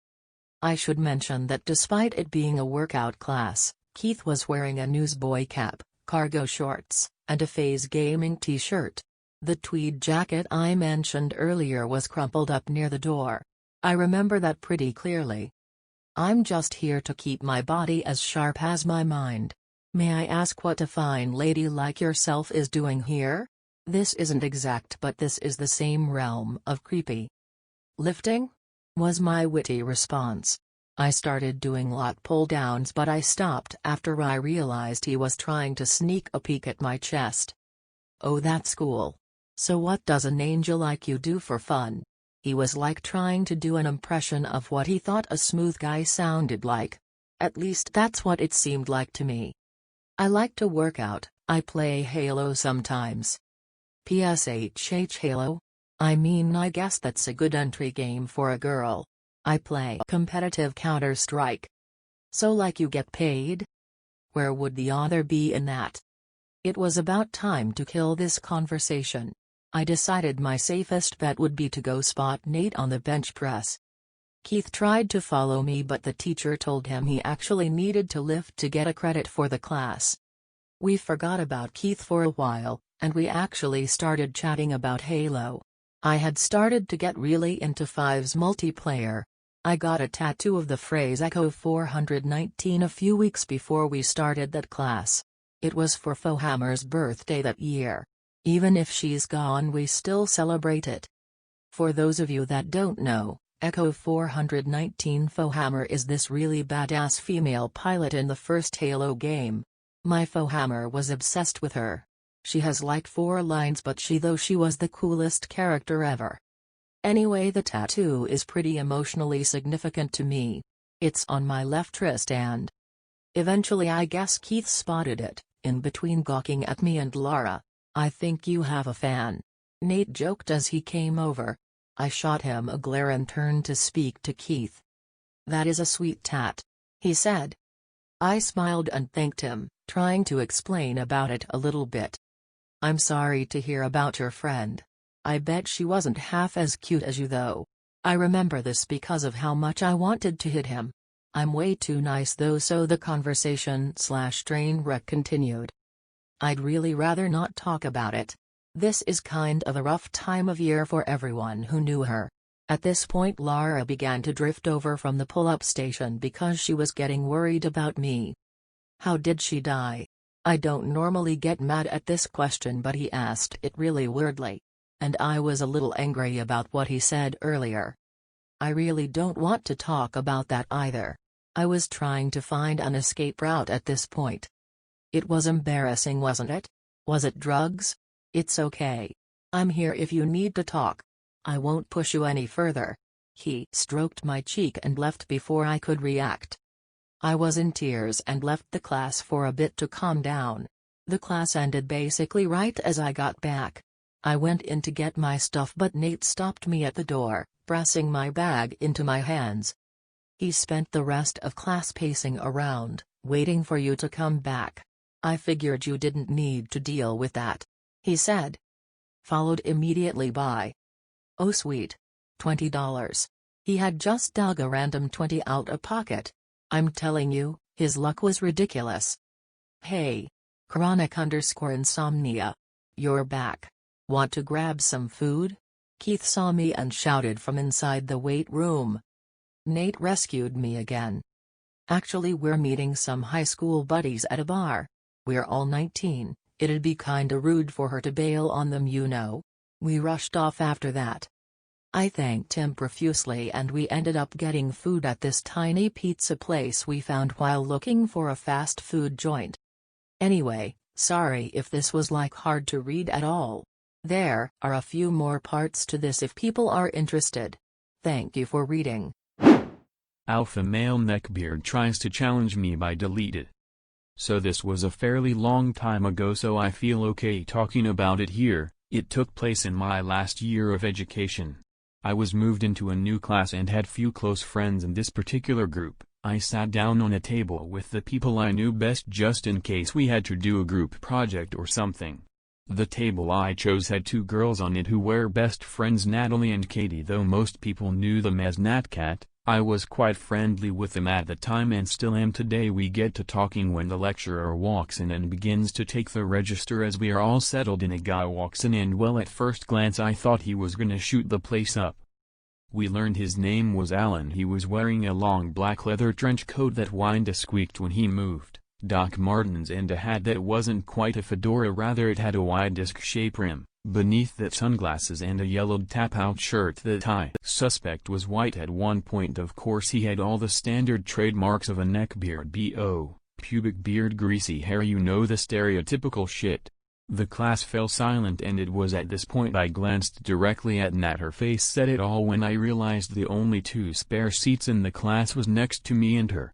I should mention that despite it being a workout class, Keith was wearing a newsboy cap, cargo shorts, and a FaZe gaming t-shirt. The tweed jacket I mentioned earlier was crumpled up near the door. I remember that pretty clearly. I'm just here to keep my body as sharp as my mind. May I ask what a fine lady like yourself is doing here? This isn't exact, but this is the same realm of creepy. Lifting? Was my witty response. I started doing lat pull-downs, but I stopped after I realized he was trying to sneak a peek at my chest. Oh, that's cool. So what does an angel like you do for fun? He was like trying to do an impression of what he thought a smooth guy sounded like. At least that's what it seemed like to me. I like to work out. I play Halo sometimes. PSHH Halo? I mean, I guess that's a good entry game for a girl. I play competitive Counter-Strike. So like you get paid? Where would the other be in that? It was about time to kill this conversation. I decided my safest bet would be to go spot Nate on the bench press. Keith tried to follow me, but the teacher told him he actually needed to lift to get a credit for the class. We forgot about Keith for a while, and we actually started chatting about Halo. I had started to get really into Five's multiplayer. I got a tattoo of the phrase Echo 419 a few weeks before we started that class. It was for Fohammer's birthday that year. Even if she's gone, we still celebrate it. For those of you that don't know, Echo 419 Fohammer is this really badass female pilot in the first Halo game. My Fohammer was obsessed with her. She has like 4 lines, but she was the coolest character ever. Anyway, the tattoo is pretty emotionally significant to me. It's on my left wrist, and eventually I guess Keith spotted it, in between gawking at me and Lara. I think you have a fan. Nate joked as he came over. I shot him a glare and turned to speak to Keith. That is a sweet tat, he said. I smiled and thanked him, trying to explain about it a little bit. I'm sorry to hear about your friend. I bet she wasn't half as cute as you though. I remember this because of how much I wanted to hit him. I'm way too nice though, so the conversation/train wreck continued. I'd really rather not talk about it. This is kind of a rough time of year for everyone who knew her. At this point Lara began to drift over from the pull-up station because she was getting worried about me. How did she die? I don't normally get mad at this question, but he asked it really weirdly. And I was a little angry about what he said earlier. I really don't want to talk about that either. I was trying to find an escape route at this point. It was embarrassing, wasn't it? Was it drugs? It's okay. I'm here if you need to talk. I won't push you any further. He stroked my cheek and left before I could react. I was in tears and left the class for a bit to calm down. The class ended basically right as I got back. I went in to get my stuff, but Nate stopped me at the door, pressing my bag into my hands. He spent the rest of class pacing around, waiting for you to come back. I figured you didn't need to deal with that, he said. Followed immediately by, oh sweet, $20. He had just dug a random 20 out of pocket. I'm telling you, his luck was ridiculous. Hey. Chronic_insomnia. You're back. Want to grab some food? Keith saw me and shouted from inside the weight room. Nate rescued me again. Actually, we're meeting some high school buddies at a bar. We're all 19, it'd be kinda rude for her to bail on them, you know. We rushed off after that. I thanked him profusely and we ended up getting food at this tiny pizza place we found while looking for a fast food joint. Anyway, sorry if this was hard to read at all. There are a few more parts to this if people are interested. Thank you for reading. Alpha male Neckbeard tries to challenge me by deleted. So this was a fairly long time ago, so I feel okay talking about it here. It took place in my last year of education. I was moved into a new class and had few close friends in this particular group. I sat down on a table with the people I knew best just in case we had to do a group project or something. The table I chose had two girls on it who were best friends, Natalie and Katie. Though most people knew them as Natcat, I was quite friendly with them at the time and still am today. We get to talking when the lecturer walks in and begins to take the register. As we are all settled in, a guy walks in and well, at first glance I thought he was gonna shoot the place up. We learned his name was Alan. He was wearing a long black leather trench coat that whined and squeaked when he moved, Doc Martens, and a hat that wasn't quite a fedora, rather it had a wide disc-shaped rim. Beneath that, sunglasses and a yellowed tap-out shirt. The tie suspect was white at one point. Of course he had all the standard trademarks of a neckbeard: bo, pubic beard, greasy hair, you know, the stereotypical shit. The class fell silent and it was at this point I glanced directly at Nat. Her face said it all when I realized the only two spare seats in the class was next to me and her.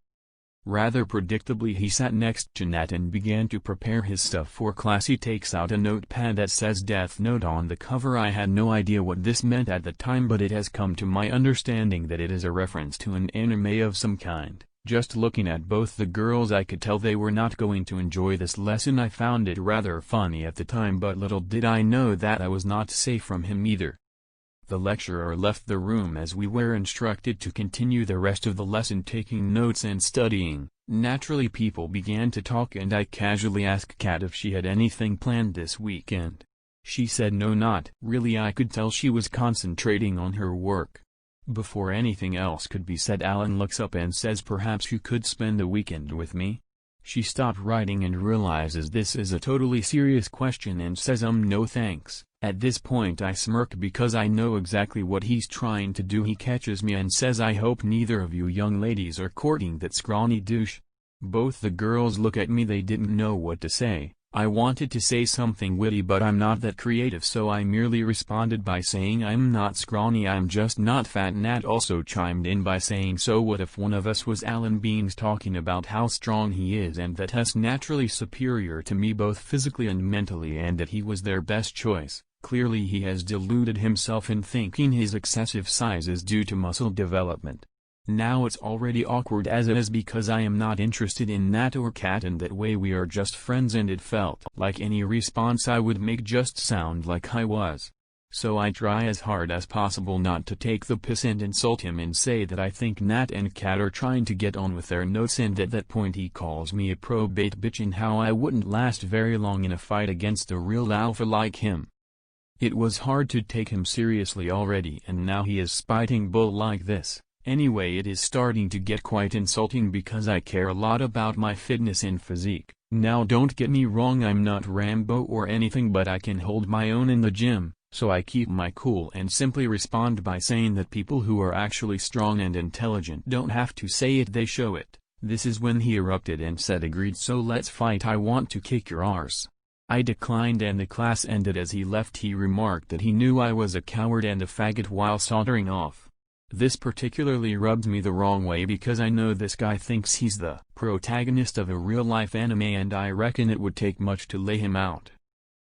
Rather predictably, he sat next to Nat and began to prepare his stuff for class. He takes out a notepad that says Death Note on the cover. I had no idea what this meant at the time, but it has come to my understanding that it is a reference to an anime of some kind. Just looking at both the girls I could tell they were not going to enjoy this lesson. I found it rather funny at the time, but little did I know that I was not safe from him either. The lecturer left the room as we were instructed to continue the rest of the lesson taking notes and studying. Naturally people began to talk and I casually asked Kat if she had anything planned this weekend. She said no, not really. I could tell she was concentrating on her work. Before anything else could be said, Alan looks up and says, perhaps you could spend the weekend with me? She stopped writing and realizes this is a totally serious question and says no thanks. At this point I smirk because I know exactly what he's trying to do. He catches me and says, I hope neither of you young ladies are courting that scrawny douche. Both the girls look at me, they didn't know what to say. I wanted to say something witty but I'm not that creative, so I merely responded by saying I'm not scrawny, I'm just not fat. Nat also chimed in by saying, so what if one of us was Alan Beans, talking about how strong he is and that he's naturally superior to me both physically and mentally and that he was their best choice. Clearly he has deluded himself in thinking his excessive size is due to muscle development. Now it's already awkward as it is because I am not interested in Nat or Kat, and that way we are just friends, and it felt like any response I would make just sound like I was. So I try as hard as possible not to take the piss and insult him and say that I think Nat and Kat are trying to get on with their notes, and at that point he calls me a probate bitch and how I wouldn't last very long in a fight against a real alpha like him. It was hard to take him seriously already, and now he is spiting bull like this. Anyway, it is starting to get quite insulting because I care a lot about my fitness and physique. Now don't get me wrong, I'm not Rambo or anything, but I can hold my own in the gym, so I keep my cool and simply respond by saying that people who are actually strong and intelligent don't have to say it, they show it. This is when he erupted and said, agreed, so let's fight, I want to kick your arse. I declined and the class ended. As he left he remarked that he knew I was a coward and a faggot while sauntering off. This particularly rubs me the wrong way because I know this guy thinks he's the protagonist of a real-life anime and I reckon it would take much to lay him out.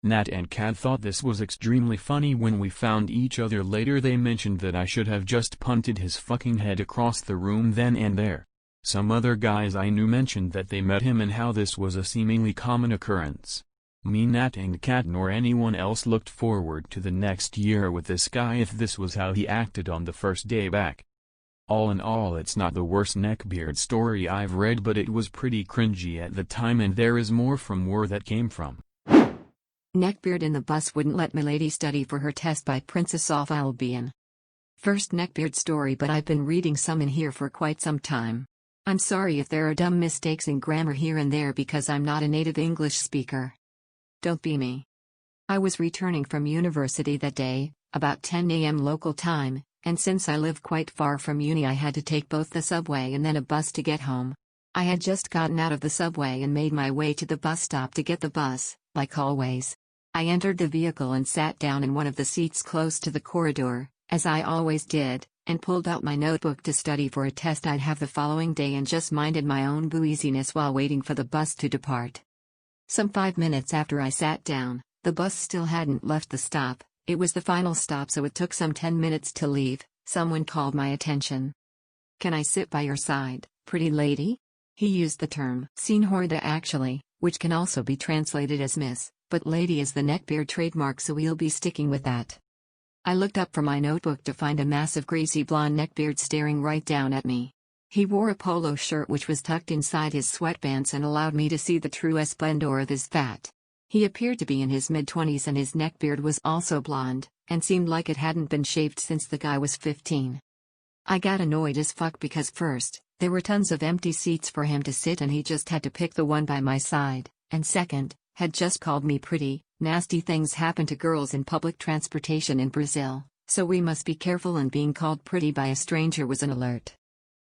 Nat and Kat thought this was extremely funny. When we found each other later they mentioned that I should have just punted his fucking head across the room then and there. Some other guys I knew mentioned that they met him and how this was a seemingly common occurrence. Me, Nat and Kat nor anyone else looked forward to the next year with this guy if this was how he acted on the first day back. All in all, it's not the worst Neckbeard story I've read, but it was pretty cringy at the time, and there is more from where that came from. Neckbeard in the bus wouldn't let milady study for her test by princessofalbion. First Neckbeard story, but I've been reading some in here for quite some time. I'm sorry if there are dumb mistakes in grammar here and there because I'm not a native English speaker. Don't be me. I was returning from university that day, about 10 a.m. local time, and since I live quite far from uni I had to take both the subway and then a bus to get home. I had just gotten out of the subway and made my way to the bus stop to get the bus, like always. I entered the vehicle and sat down in one of the seats close to the corridor, as I always did, and pulled out my notebook to study for a test I'd have the following day and just minded my own booziness while waiting for the bus to depart. Some 5 minutes after I sat down, the bus still hadn't left the stop. It was the final stop, so it took some 10 minutes to leave. Someone called my attention. "Can I sit by your side, pretty lady?" He used the term señorita actually, which can also be translated as miss, but lady is the Neckbeard trademark, so we'll be sticking with that. I looked up from my notebook to find a massive greasy blonde neckbeard staring right down at me. He wore a polo shirt which was tucked inside his sweatpants and allowed me to see the true splendor of his fat. He appeared to be in his mid-20s and his neckbeard was also blonde, and seemed like it hadn't been shaved since the guy was 15. I got annoyed as fuck because first, there were tons of empty seats for him to sit and he just had to pick the one by my side, and second, had just called me pretty. Nasty things happen to girls in public transportation in Brazil, so we must be careful, and being called pretty by a stranger was an alert.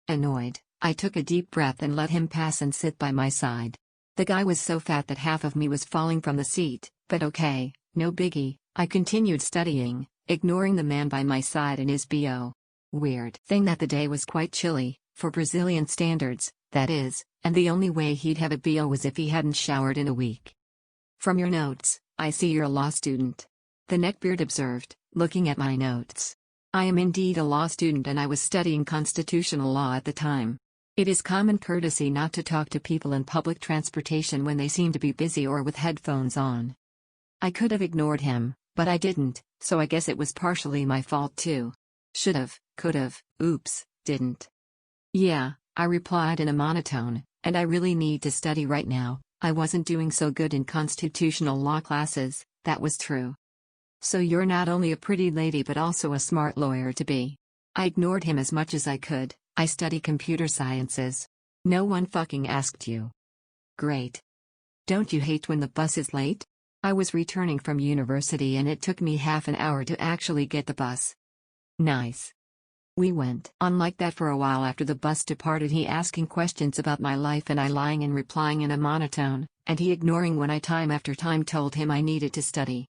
Annoyed, I took a deep breath and let him pass and sit by my side. The guy was so fat that half of me was falling from the seat, but okay, no biggie. I continued studying, ignoring the man by my side and his BO. Weird thing that the day was quite chilly, for Brazilian standards, that is, and the only way he'd have a BO was if he hadn't showered in a week. "From your notes, I see you're a law student," the neckbeard observed, looking at my notes. I am indeed a law student, and I was studying constitutional law at the time. It is common courtesy not to talk to people in public transportation when they seem to be busy or with headphones on. I could have ignored him, but I didn't, so I guess it was partially my fault too. Should've, could've, oops, didn't. "Yeah," I replied in a monotone, "and I really need to study right now. I wasn't doing so good in constitutional law classes." That was true. "So you're not only a pretty lady but also a smart lawyer to be." I ignored him as much as I could. "I study computer sciences." "No one fucking asked you." "Great. Don't you hate when the bus is late?" I was returning from university and it took me half an hour to actually get the bus. Nice. We went on like that for a while after the bus departed, he asking questions about my life and I lying and replying in a monotone, and he ignoring when I time after time told him I needed to study.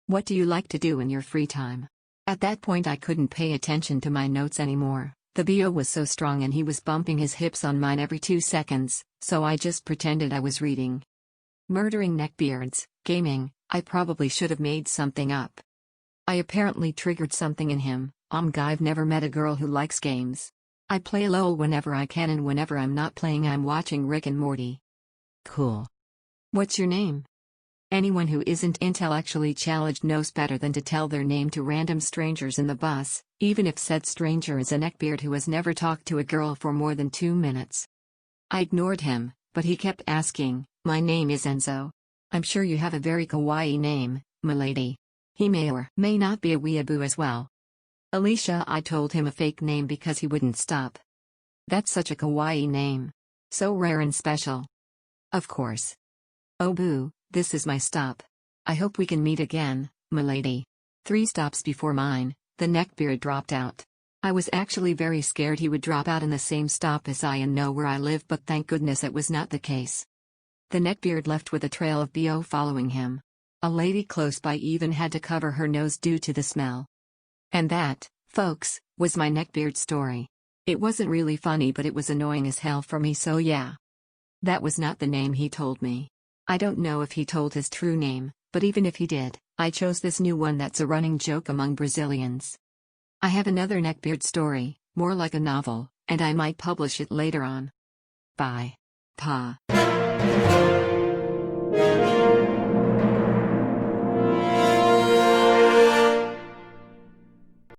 "What do you like to do in your free time?" At that point I couldn't pay attention to my notes anymore. The BO was so strong and he was bumping his hips on mine every 2 seconds, so I just pretended I was reading. "Murdering neckbeards, gaming." I probably should have made something up. I apparently triggered something in him. I've never met a girl who likes games. I play LOL whenever I can, and whenever I'm not playing I'm watching Rick and Morty. Cool. "What's your name?" Anyone who isn't intellectually challenged knows better than to tell their name to random strangers in the bus, even if said stranger is a neckbeard who has never talked to a girl for more than 2 minutes. I ignored him, but he kept asking, "My name is Enzo." "I'm sure you have a very kawaii name, milady." He may or may not be a weeaboo as well. "Alicia." I told him a fake name because he wouldn't stop. "That's such a kawaii name. So rare and special." "Of course." "Oh boo, this is my stop. I hope we can meet again, milady." 3 stops before mine, the neckbeard dropped out. I was actually very scared he would drop out in the same stop as I and know where I live, but thank goodness it was not the case. The neckbeard left with a trail of BO following him. A lady close by even had to cover her nose due to the smell. And that, folks, was my neckbeard story. It wasn't really funny, but it was annoying as hell for me, so yeah. That was not the name he told me. I don't know if he told his true name, but even if he did, I chose this new one that's a running joke among Brazilians. I have another neckbeard story, more like a novel, and I might publish it later on. Bye. Pa.